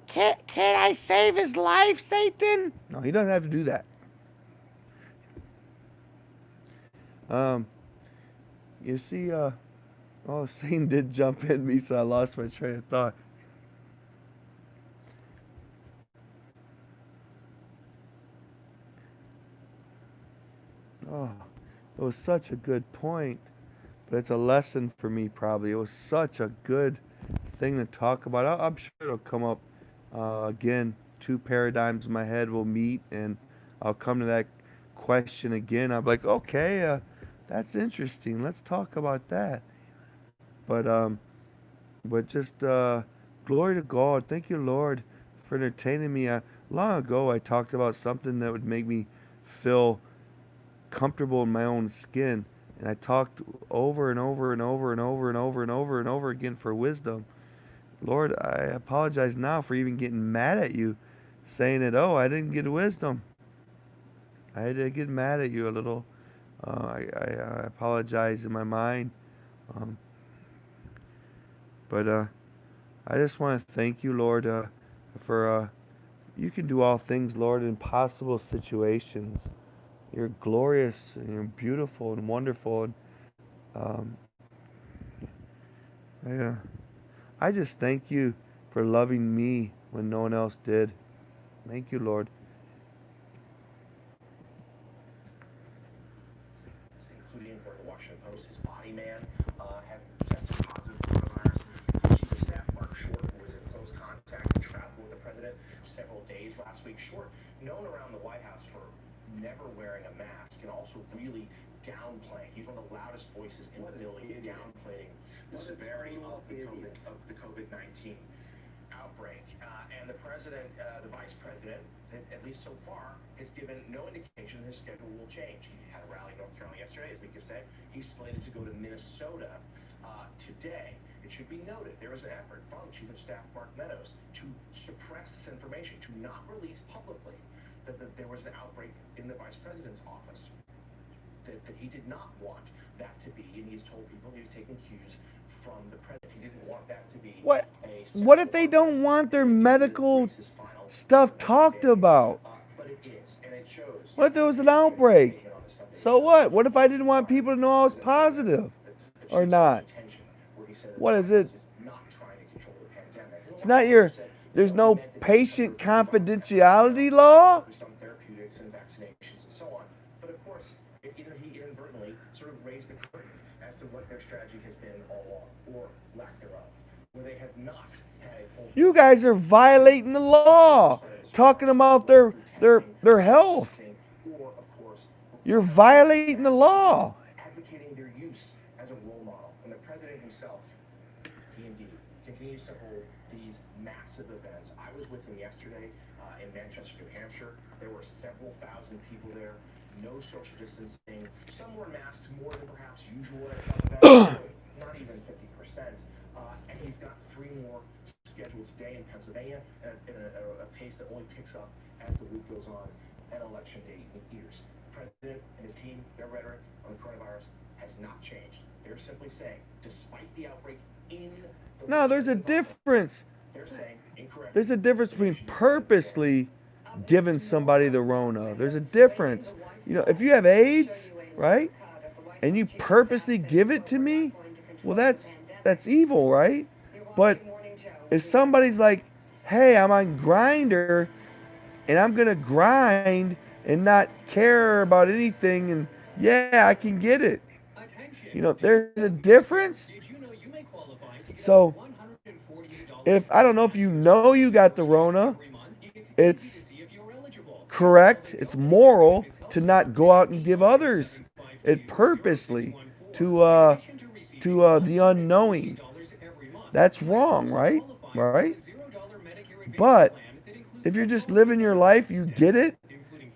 can I save his life, Satan? No, he doesn't have to do that. You see, Satan did jump in me, so I lost my train of thought. Oh, it was such a good point. but it's a lesson for me probably. It was such a good thing to talk about. I'm sure it'll come up again. Two paradigms in my head will meet, and I'll come to that question again. I'm like, okay, that's interesting. Let's talk about that. But just glory to God. Thank you, Lord, for entertaining me. Long ago, I talked about something that would make me feel comfortable in my own skin, and I talked over and over and over and over and over and over and over again for wisdom. Lord, I apologize now for even getting mad at you, saying that, oh, I didn't get wisdom. I had to get mad at you a little. I apologize in my mind. But I just want to thank you, Lord, for you can do all things, Lord, in impossible situations. You're glorious, and you're beautiful and wonderful. And I just thank you for loving me when no one else did. Thank you, Lord. Including for the Washington Post, his body man had tested positive for coronavirus. Chief of Staff Mark Short, who was in close contact and traveled with the president several days last week. Short, known around the White House for never wearing a mask and also really downplaying. He's one of the loudest voices in the building, downplaying the severity of the COVID-19 outbreak. And the president, the vice president, at least so far, has given no indication his schedule will change. He had a rally in North Carolina yesterday, as Mika said. He's slated to go to Minnesota today. It should be noted there was an effort from Chief of Staff Mark Meadows to suppress this information, to not release publicly that there was an outbreak in the vice president's office, that he did not want that to be, and he's told people he was taking cues from the president. He didn't want that to be What if they don't want their medical stuff talked about? But it is, and it shows. What if there was an outbreak? So what? What if I didn't want people to know I was positive or not? What is it? It's not your, there's no patient confidentiality law? Therapeutics and vaccinations and so on. But of course, he inadvertently sort of raised the curtain as to what their strategy has been all along, or lack thereof, where they have not had a full... You guys are violating the law, talking about their health. You're violating the law. Advocating their use as a role model. And the president himself, he indeed continues to hold these massive events. I was with him yesterday in Manchester, New Hampshire. There were several thousand people there. No social distancing. Some wore masks more than perhaps usual at some events. Not even 50%. And he's got 3 more scheduled today in Pennsylvania at a pace that only picks up as the week goes on and election day nears. The president and his team, their rhetoric on the coronavirus has not changed. They're simply saying, despite the outbreak in the... No, there's a difference. They're saying incorrect. There's a difference between purposely giving somebody the Rona. There's a difference. You know, if you have AIDS, right, and you purposely give it to me, well, that's evil, right? But if somebody's like, hey, I'm on Grindr, and I'm going to grind and not care about anything, and yeah, I can get it. You know, there's a difference. So, I don't know if you know you got the Rona, it's correct, it's moral to not go out and give others it purposely to the unknowing. That's wrong, right? Right? But if you're just living your life, you get it,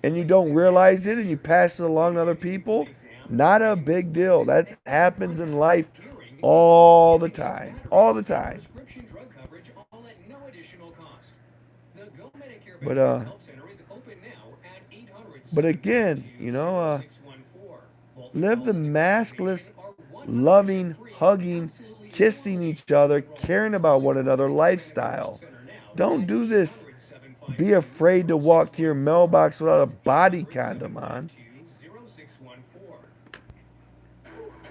and you don't realize it, and you pass it along to other people, not a big deal. That happens in life all the time. All the time. But again, you know, live the maskless, loving, hugging, kissing each other, caring about one another lifestyle. Don't do this. Be afraid to walk to your mailbox without a body condom on.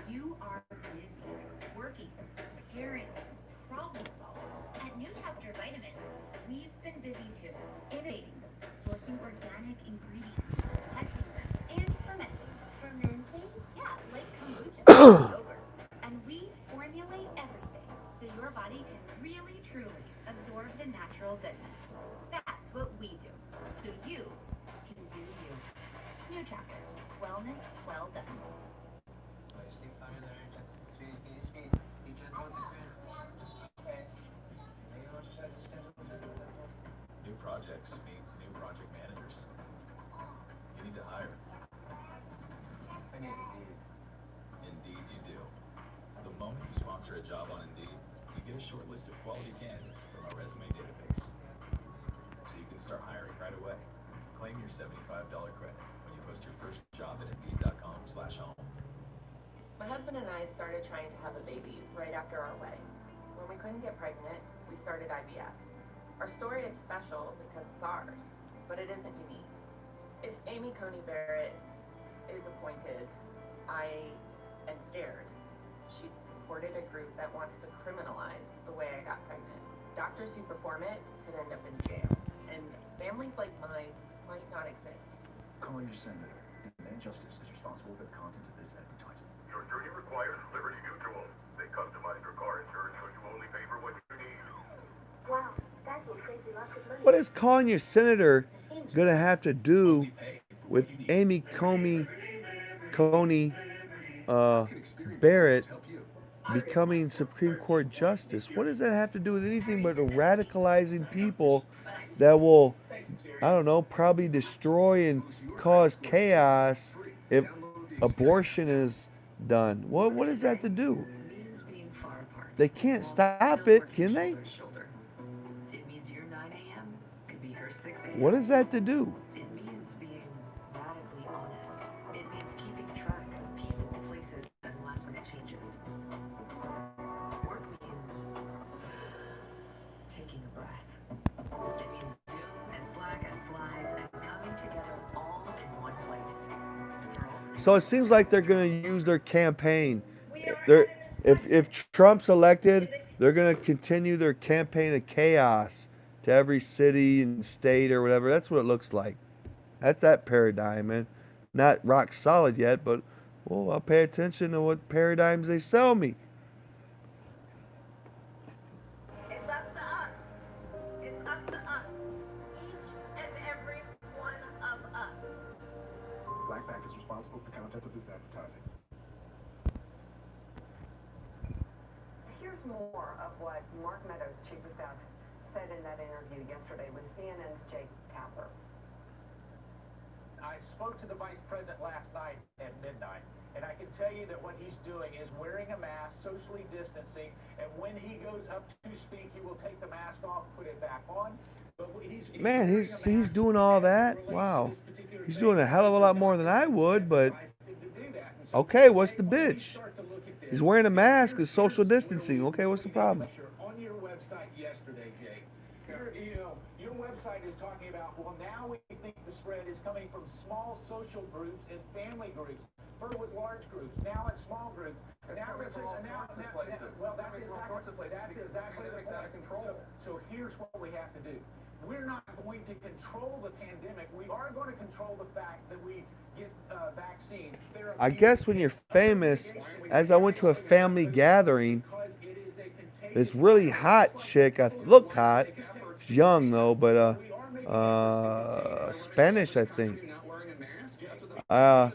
You are busy, working, caring, problem solving. At New Chapter Vitamins, we've been busy too, innovating, sourcing organic ingredients, testing them, and fermenting. Fermenting? Yeah, like kombucha. your body can really, truly absorb the natural goodness. That's what we do. So you can do you. New chapter. Wellness well done. New projects means new project managers. You need to hire. I need Indeed. Indeed you do. The moment you sponsor a job on Indeed, you get a short list of quality candidates from our resume database. So you can start hiring right away. Claim your $75 credit when you post your first job at Indeed.com/home. My husband and I started trying to have a baby right after our wedding. When we couldn't get pregnant, we started IVF. Our story is special because it's ours, but it isn't unique. If Amy Coney Barrett is appointed, I am scared. She supported a group that wants to criminalize the way I got pregnant. Doctors who perform it could end up in jail, and families like mine might not exist. Call your senator. Demand Justice is responsible for the content of this advertising. Your journey requires Liberty Mutual. They customize your car insurance so you only pay for what you need. Wow, that will save you lots of money. What is calling your senator gonna have to do with Amy Coney Barrett becoming Supreme Court justice? What does that have to do with anything but radicalizing people that will, I don't know, probably destroy and cause chaos if abortion is done? What does that to do? They can't stop it, can they? It means your 9 a.m. could be her 6 a.m. What does that to do? It means being radically honest. It means keeping track of people, places, and last-minute changes. Work means taking a breath. It means Zoom and Slack and slides and coming together all in one place. So it seems like they're going to use their campaign. If Trump's elected, they're going to continue their campaign of chaos to every city and state or whatever. That's what it looks like. That's that paradigm, man. Not rock solid yet, but well, I'll pay attention to what paradigms they sell me. It's up to us. It's up to us. Each and every one of us. Blackback is responsible for the content of this advertising. Here's more of what Mark Meadows, Chief of Staff, said in that interview yesterday with CNN's Jake Tapper. I spoke to the vice president last night at midnight, and I can tell you that what he's doing is wearing a mask, socially distancing, and when he goes up to speak, he will take the mask off, put it back on. But Man, he's doing all that? Wow. He's doing a hell of a lot more than I would, but okay, what's the bitch? He's wearing a mask, it's social distancing. Okay, what's the problem? On your website yesterday, Jake, your website is talking about, well, now we think the spread is coming from small social groups and family groups. First it was large groups, now it's small groups. Now it's all sorts of places. Well, that's exactly the point. Out of control. So here's what we have to do. We're not going to control the pandemic. We are going to control the fact that we get vaccines. I guess when you're famous, as I went to a family gathering, this really hot chick, I looked hot, she's young though, but Spanish, I think. I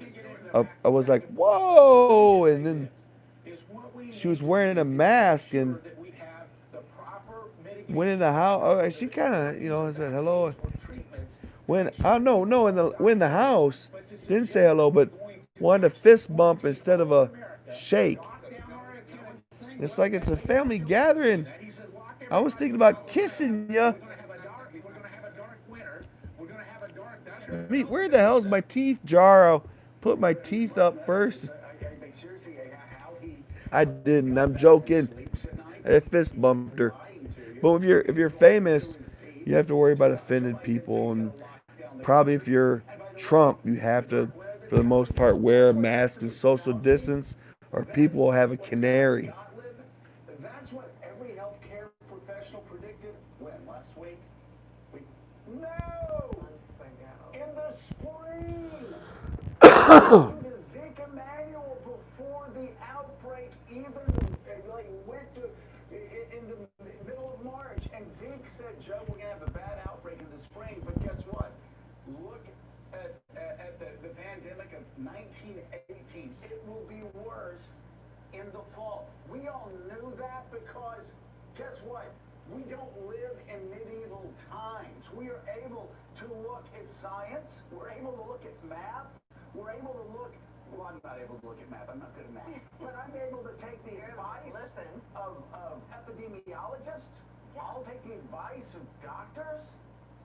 was like, whoa, and then she was wearing a mask and went in the house. She kind of, said hello. When in the house, didn't say hello, but wanted a fist bump instead of a shake. It's like it's a family gathering. I was thinking about kissing ya. Where the hell's my teeth jar? I'll put my teeth up first. I didn't. I'm joking. I fist bumped her. But if you're famous, you have to worry about offended people, and probably if you're Trump, you have to, for the most part, wear a mask and social distance, or people will have a canary. That's what every healthcare professional predicted when last week. In the spring. The Zika manual before the outbreak even went to in Mike said, Joe, we're going to have a bad outbreak in the spring, but guess what? Look at the pandemic of 1918. It will be worse in the fall. We all knew that because, guess what? We don't live in medieval times. We are able to look at science. We're able to look at math. We're able to look, well, I'm not able to look at math. I'm not good at math. But I'm able to take the advice of epidemiologists. I'll take the advice of doctors.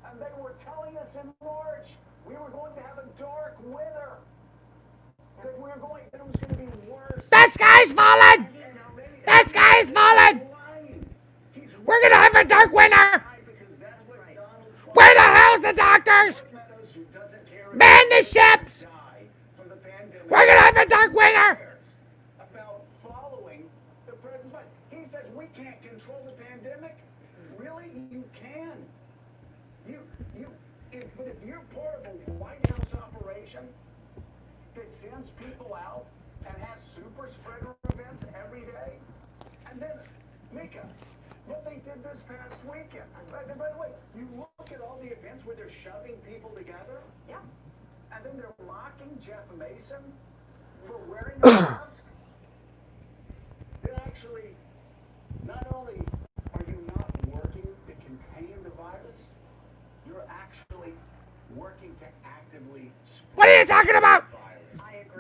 And they were telling us in March we were going to have a dark winter. That we were going, that it was going to be worse. That sky's falling! That sky's falling! We're gonna have a dark winter! Where the hell's the doctors? Man the ships! We're gonna have a dark winter! About following the president's advice. He says we can't control the pandemic. Really? You can. But if you're part of a White House operation that sends people out and has super spreader events every day, and then, Mika, what they did this past weekend. By the way, you look at all the events where they're shoving people together. Yeah. And then they're mocking Jeff Mason for wearing a mask. They're actually, not only are you not working to contain the virus, you're actually working to actively spread. What are you talking about?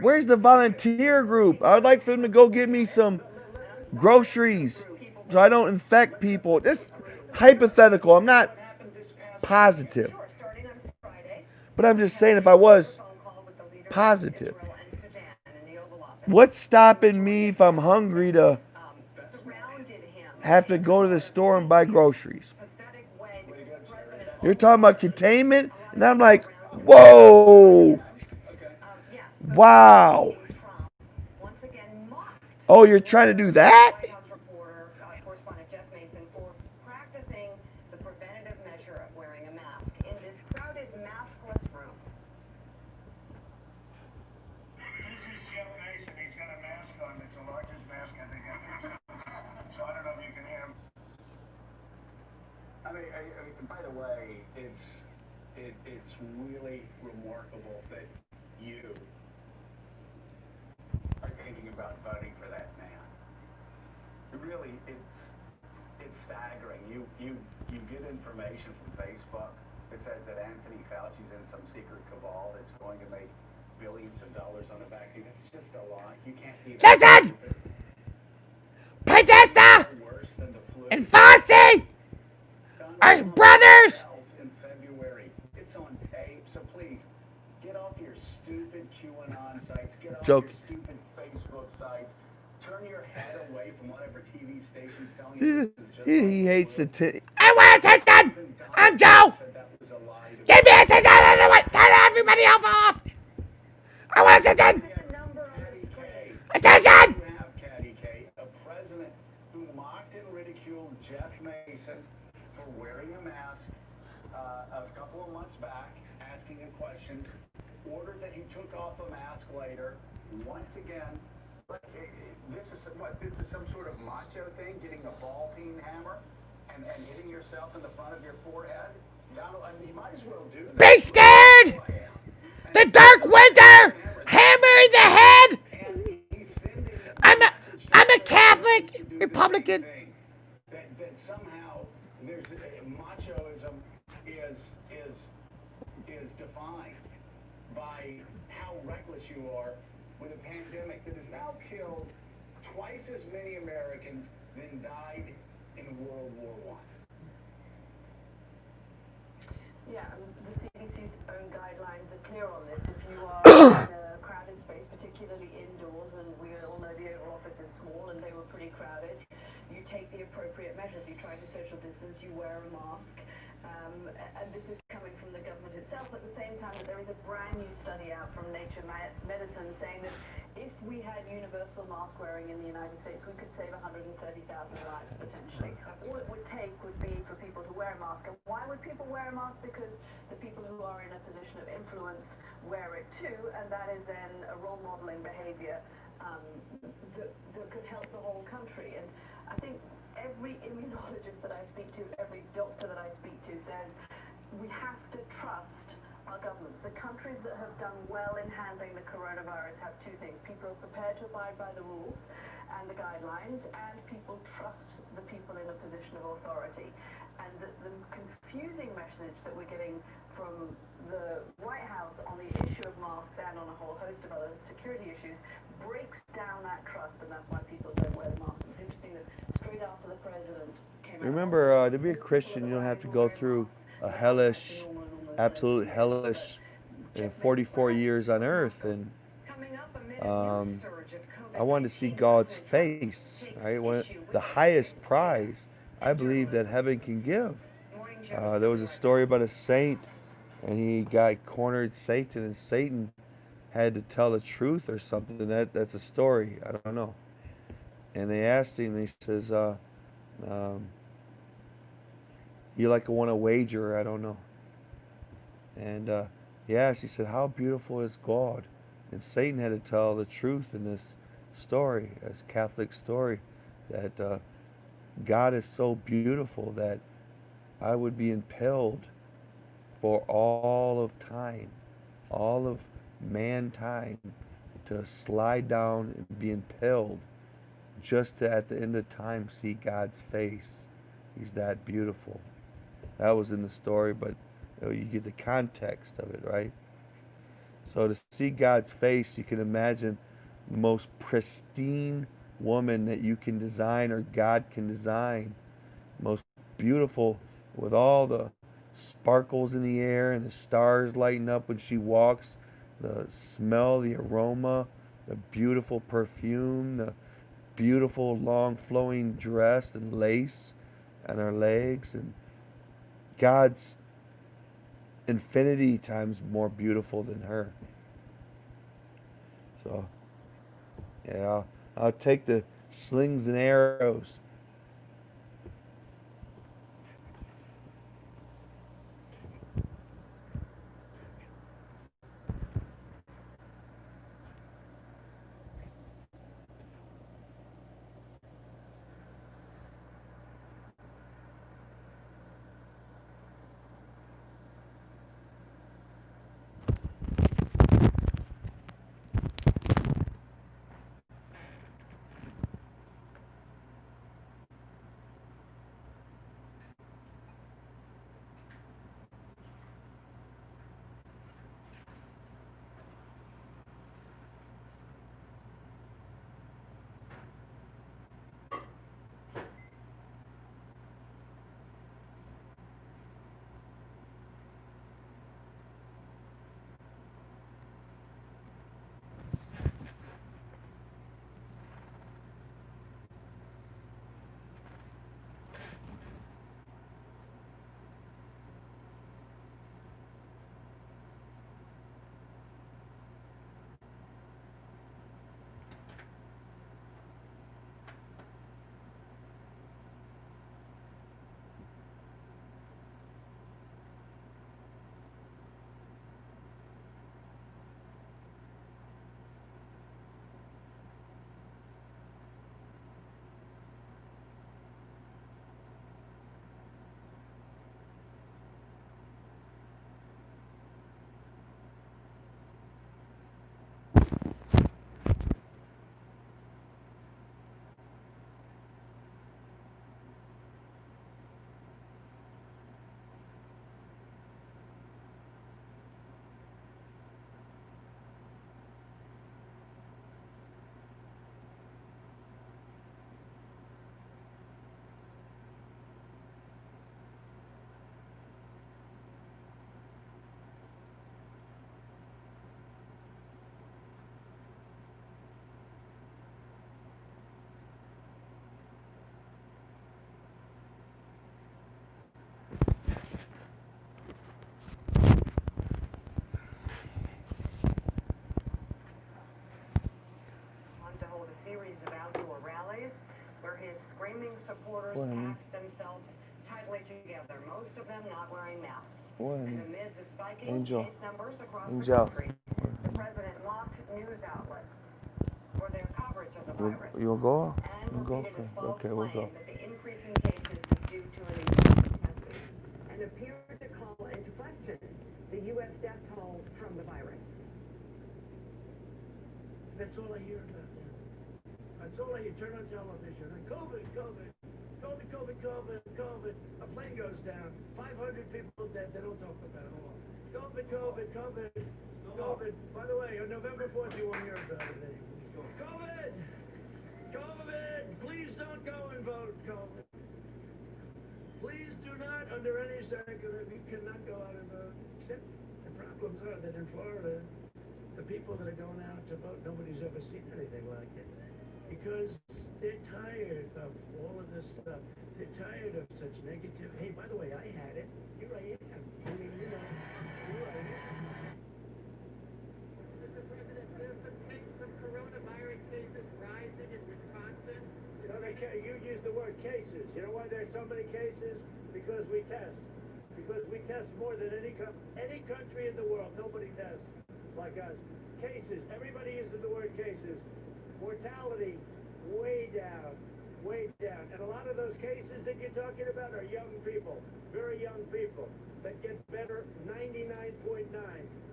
Where's the volunteer group? I would like for them to go get me some groceries so I don't infect people. This hypothetical. I'm not positive. But I'm just saying if I was positive. What's stopping me if I'm hungry to have to go to the store and buy groceries? You're talking about containment? And I'm like, whoa. Wow. Oh, you're trying to do that? Correspondent Jeff Mason for practicing the preventative measure of wearing a mask in this crowded maskless room. This is Jeff Mason. He's got a mask on. It's the largest mask I think I've ever seen. So I don't know if you can hear him. I mean, by the way, it's really remarkable that you are thinking about voting for that man. Really, it's staggering. You get information from Facebook that says that Anthony Fauci's in some secret cabal that's going to make billions of dollars on the vaccine. It's just a lie. You can't even. Listen! Podesta and Fossey are brothers! In February. It's on tape, so please get off your stupid QAnon sites. Get off your stupid Facebook sites. Turn your head away from whatever TV station's telling you. He hates the I want attention! I'm Joe! Give me attention! I don't want turn everybody else off! I want attention! Attention! You have Caddy K, a president who mocked and ridiculed Jeff Mason for wearing a mask a couple of months back, asking a question, ordered that he took off a mask later, once again. But this is what? This is some sort of macho thing, getting a ball peen hammer and hitting yourself in the front of your forehead? Donald, I mean, you might as well do that. Be scared! The dark winter! Hammer in the head! I'm a Catholic Republican. That somehow there's machoism is defined by how reckless you are with a pandemic that has now killed twice as many Americans than died in World War I. Yeah, the CDC's own guidelines are clear on this. If you are in a crowded space, particularly indoors, and we all know the Oval Office is small and they were pretty crowded, you take the appropriate measures. You try to social distance, you wear a mask. And this is coming from the government itself. At the same time, that there is a brand new study out from Nature Medicine saying that if we had universal mask wearing in the United States, we could save 130,000 lives potentially. All it would take would be for people to wear a mask. And why would people wear a mask? Because the people who are in a position of influence wear it too, and that is then a role modeling behavior that could help the whole country. And I think every every immunologist that I speak to, every doctor that I speak to says we have to trust our governments. The countries that have done well in handling the coronavirus have two things. People are prepared to abide by the rules and the guidelines, and people trust the people in a position of authority. And the confusing message that we're getting from the White House on the issue of masks and on a whole host of other security issues breaks down that trust, and that's why people don't wear the masks. It's interesting that straight after the president came out... Remember, to be a Christian, you don't have to go through a hellish, absolute hellish 44 years on earth. And I wanted to see God's face, right? The highest prize I believe that heaven can give. There was a story about a saint, and he got cornered Satan, and Satan had to tell the truth or something. That's a story. I don't know. And they asked him, and he says, you like to want to wager? I don't know. And yes, he said, how beautiful is God? And Satan had to tell the truth in this story, this Catholic story, that God is so beautiful that I would be impelled for all of time, all of mankind, to slide down and be impelled just to, at the end of time, see God's face. He's that beautiful. That was in the story, but you get the context of it, right? So to see God's face, you can imagine the most pristine woman that you can design or God can design. Most beautiful, with all the sparkles in the air and the stars lighting up when she walks, the smell, the aroma, the beautiful perfume, the beautiful long flowing dress and lace on her legs, and God's infinity times more beautiful than her. So yeah, I'll take the slings and arrows. Series of outdoor rallies where his screaming supporters packed themselves tightly together, most of them not wearing masks. And amid the spiking case numbers across the country, the president mocked news outlets for their coverage coverage of the You virus. will go? And We'll go. repeated his false Okay, we'll claim go. that the increase in cases is due to an increase in testing, and appeared to call into question the U.S. death toll from the virus. That's all I hear about now. That's all I hear. Turn on television. And COVID, COVID, COVID, COVID, COVID, COVID. A plane goes down. 500 people dead. They don't talk about it all. COVID, COVID, COVID, COVID. By the way, on November 4th, you won't hear about it. COVID! COVID! Please don't go and vote, COVID. Please do not, under any circumstance, you cannot go out and vote. Except the problems are that in Florida, the people that are going out to vote, nobody's ever seen anything like it. Because they're tired of all of this stuff. They're tired of such negative. Hey, by the way, I had it. Here I am. I mean, you know, here I am. Mr. President, there's some coronavirus cases rising in Wisconsin. No, you use the word cases. You know why there's so many cases? Because we test. Because we test more than any country in the world. Nobody tests like us. Cases. Everybody uses the word cases. Mortality, way down, way down. And a lot of those cases that you're talking about are young people, very young people, that get better 99.9.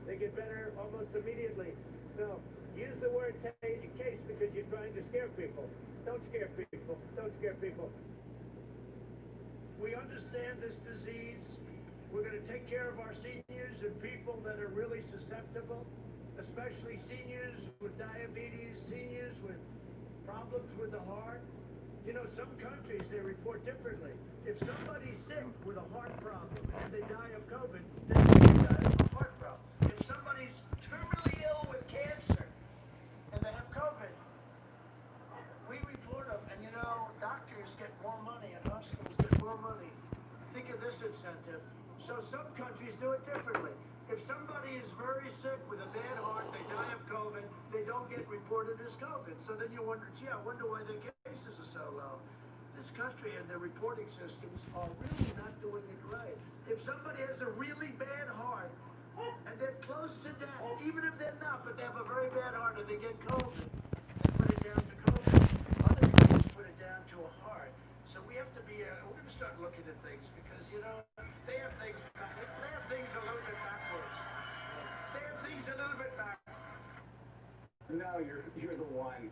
They get better almost immediately. No, use the word case because you're trying to scare people. Don't scare people. Don't scare people. We understand this disease. We're going to take care of our seniors and people that are really susceptible, especially seniors with diabetes, seniors with problems with the heart. You know, some countries, they report differently. If somebody's sick with a heart problem and they die of COVID, then they die of a heart problem. If somebody's terminally ill with cancer and they have COVID, we report them. And you know, doctors get more money and hospitals get more money. Think of this incentive. So some countries do it differently. If somebody is very sick with a bad heart, they die of COVID, they don't get reported as COVID. So then you wonder, gee, I wonder why their cases are so low. This country and their reporting systems are really not doing it right. If somebody has a really bad heart and they're close to death, even if they're not, but they have a very bad heart and they get COVID, they put it down to COVID. Other countries put it down to a heart. So we have to be, we're going to start looking at things because, you know, they have things a little bit backwards. They have things a little bit backwards. No, you're the one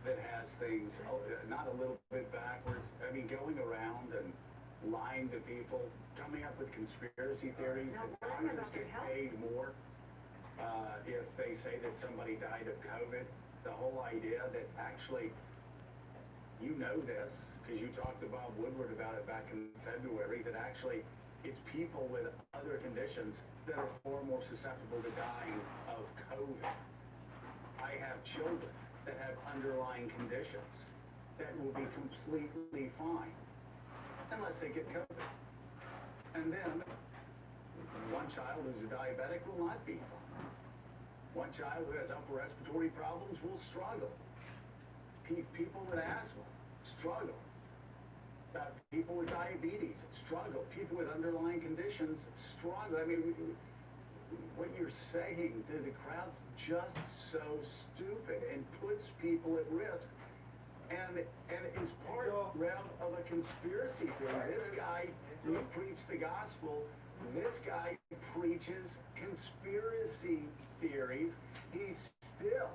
that has things not a little bit backwards. I mean, going around and lying to people, coming up with conspiracy theories that doctors get paid more if they say that somebody died of COVID. The whole idea that actually, you know this, because you talked to Bob Woodward about it back in February, that actually it's people with other conditions that are far more susceptible to dying of COVID. I have children that have underlying conditions that will be completely fine unless they get COVID. And then one child who's a diabetic will not be fine. One child who has upper respiratory problems will struggle. People with asthma struggle. People with diabetes struggle. People with underlying conditions struggle. I mean, what you're saying to the crowd's just so stupid and puts people at risk. And is part, Rev, of a conspiracy theory. This guy, he preached the gospel. This guy preaches conspiracy theories. He's still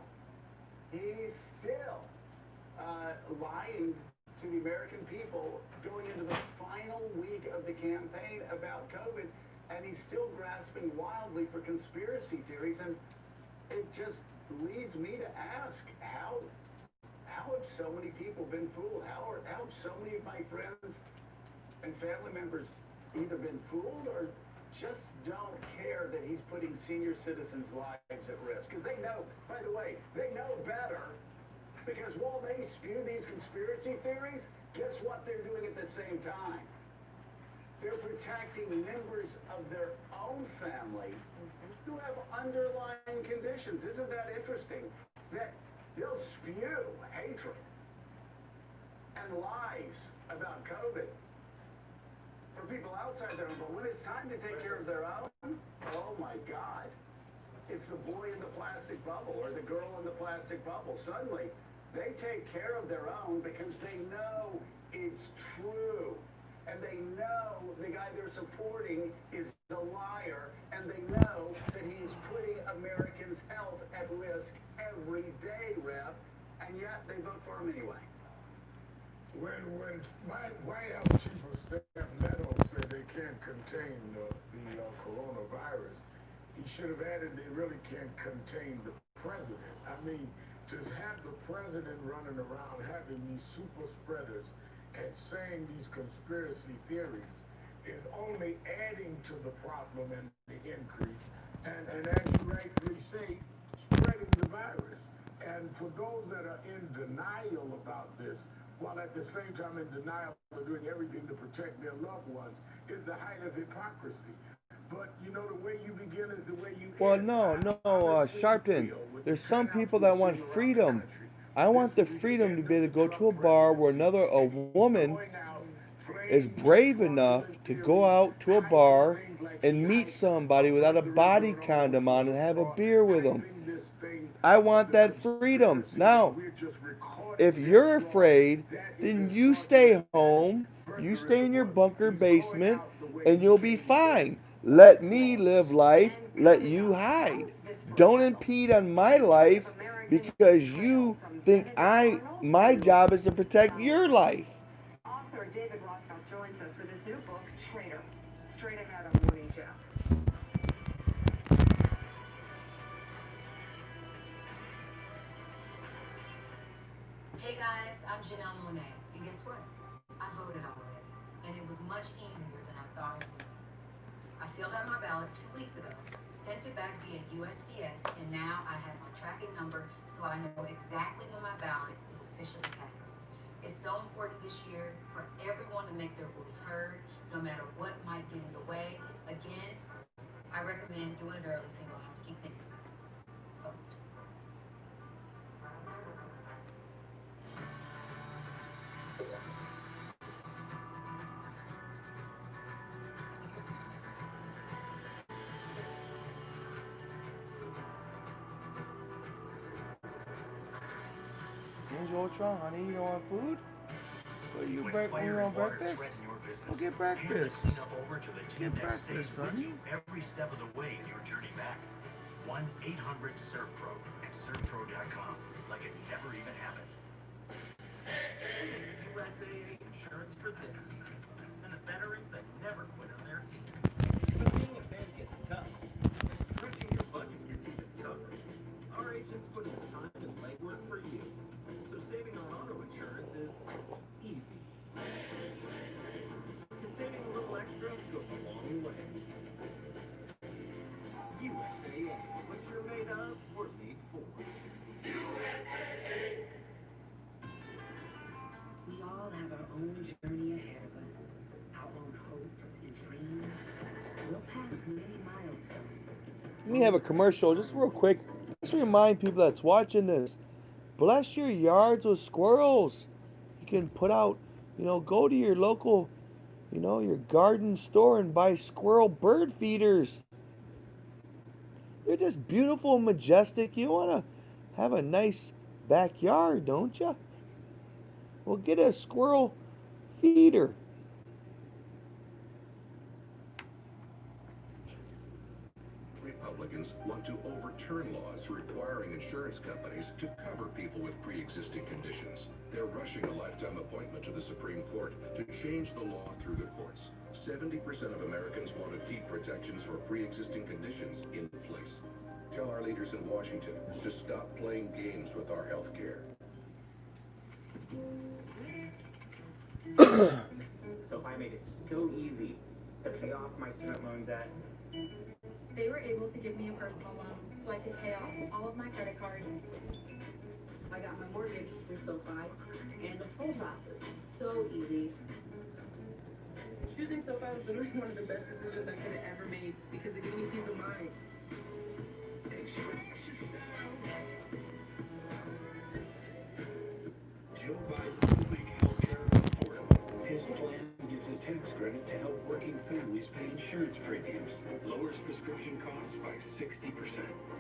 lying to the American people going into the final week of the campaign about COVID, and he's still grasping wildly for conspiracy theories, and it just leads me to ask, how have so many people been fooled? How have so many of my friends and family members either been fooled or just don't care that he's putting senior citizens' lives at risk? Because they know, by the way, they know better. Because while they spew these conspiracy theories, guess what they're doing at the same time? They're protecting members of their own family who have underlying conditions. Isn't that interesting? That they'll spew hatred and lies about COVID for people outside their own, but when it's time to take care of their own, oh my God, it's the boy in the plastic bubble or the girl in the plastic bubble. Suddenly, They take care of their own because they know it's true. And they know the guy they're supporting is a liar. And they know that he's putting Americans' health at risk every day, Rep. And yet they vote for him anyway. When White House Chief of Staff Meadows said they can't contain the coronavirus, he should have added they really can't contain the president. I mean, to have the president running around having these super spreaders and saying these conspiracy theories is only adding to the problem and the increase. And as you rightfully say, spreading the virus. And for those that are in denial about this, while at the same time in denial of doing everything to protect their loved ones, is the height of hypocrisy. But, you know, the way you begin is the way you end. Well, no, Sharpton. There's some people that want freedom. I want the freedom to be able to go to a bar where a woman is brave enough to go out to a bar and meet somebody without a body condom on and have a beer with them. I want that freedom. Now, if you're afraid, then you stay home, you stay in your bunker basement, and you'll be fine. Let me live life, let you hide. Don't impede on my life because you think my job is to protect your life. Author David Rothfeld joins us with his new book, Traitor. Straight ahead on Morning Joe. Hey guys, I'm Janelle Monáe, and guess what? I voted already, and it was much easier than I thought it would be. I filled out my ballot 2 weeks ago, sent it back via USPS, and now I have my tracking number so I know exactly when my ballot is officially cast. It's so important this year for everyone to make their voice heard, no matter what might get in the way. Again, I recommend doing it early so you don't have to keep thinking about it. Vote. Here's Ultron, honey. You don't want food? What you want breakfast? Well, get breakfast. Get breakfast, honey. Every step of the way in your journey back. 1-800-SERVPRO and SERVPRO.com, like it never even happened. USAA insurance for this season, and the veterans that never quit on their team. But being a fan gets tough, and stretching your budget gets even tougher. Our agents put in the time and legwork for you, so saving on auto insurance is easy. Because saving a little extra goes a long way. USAA, what you're made of, we're made for. We all have our own journey ahead of us, our own hopes and dreams. We'll pass many milestones. Let me have a commercial just real quick. Just remind people that's watching this. Bless your yards with squirrels. You can put out, go to your local, your garden store and buy squirrel bird feeders. They're just beautiful and majestic. You want to have a nice backyard, don't you? Well, get a squirrel feeder. Republicans want to overturn laws requiring insurance companies to cover people with pre-existing conditions. They're rushing a lifetime appointment to the Supreme Court to change the law through the courts. 70% of Americans want to keep protections for pre-existing conditions in place. Tell our leaders in Washington to stop playing games with our health care. So I made it so easy to pay off my student loan debt. They were able to give me a personal loan so I could pay off all of my credit cards. I got my mortgage through SoFi, and the full process so easy. Choosing SoFi was literally one of the best decisions I could have ever made because it gave me peace of mind. Joe Biden will make healthcare affordable. His plan gives a tax credit credit to help working families pay insurance premiums, lowers prescription costs by 60%,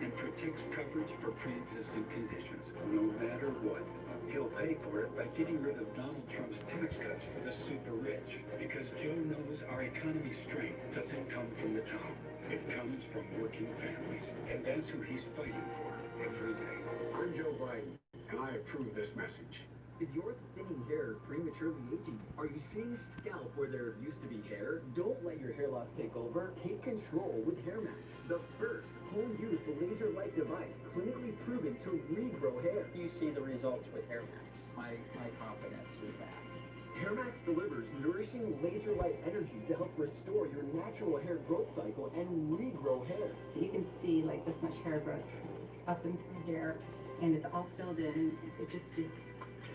and protects coverage for pre-existing conditions. No matter what, he'll pay for it by getting rid of Donald Trump's tax cuts for the super rich. Because Joe knows our economy's strength doesn't come from the top. It comes from working families. And that's who he's fighting for every day. I'm Joe Biden, and I approve this message. Is your thinning hair prematurely aging? Are you seeing scalp where there used to be hair? Don't let your hair loss take over. Take control with HairMax, the first home-use laser-like device clinically proven to regrow hair. You see the results with HairMax. My confidence is back. HairMax delivers nourishing laser-like energy to help restore your natural hair growth cycle and regrow hair. You can see like this much hair growth up into the hair, and it's all filled in. It just is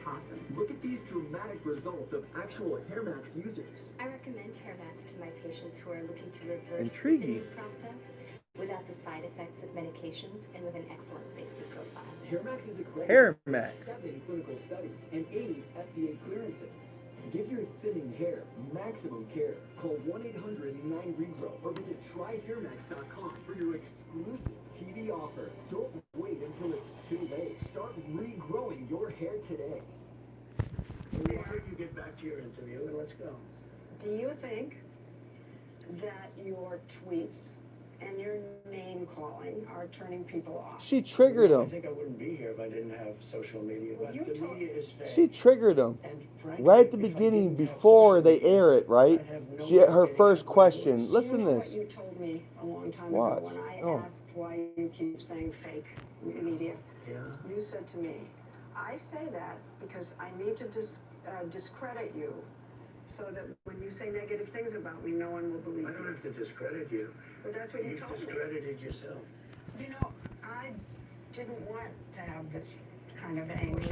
awesome. Look at these dramatic results of actual HairMax users. I recommend HairMax to my patients who are looking to reverse Intriguing. the thinning process without the side effects of medications and with an excellent safety profile. HairMax is accredited HairMax. with 7 clinical studies and 8 FDA clearances. Give your thinning hair maximum care. Call 1-800-9REGROW or visit tryhairmax.com for your exclusive TV offer. Don't wait until it's too late. Start regrowing your hair today. Before you get back to your interview, and let's go. Do you think that your tweets and your name calling are turning people off? She triggered I him. think I wouldn't be here if I didn't have social media, but the media is fake. She triggered him. And frankly, Right at the beginning, before they air it, right? She had her first question. Listen to What this. you told me a long time Watch. ago when I Oh. asked why you keep saying fake media. Yeah. You said to me, I say that because I need to discredit you so that when you say negative things about me, no one will believe I don't you. have to discredit you. But that's what you You've told me. discredited yourself. You know, I didn't want to have this kind of angry.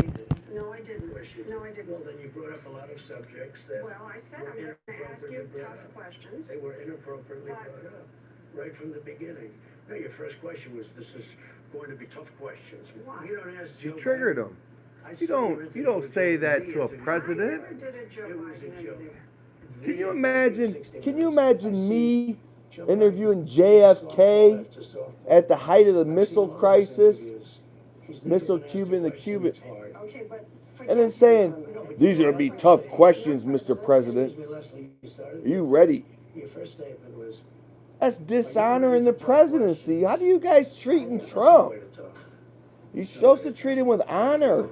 No, I didn't. No, I didn't. Well, then you brought up a lot of subjects that Well, I said were I'm going to ask you inappropriately brought tough up. questions. They were inappropriately But- brought up, right from the beginning. No, your first question was, this is going to be tough questions. Why? You don't ask She Joe triggered Biden. him. I You saw your don't interview with say Joe that Biden to a today. president. I never did a Joe It was a Biden joke. interview. Can you imagine me interviewing JFK at the height of the missile crisis, missile Cuban, the Cuban, Okay, but and then saying, these are going to be tough questions, Mr. President. Are you ready? Your first statement was, That's dishonoring the presidency. How do you guys treating Trump? You're supposed to treat him with honor.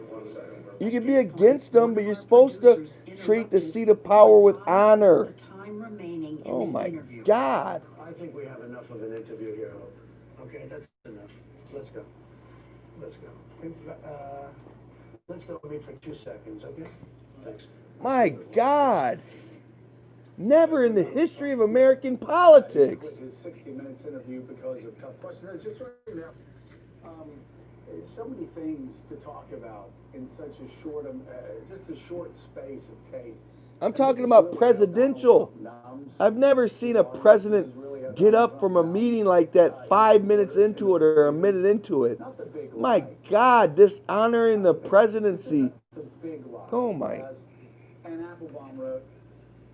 You can be against him, but you're supposed to treat the seat of power with honor. Time remaining in Oh the my interview. God. I think we have enough of an interview here, Hope. Okay, that's enough. Let's go. Let's go. Let's go meet for 2 seconds, okay? Thanks. My God. Never in the history of American politics. With his 60 Minutes interview because of tough questions. It's just right there. So many things to talk about in such a short, just a short space of tape. I'm talking about presidential. I've never seen a president get up from a meeting like that 5 minutes into it or a minute into it. My God, dishonoring the presidency. The big lie. Oh my. As Anne Applebaum wrote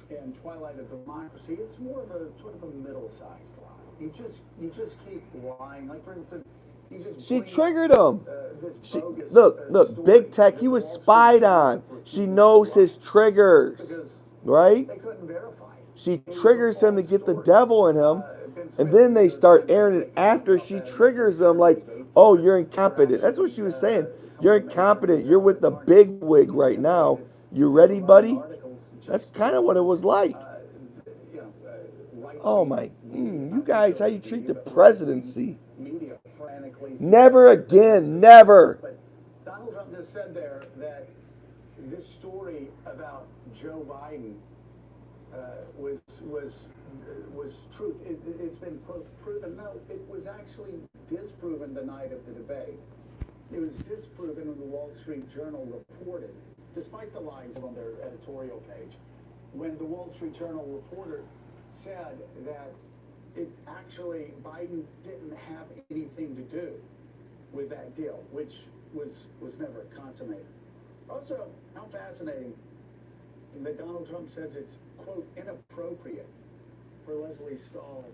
in Twilight of Democracy, it's more of a sort of a middle-sized lie. You just keep lying. Like for instance, you just She bring triggered up, him. this She, bogus, look, story big tech, that he the was Wall Street spied Journal on. reported She knows his triggers, right? They couldn't verify it. She triggers him to get the devil in him, and then they start airing it after she triggers him like, oh, you're incompetent. That's what she was saying. You're incompetent. You're with the big wig right now. You ready, buddy? That's kind of what it was like. Oh my, you guys, how you treat the presidency. Media frantically. Never again, never. But Donald Trump just said there that this story about Joe Biden was truth. It's been proven. No, it was actually disproven the night of the debate. It was disproven when the Wall Street Journal reported, despite the lies on their editorial page, when the Wall Street Journal reporter said that it actually, Biden didn't have anything to do with that deal, which was never consummated. Also, how fascinating that Donald Trump says it's quote, inappropriate for Leslie Stahl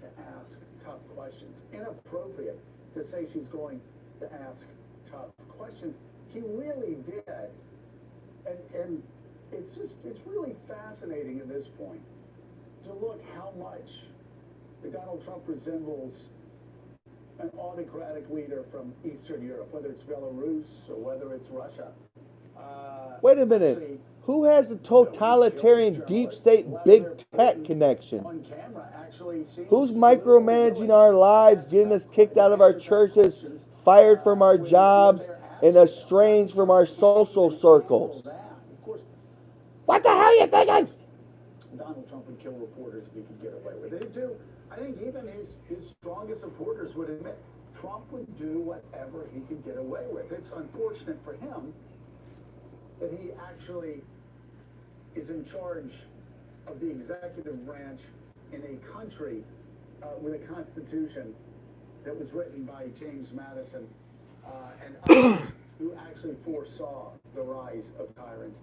to ask tough questions. Inappropriate to say she's going to ask tough questions. He really did. And it's really fascinating at this point to look how much Donald Trump resembles an autocratic leader from Eastern Europe, whether it's Belarus or whether it's Russia. Wait a minute. Who has a totalitarian deep state big tech connection? Who's micromanaging our lives, getting us kicked out of our churches, fired from our jobs, and estranged from our social circles? What the hell you thinking? Donald Trump would kill reporters if he could get away with it, too. I think even his strongest supporters would admit Trump would do whatever he could get away with. It's unfortunate for him that he actually is in charge of the executive branch in a country with a constitution that was written by James Madison and others who actually foresaw the rise of tyrants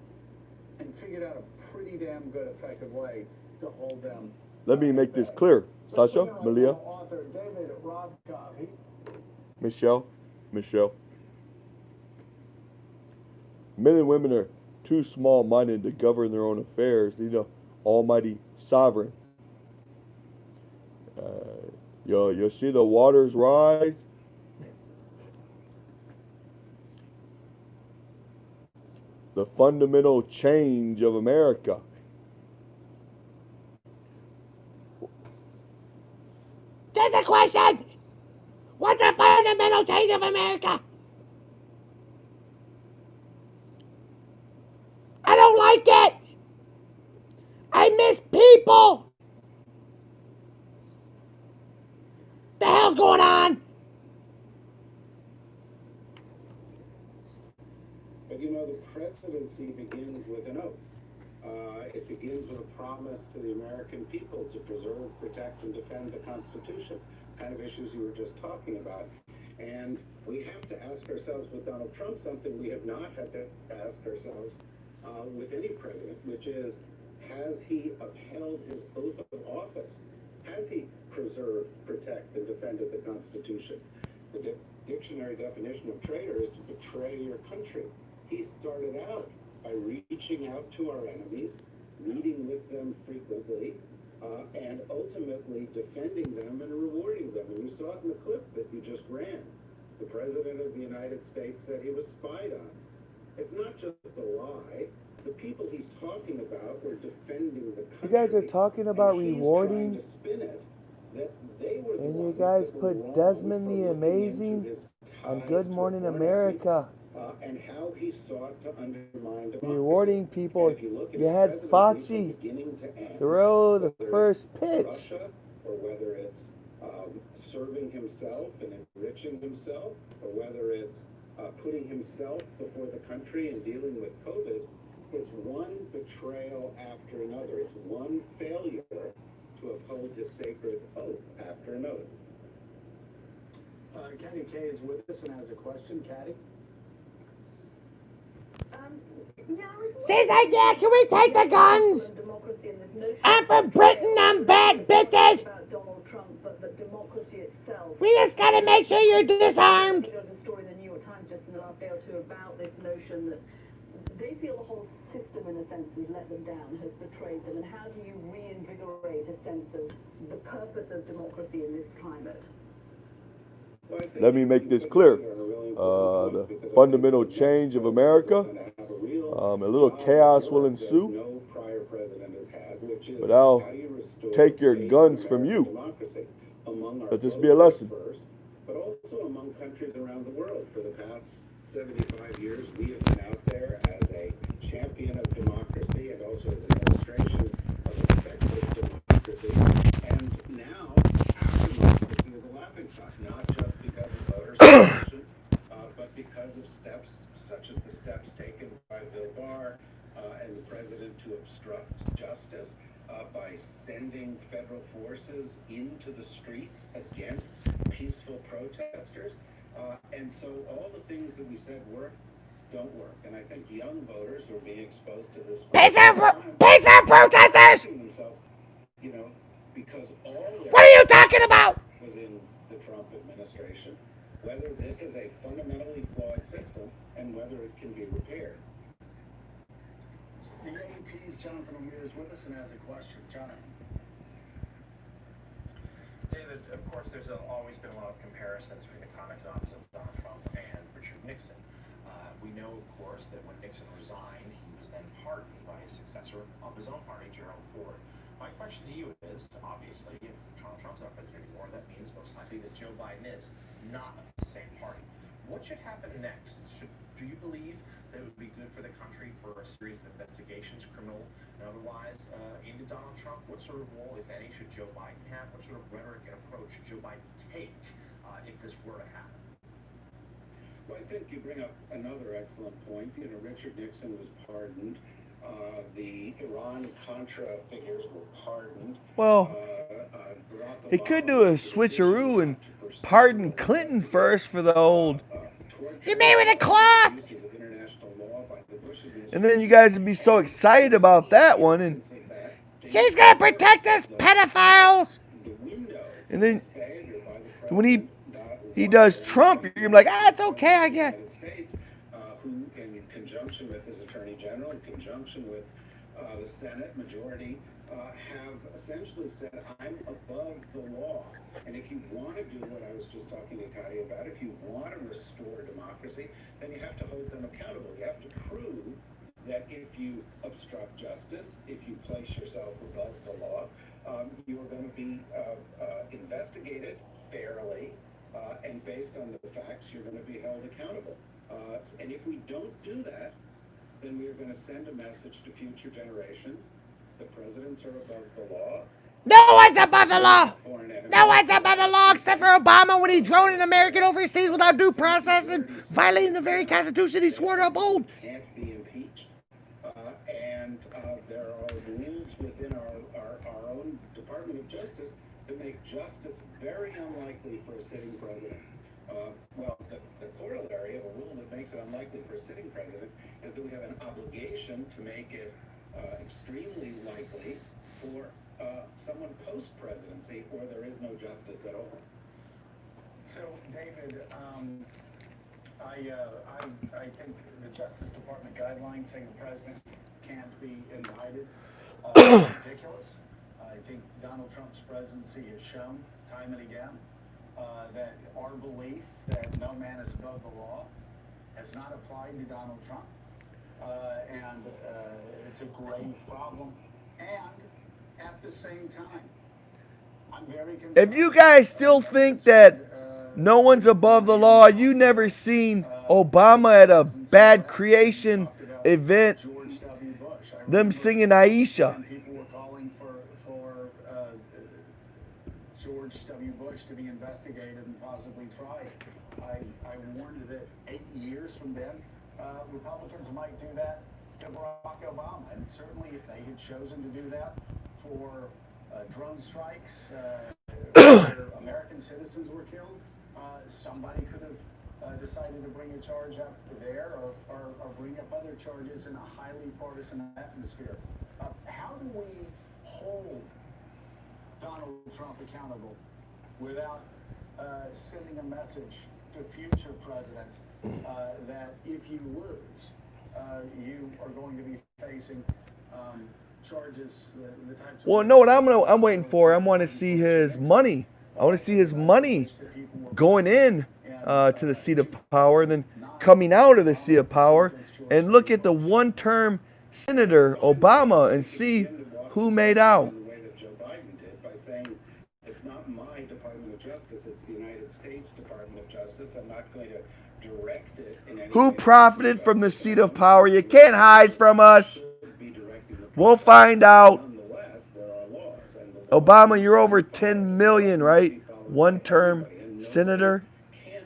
and figured out a pretty damn good, effective way to hold them. Let me make this clear. Sasha, Malia, Author David Rothkopf, Michelle. Men and women are too small-minded to govern their own affairs. They need an almighty sovereign. You see the waters rise? The fundamental change of America. That's the question! What's the fundamental change of America? I don't like it! I miss people! The hell's going on? But you know, the presidency begins with an oath. It begins with a promise to the American people to preserve, protect, and defend the Constitution, kind of issues you were just talking about. And we have to ask ourselves with Donald Trump something we have not had to ask ourselves with any president, which is, has he upheld his oath of office? Has he preserved, protect, and defended the Constitution? The dictionary definition of traitor is to betray your country. He started out by reaching out to our enemies, meeting with them frequently, and ultimately defending them and rewarding them. And you saw it in the clip that you just ran. The President of the United States said he was spied on. It's not just a lie. The people he's talking about were defending the country. You guys are talking about rewarding? To spin it that they were the And you ones guys that were put wrong Desmond for the looking Amazing into his on ties Good to Morning foreign America. and how he sought to undermine democracy. Rewarding people. And if you look at You his had presidency Fauci from beginning to end, throw the whether first it's pitch. Russia, or whether it's serving himself and enriching himself, or whether it's putting himself before the country and dealing with COVID, it's one betrayal after another. It's one failure to uphold his sacred oath after another. Katty Kay is with us and has a question. Katty? She's like, yeah, can we take the guns? I'm from Britain, I'm bad bitches. We just gotta make sure you're disarmed. There was a story in the New York Times just in the last day or two about this notion that they feel the whole system, in a sense, has let them down, has betrayed them. And how do you reinvigorate a sense of the purpose of democracy in this climate? Let me make this clear. The fundamental change of America, a little chaos will ensue, but I'll take your guns from you. Let this be a lesson. But also among countries around the world. For the past 75 years, we have been out there as a champion of democracy and also as an illustration of effective democracy. And now, our democracy is a laughingstock, not just because of voter suppression, but because of steps such as the steps taken by Bill Barr and the president to obstruct justice by sending federal forces into the streets against peaceful protesters. And so all the things that we said work don't work. And I think young voters who are being exposed to this Peaceful protesters! years? Themselves, you know, because all What are you talking about? was in the Trump administration, whether this is a fundamentally flawed system and whether it can be repaired. The AAP's Jonathan O'Meara is with us and has a question. Jonathan. David, of course, there's always been a lot of comparisons between the conduct and office of Donald Trump and Richard Nixon. We know, of course, that when Nixon resigned, he was then pardoned by his successor of his own party, Gerald Ford. My question to you is, obviously, if Donald Trump's not president anymore, that means most likely that Joe Biden is not of the same party. What should happen next? Do you believe that it would be good for the country for a series of investigations, criminal and otherwise, into Donald Trump? What sort of role, if any, should Joe Biden have? What sort of rhetoric and approach should Joe Biden take if this were to happen? Well, I think you bring up another excellent point. You know, Richard Nixon was pardoned. The Iran-Contra figures were pardoned. Well, he could do a switcheroo and pardon Clinton first for the old. You mean with a cloth? And then you guys would be so excited about that one. And she's gonna protect us pedophiles. And then when he does Trump, you're gonna be like, it's okay, I guess. Who, in conjunction with his attorney general, in conjunction with the Senate majority, have essentially said, I'm above the law. And if you want to do what I was just talking to Kadi about, if you want to restore democracy, then you have to hold them accountable. You have to prove that if you obstruct justice, if you place yourself above the law, you are going to be investigated fairly, and based on the facts, you're going to be held accountable. And if we don't do that, then we are going to send a message to future generations. The presidents are above the law. No one's above the law. No one's above the law except for Obama when he droned an American overseas without due process and violating the very Constitution he swore to uphold. Can't be impeached. And there are rules within our own Department of Justice that make justice very unlikely for a sitting president. Well, the corollary of a rule that makes it unlikely for a sitting president is that we have an obligation to make it extremely likely for someone post-presidency, or there is no justice at all. So, David, I think the Justice Department guidelines saying the president can't be indicted are ridiculous. I think Donald Trump's presidency has shown time and again that our belief that no man is above the law has not applied to Donald Trump. And it's a grave problem. And at the same time, I'm very concerned. If you guys still think that no one's above the law, you never seen Obama at a bad creation event, them singing Aisha. People were calling for George W. Bush to be investigated and possibly tried. I warned that 8 years from then, Republicans might do that to Barack Obama. And certainly if they had chosen to do that for drone strikes where American citizens were killed, somebody could have decided to bring a charge up there or bring up other charges in a highly partisan atmosphere. How do we hold Donald Trump accountable without sending a message to future presidents that if you lose, you are going to be facing charges, the types of... Well, no, what I'm waiting for, I want to see his money. I want to see his money going in to the seat of power, then coming out of the seat of power, and look at the one-term Senator Obama and see who made out. The way that Joe Biden did by saying, it's not my Department of Justice, it's the United States Department of Justice. I'm not going to direct it in any Who way. profited from the seat of power? You can't hide from us. We'll find out. Nonetheless, there are laws, and Obama, you're over 10 million, right? One-term senator.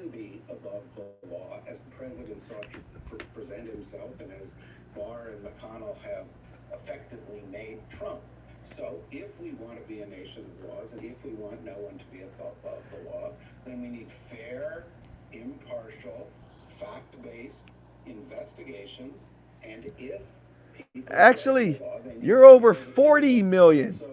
can be above the law, as the president sought to present himself, and as Barr and McConnell have effectively made Trump. So if we want to be a nation of laws, and if we want no one to be above the law, then we need fair, impartial, fact-based investigations. And if people Actually, break the law, they need you're to over be able to 40 million. So,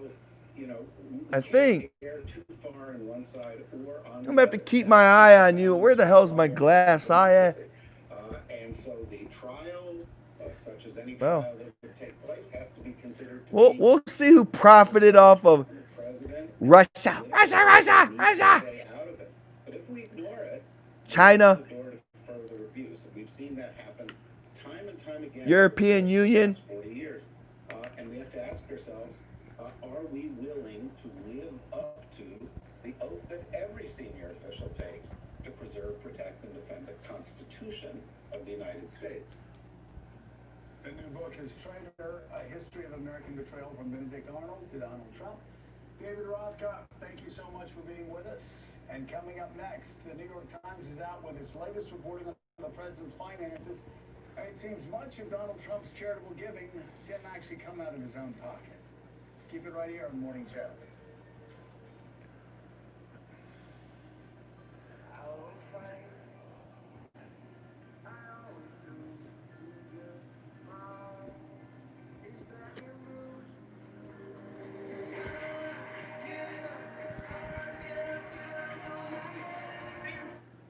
you know, we I can't think. err too far on one side or on I'm the gonna have to other. keep my eye on you. Where the hell's my glass eye at? And so the trial, such as any Well, trial that would take place, has to be considered to be we'll see who profited off of the president. Russia. Needs to stay out of it. But if we ignore it, China, we open the door to further abuse. And we've seen that happen time and time again. European over the Union. past 40 years. And we have to ask ourselves, are we willing to live up to the oath that every senior official takes to preserve, protect, and defend the Constitution of the United States? The new book is Traitor, A History of American Betrayal from Benedict Arnold to Donald Trump. David Rothkopf, thank you so much for being with us. And coming up next, the New York Times is out with its latest reporting on the president's finances. And it seems much of Donald Trump's charitable giving didn't actually come out of his own pocket. Keep it right here on Morning Joe.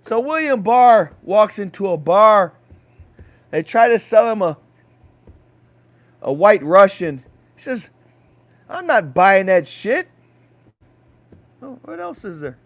So William Barr walks into a bar. They try to sell him a white Russian. He says, I'm not buying that shit. Oh, what else is there?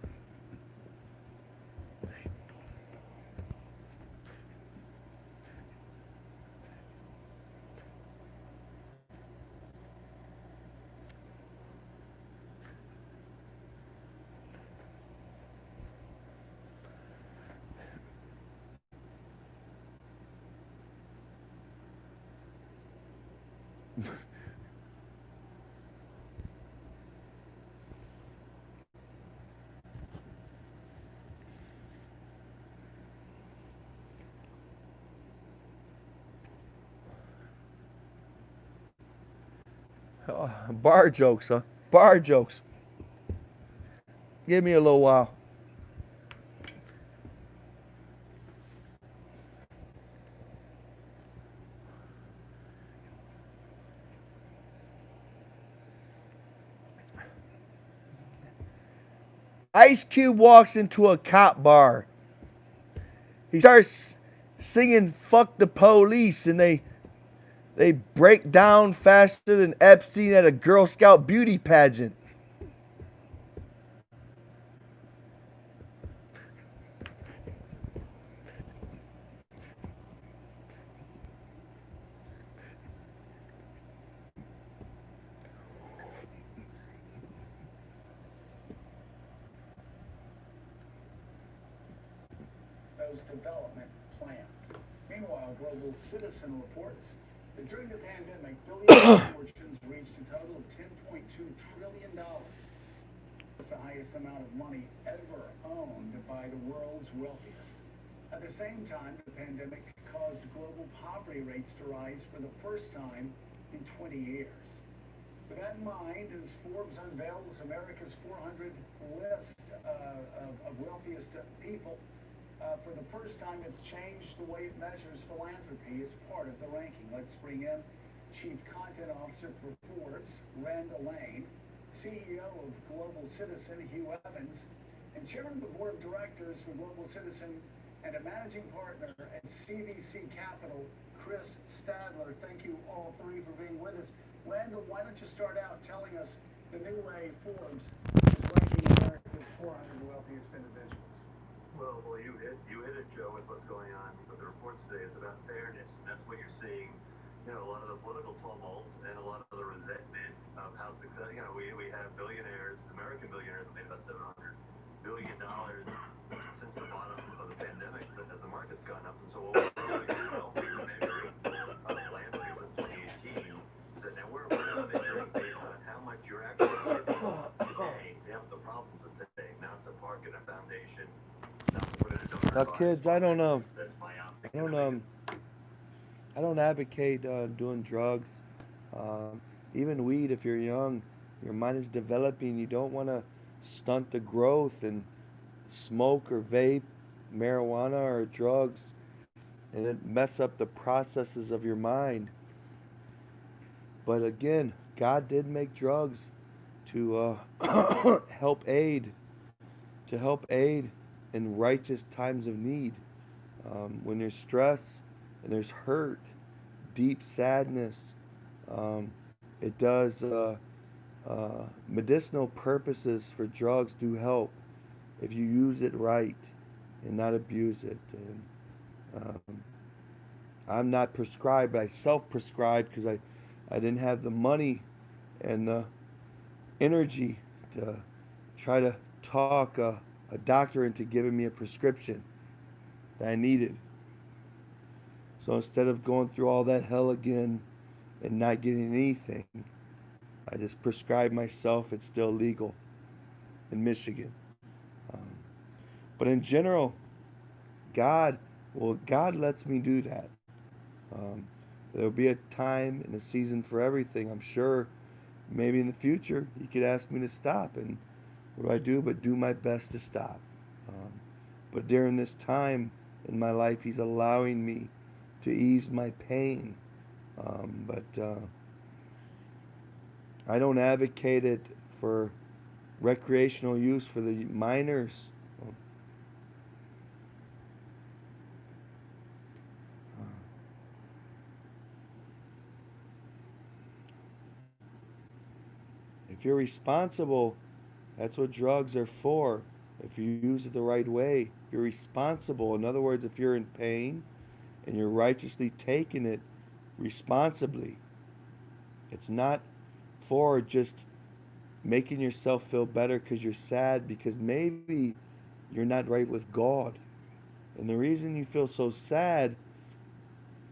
Bar jokes, huh? Bar jokes. Give me a little while. Ice Cube walks into a cop bar. He starts singing "Fuck the Police," and they break down faster than Epstein at a Girl Scout beauty pageant. Those development plans. Meanwhile, Global Citizen reports that during the pandemic, billionaire fortunes reached a total of $10.2 trillion. That's the highest amount of money ever owned by the world's wealthiest. At the same time, the pandemic caused global poverty rates to rise for the first time in 20 years. With that in mind, as Forbes unveils America's 400 list of wealthiest people, for the first time, it's changed the way it measures philanthropy as part of the ranking. Let's bring in Chief Content Officer for Forbes, Randall Lane, CEO of Global Citizen, Hugh Evans, and Chairman of the Board of Directors for Global Citizen and a Managing Partner at CVC Capital, Chris Stadler. Thank you all three for being with us. Randall, why don't you start out telling us the new way Forbes is ranking America's 400 wealthiest individuals? Well, you hit it, Joe, with what's going on with the reports today. It's about fairness, and that's what you're seeing. You know, a lot of the political tumult and a lot of the resentment of how success. You know, we have billionaires, American billionaires, that made about $700 billion since the bottom of the pandemic, but as the market's gone up, and so what we're really measuring philanthropy with 2018 is that now we're not measuring based on how much you're actually giving today to help the problems of today, not to park in a foundation. Now, kids, I don't advocate doing drugs. Even weed, if you're young, your mind is developing. You don't want to stunt the growth and smoke or vape marijuana or drugs, and it mess up the processes of your mind. But again, God did make drugs to help aid in righteous times of need. When there's stress and there's hurt, deep sadness, it does medicinal purposes for drugs do help if you use it right and not abuse it. And I'm not prescribed, but I self-prescribed because I didn't have the money and the energy to try to talk a doctor into giving me a prescription that I needed. So instead of going through all that hell again and not getting anything, I just prescribed myself. It's still legal in Michigan. But in general, God lets me do that. There'll be a time and a season for everything. I'm sure maybe in the future He could ask me to stop. And what do I do but do my best to stop? But during this time in my life, He's allowing me to ease my pain. But I don't advocate it for recreational use for the minors. If you're responsible, that's what drugs are for. If you use it the right way, you're responsible. In other words, if you're in pain and you're righteously taking it responsibly, it's not for just making yourself feel better because you're sad, because maybe you're not right with God. And the reason you feel so sad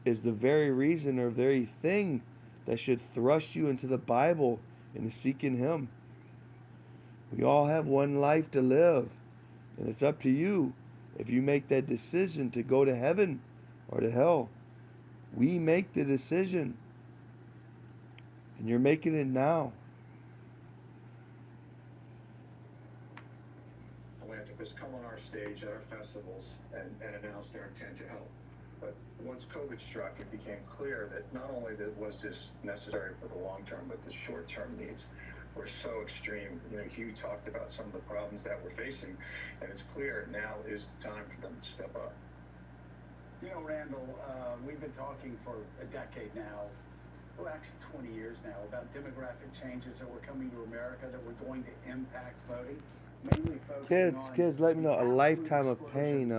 is the very reason or very thing that should thrust you into the Bible and to seeking Him. We all have one life to live, and it's up to you if you make that decision to go to heaven or to hell. We make the decision, and you're making it now. Philanthropists come on our stage at our festivals and announce their intent to help. But once COVID struck, it became clear that not only was this necessary for the long term, but the short term needs were so extreme. Hugh talked about some of the problems that we're facing, and it's clear now is the time for them to step up. Randall, we've been talking for a decade now, well, actually 20 years now, about demographic changes that were coming to America that were going to impact voting. Mainly Kids, let me know. A lifetime of pain.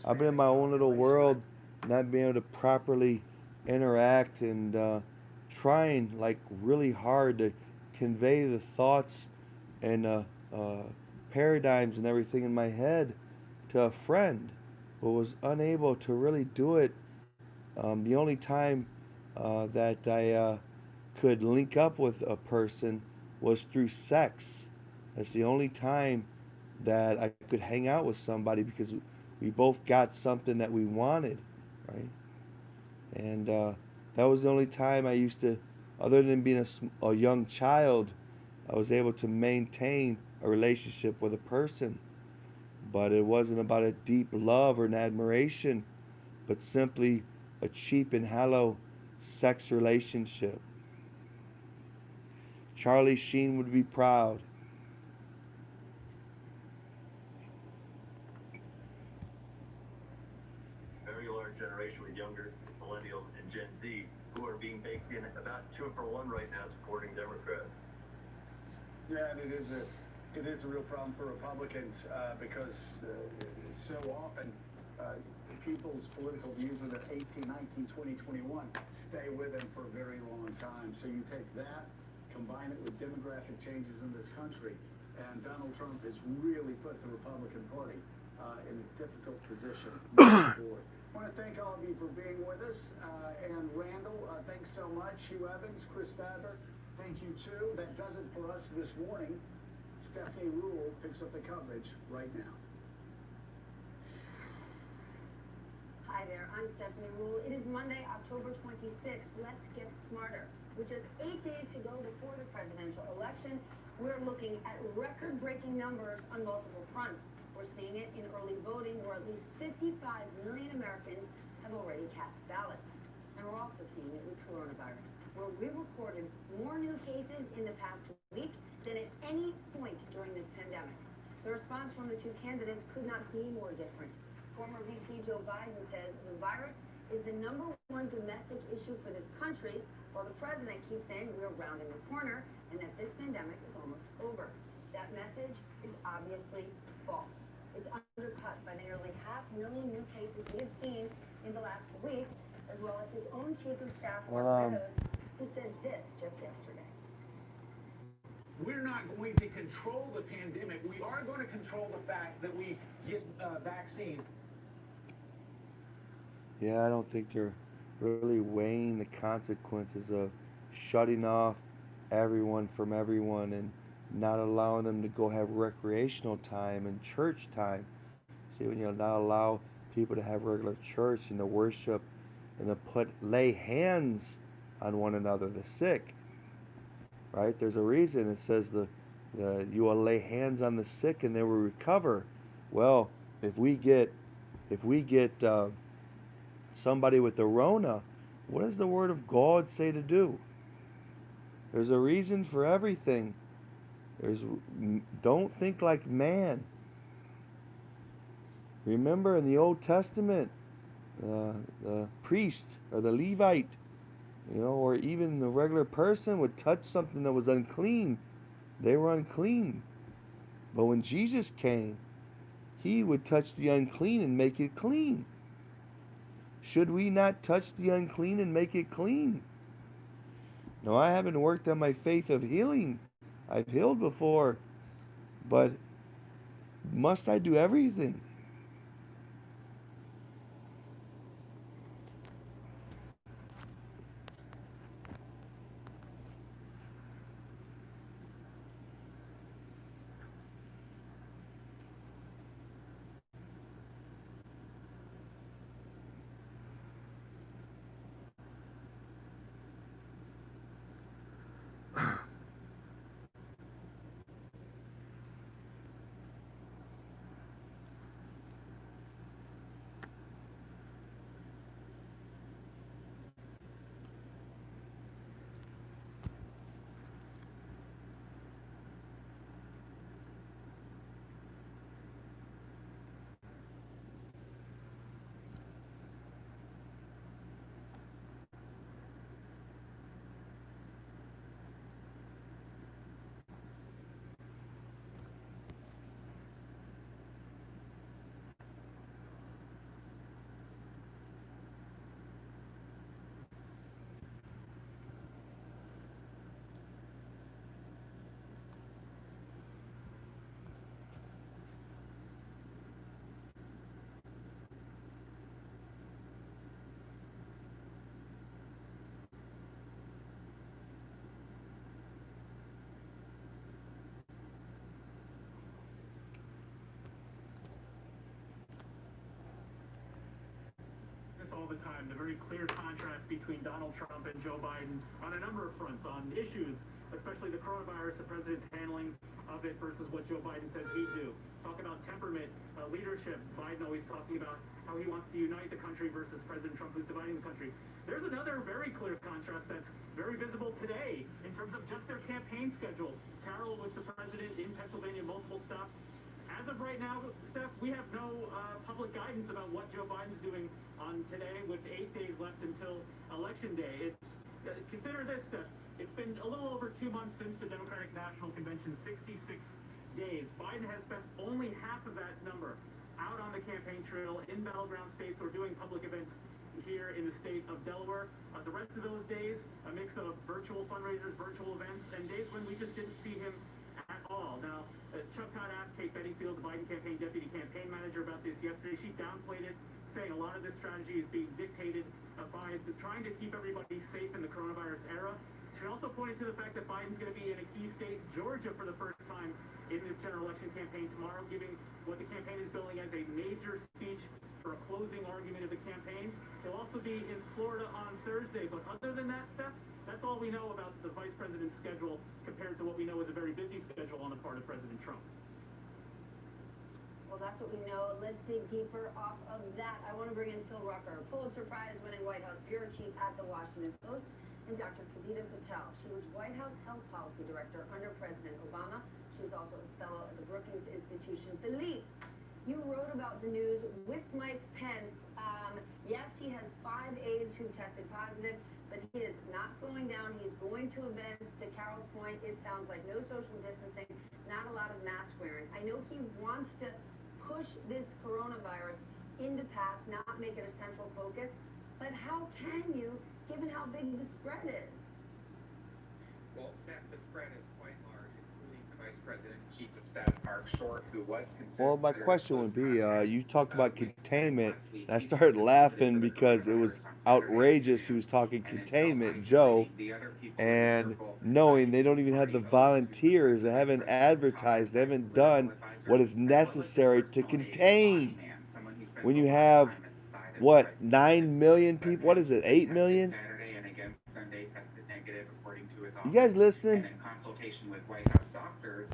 I've been in my own little world, not being able to properly interact and trying like really hard to convey the thoughts and paradigms and everything in my head to a friend, but was unable to really do it. The only time that I could link up with a person was through sex. That's the only time that I could hang out with somebody because we both got something that we wanted, right? And that was the only time I used to, other than being a young child, I was able to maintain a relationship with a person. But it wasn't about a deep love or an admiration, but simply a cheap and hollow sex relationship. Charlie Sheen would be proud. Very large generation with younger millennials and Gen Z who are being baked in about 2-for-1 right now supporting Democrats. Yeah, and it is a real problem for Republicans because so often people's political views when they're 18, 19, 20, 21 stay with them for a very long time. So you take that, combine it with demographic changes in this country, and Donald Trump has really put the Republican Party in a difficult position moving forward. I want to thank all of you for being with us. And Randall, thanks so much. Hugh Evans, Chris Stadler, thank you too. That does it for us this morning. Stephanie Rule picks up the coverage right now. Hi there, I'm Stephanie Rule. It is Monday, October 26th. Let's get smarter. With just 8 days to go before the presidential election, we're looking at record-breaking numbers on multiple fronts. We're seeing it in early voting, where at least 55 million Americans have already cast ballots. And we're also seeing it with coronavirus. where we recorded more new cases in the past week than at any point during this pandemic. The response from the two candidates could not be more different. Former VP Joe Biden says the virus is the #1 domestic issue for this country, while the president keeps saying we're rounding the corner and that this pandemic is almost over. That message is obviously false. It's undercut by the nearly 500,000 new cases we have seen in the last week, as well as his own chief of staff, Mark Meadows, who said this just yesterday. We're not going to control the pandemic. We are going to control the fact that we get vaccines. Yeah, I don't think they're really weighing the consequences of shutting off everyone from everyone and not allowing them to go have recreational time and church time. See, when you not allow people to have regular church and to worship and to lay hands on one another, the sick, right? There's a reason it says you will lay hands on the sick and they will recover. Well, if we get somebody with the Rona, what does the Word of God say to do? There's a reason for everything. Don't think like man. Remember in the Old Testament, the priest or the Levite, or even the regular person would touch something that was unclean. They were unclean. But when Jesus came, he would touch the unclean and make it clean. Should we not touch the unclean and make it clean? No, I haven't worked on my faith of healing. I've healed before. But must I do everything? All the time, the very clear contrast between Donald Trump and Joe Biden on a number of fronts, on issues, especially the coronavirus, the president's handling of it versus what Joe Biden says he'd do. Talk about temperament, leadership. Biden always talking about how he wants to unite the country versus President Trump who's dividing the country. There's another very clear contrast that's very visible today in terms of just their campaign schedule. Carol with the president in Pennsylvania, multiple stops. As of right now, Steph, we have no public guidance about what Joe Biden's doing on today with 8 days left until Election Day. Consider this, Steph. It's been a little over 2 months since the Democratic National Convention, 66 days. Biden has spent only half of that number out on the campaign trail in battleground states or doing public events here in the state of Delaware. The rest of those days, a mix of virtual fundraisers, virtual events, and days when we just didn't see him at all. Now, Chuck Todd asked Kate Bedingfield, the Biden campaign deputy campaign manager, about this yesterday. She downplayed it, saying a lot of this strategy is being dictated by trying to keep everybody safe in the coronavirus era. She also pointed to the fact that Biden's going to be in a key state, Georgia, for the first time in this general election campaign tomorrow, giving what the campaign is billing as a major speech for a closing argument of the campaign. He'll also be in Florida on Thursday. But other than that, Steph, that's all we know about the vice president's schedule compared to what we know is a very busy schedule on the part of President Trump. Well, that's what we know. Let's dig deeper off of that. I want to bring in Phil Rucker, Pulitzer Prize winning White House bureau chief at the Washington Post. and Dr. Kavita Patel. She was White House Health Policy Director under President Obama. She was also a fellow at the Brookings Institution. Philippe, you wrote about the news with Mike Pence. Yes, he has 5 aides who tested positive, but he is not slowing down. He's going to events. To Carol's point, it sounds like no social distancing, not a lot of mask wearing. I know he wants to push this coronavirus into pass, not make it a central focus, but how can you, given how big the spread is? Well, Seth, the spread is quite large, including the Vice President and Chief of Staff, Mark Short, who was considered... Well, my question would be, you talked about containment, and I started laughing because it was outrageous he was talking containment, Joe, and knowing they don't even have the volunteers, they haven't advertised, they haven't done what is necessary to contain. When you have, what, 9 million people, what is it, 8 million? You guys listening? And in consultation with White House doctors,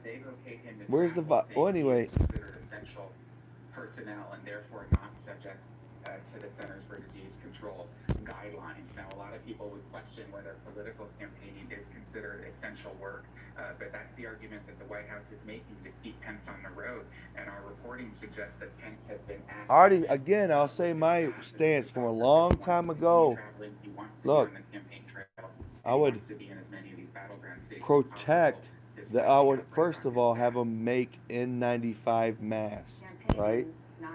they've okayed him to Where's the well, anyway. considered essential personnel and therefore not subject to the Centers for Disease Control guidelines. Now, a lot of people would question whether political campaigning is considered essential work, but that's the argument that the White House is making to keep Pence on the road. And our reporting suggests that Pence has been asked. Already, again, I'll say my stance from a long time ago. Look, I would protect that. I would first of all have them make N95 masks, right?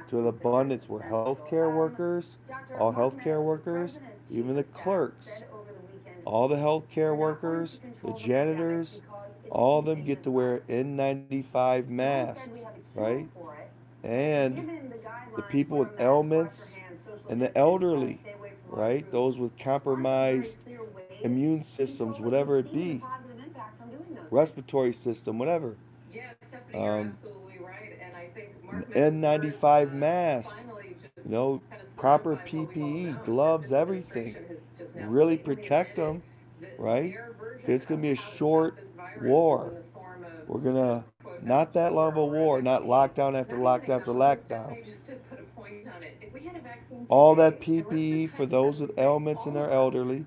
To the abundance where healthcare workers, all healthcare workers, even the clerks, all the healthcare workers, the janitors, all of them get to wear N95 masks, right? And the people with ailments and the elderly, right? Those with compromised immune systems, whatever it be, respiratory system, whatever. N95 mask, you know, proper PPE, gloves, everything. Really protect them, right? It's going to be a short war. We're going to, not that long of a war, not lockdown after lockdown after lockdown. All that PPE for those with ailments and their elderly,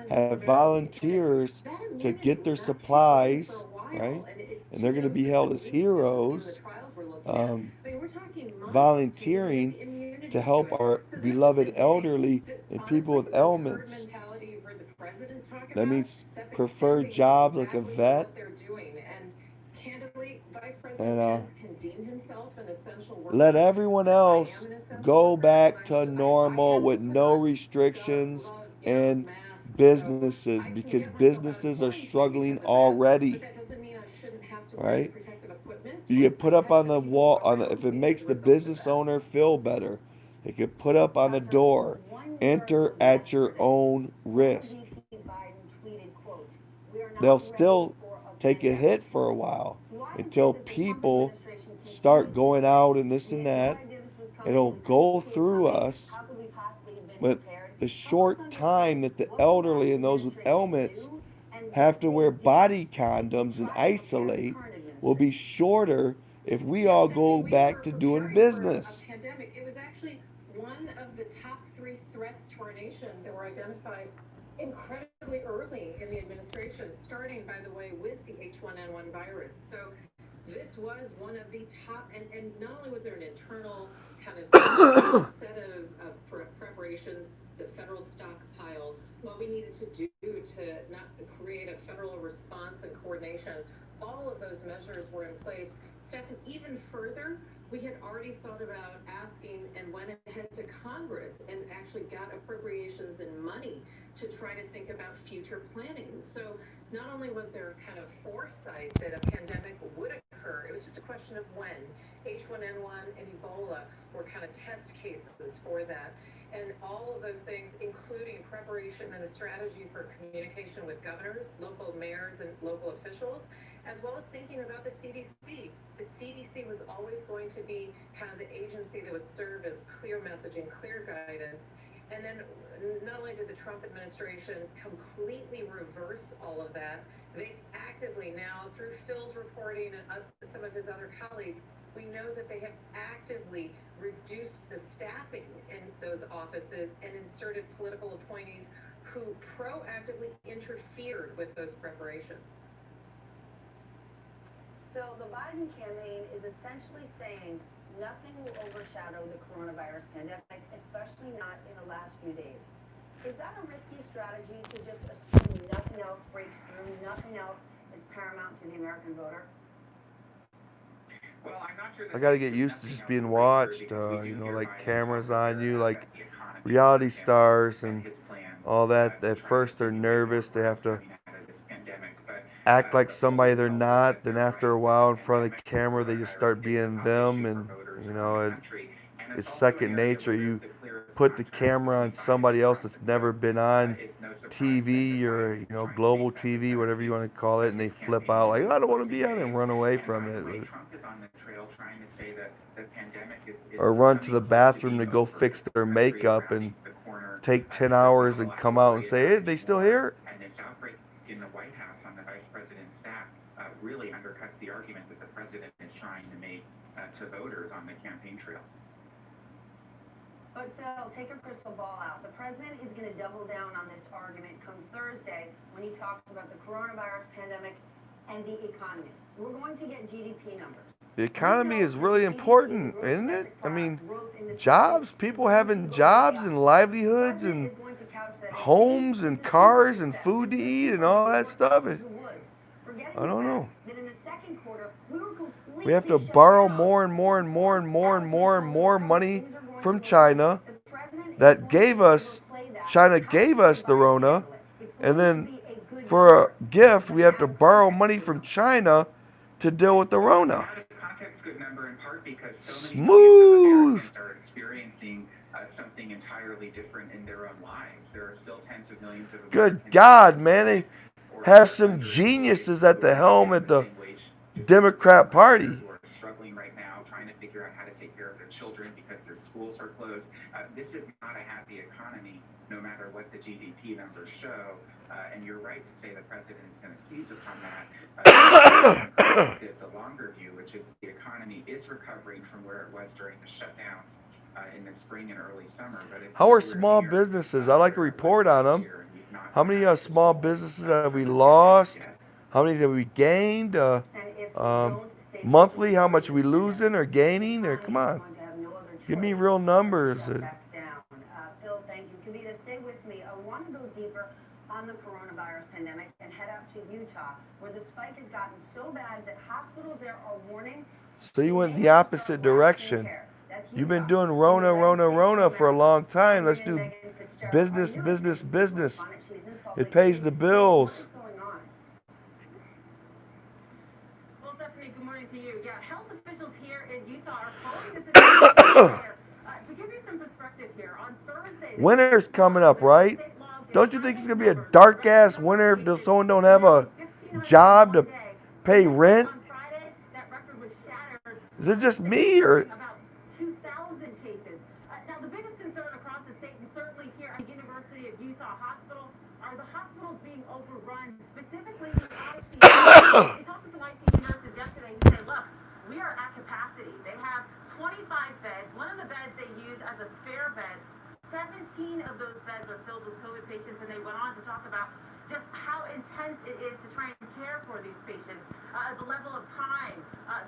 have volunteers to get their supplies, right? And they're going to be held as heroes, volunteering to help our beloved elderly and people with ailments. That means preferred jobs like a vet. And let everyone else go back to normal with no restrictions and businesses, because businesses are struggling already, right? You get put up on the wall, if it makes the business owner feel better, they get put up on the door, enter at your own risk. They'll still take a hit for a while until people start going out and this and that. It'll go through us, but the short time that the elderly and those with ailments have to wear body condoms and isolate will be shorter if we all go back to doing business. Pandemic. It was actually one of the top 3 threats to our nation that were identified incredibly early in the administration, starting, by the way, with the H1N1 virus. So this was one of the top, and not only was there an internal kind of set of preparations, the federal stockpile, what we needed to do to not create a federal response and coordination, all of those measures were in place. Stephen, even further, we had already thought about asking and went ahead to Congress and actually got appropriations and money to try to think about future planning. So not only was there kind of foresight that a pandemic would occur, it was just a question of when. H1N1 and Ebola were kind of test cases for that. And all of those things, including preparation and a strategy for communication with governors, local mayors, and local officials, as well as thinking about the CDC. The CDC was always going to be kind of the agency that would serve as clear messaging, clear guidance. And then not only did the Trump administration completely reverse all of that, they actively now, through Phil's reporting and some of his other colleagues, we know that they have actively reduced the staffing in those offices and inserted political appointees who proactively interfered with those preparations. So the Biden campaign is essentially saying nothing will overshadow the coronavirus pandemic, especially not in the last few days. Is that a risky strategy to just assume nothing else breaks through, nothing else is paramount to the American voter? Well, I'm not sure I gotta get used to just being watched, you know, like cameras on you, like reality stars and all that. At first they're nervous, they have to act like somebody they're not, then after a while in front of the camera they just start being them, and you know, it's second nature. You put the camera on somebody else that's never been on TV or, you know, global TV, whatever you want to call it, and they flip out like, I don't want to be on it, and run away from it. Or run to the bathroom to go fix their makeup and take 10 hours and come out and say, hey, they still here? And this outbreak in the White House on the Vice President's staff really undercuts the argument that the President is trying to make to voters on the campaign trail. But Phil, take your crystal ball out. The president is going to double down on this argument come Thursday when he talks about the coronavirus pandemic and the economy. We're going to get GDP numbers. The economy is really important, isn't it? I mean, jobs, people having jobs and livelihoods and homes and cars and food to eat and all that stuff. I don't know. We have to borrow more and more and more and more and more and more money from China that gave us, China gave us the Rona, and then for a gift we have to borrow money from China to deal with the Rona. Good number in part because so many Smooth. are experiencing something entirely different in their own lives. There are still tens of millions of Good God, man, they have some geniuses at the helm at the Democrat Party. who are struggling right now, trying to figure out how to take care of their children because their schools are closed. This is not a happy economy, no matter what the GDP numbers show. And you're right to say the president is going to seize upon that. The longer view, which is the economy is recovering from where it was during the shutdowns in the spring and early summer. But it's How are small businesses? I like to report on them. How many small businesses have we lost? How many have we gained? Monthly, how much are we losing or gaining? Or come on, give me real numbers. Phil, thank you. Kavita, stay with me. I want to go deeper on the coronavirus pandemic and head out to Utah, where the spike has gotten so bad that hospitals there are warning. So you went the opposite direction. You've been doing Rona for a long time. Let's do business. It pays the bills. Well, Stephanie, good morning to you. Yeah, health officials here in Utah are calling this to give you some perspective here. On Thursday, Winter's coming up, right? Don't you think it's going to be a dark-ass winter if someone don't have a job to pay rent? Is it just me, or... about 2,000 cases. Now, the biggest concern across the state, and certainly here at University of Utah Hospital, are the hospitals being overrun, specifically the ICU. We talked to some ICU nurses yesterday who said, look, we are at capacity. They have 25 beds. One of the beds they use as a spare bed. 17 of those beds are filled with COVID patients, and they went on to talk about just how intense it is to try and care for these patients, the level of time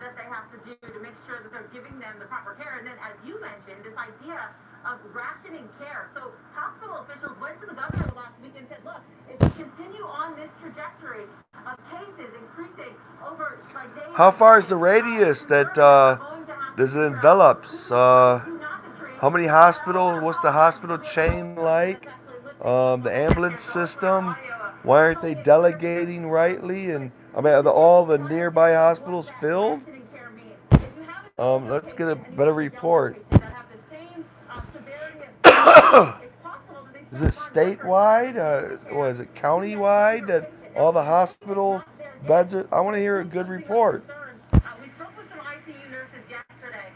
that they have to do to make sure that they're giving them the proper care. And then, as you mentioned, this idea of rationing care. So hospital officials went to the governor last week and said, look, if we continue on this trajectory of cases increasing over like days... How far is the radius that does it envelops? How many hospitals? What's the hospital chain like? The ambulance system? Why aren't they delegating rightly? And I mean, are all the nearby hospitals filled? Let's get a better report. Is it statewide? Or is it countywide that all the hospital beds are? I want to hear a good report. We spoke with some ICU nurses yesterday.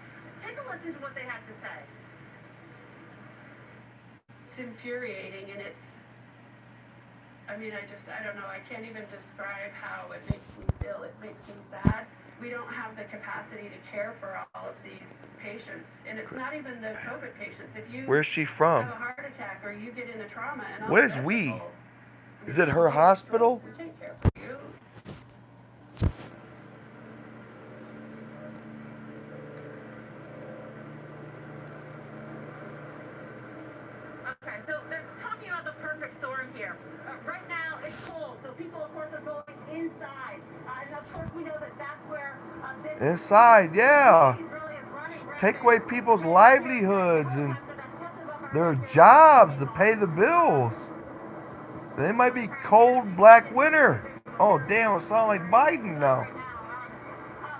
Take a listen to what they had to say. It's infuriating, and it's, I mean, I don't know. I can't even describe how it makes me feel. It makes me sad. we don't have the capacity to care for all of these patients. And it's not even the COVID patients. If you Where's she from? have a heart attack or you get in a trauma and all What the is rest we? of it, Is it her hospital? we take care for you. Okay, so they're talking about the perfect storm here. Right now, it's cold, so people, of course, are going inside. And of course, we know that that's where this Inside, yeah. Take away people's livelihoods and their jobs to pay the bills. They might be cold black winter. Oh damn, it sounds like Biden now.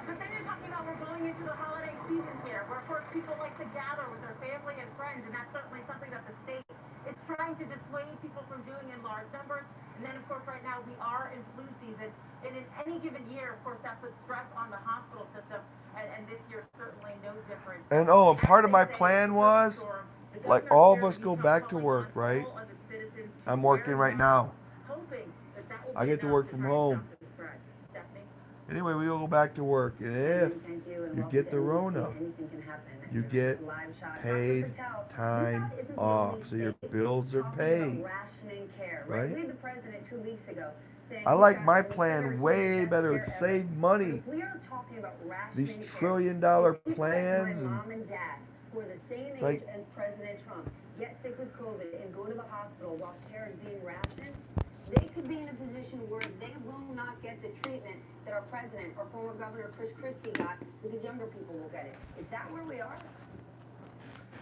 But then you're talking about we're going into the holiday season here, where, of course, people like to gather with their family and friends, and that's certainly something that the state is trying to dissuade people from doing in large numbers. And then, of course, right now we are in flu season, and in any given year, of course, that puts stress on the hospital system, and this year certainly no different. And oh, and part of my plan was, like, all of us go back to work, right? I'm working right now. I get to work from home. Anyway, we will go back to work, and if you get the Rona, you get paid time off, so your bills are paid, right? I like my plan way better. It saved money. These trillion-dollar plans, and who are the same it's age like, as President Trump get sick with COVID and go to the hospital while care is being rationed, they could be in a position where they will not get the treatment that our president or former Governor Chris Christie got, because younger people will get it. Is that where we are?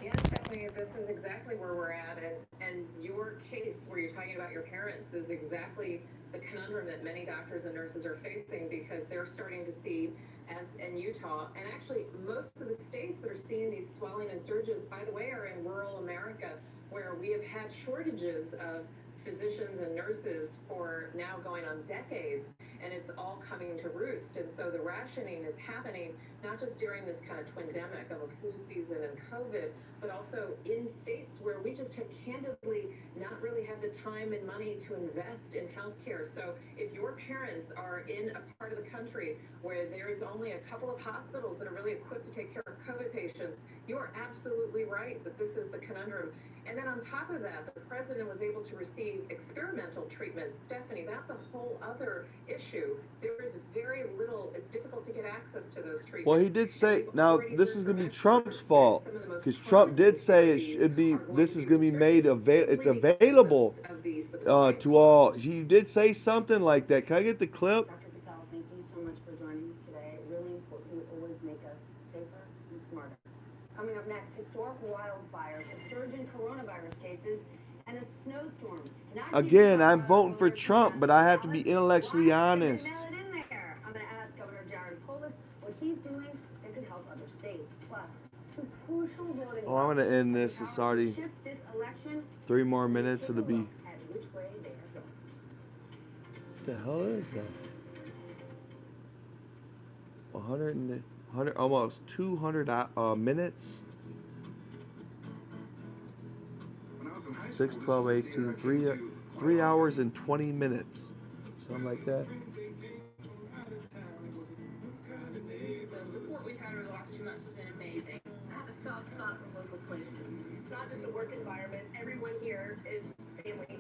Yes, Stephanie, this is exactly where we're at, and your case where you're talking about your parents is exactly the conundrum that many doctors and nurses are facing, because they're starting to see, as in Utah, and actually most of the states that are seeing these swelling and surges, by the way, are in rural America, where we have had shortages of physicians and nurses for now going on decades, and it's all coming to roost. And so the rationing is happening not just during this kind of twindemic of a flu season and COVID, but also in states where we just have candidly not really had the time and money to invest in healthcare. So if your parents are in a part of the country where there is only a couple of hospitals that are really equipped to take care of COVID patients, you are absolutely right that this is the conundrum. And then on top of that, the president was able to receive experimental treatments. Stephanie, that's a whole other issue. There is very little, it's difficult to get access to those treatments. well, he did say, now this is going to be Trump's fault, because Trump did say it should be, this is going to be made it's available to all. He did say something like that. Can I get the clip? Dr. Patel, thank you so much for joining us today. Really important. You always make us safer and smarter. Coming up next, historic wildfires, a surge in coronavirus cases, and a snowstorm. Again, I'm voting for Trump, but I have to be intellectually honest. Mail it in there. I'm going to ask Governor Jared Polis what he's doing that could help other states. Plus, two crucial voting Oh, I'm going to end this. It's already shift this election 3 more minutes. It'll be... at which way they are going. What the hell is that? 100 almost 200 minutes. 6, 12, 18, 3 hours and 20 minutes. Something like that. The support we've had over the last 2 months has been amazing. I have a soft spot for local places. It's not just a work environment. Everyone here is family.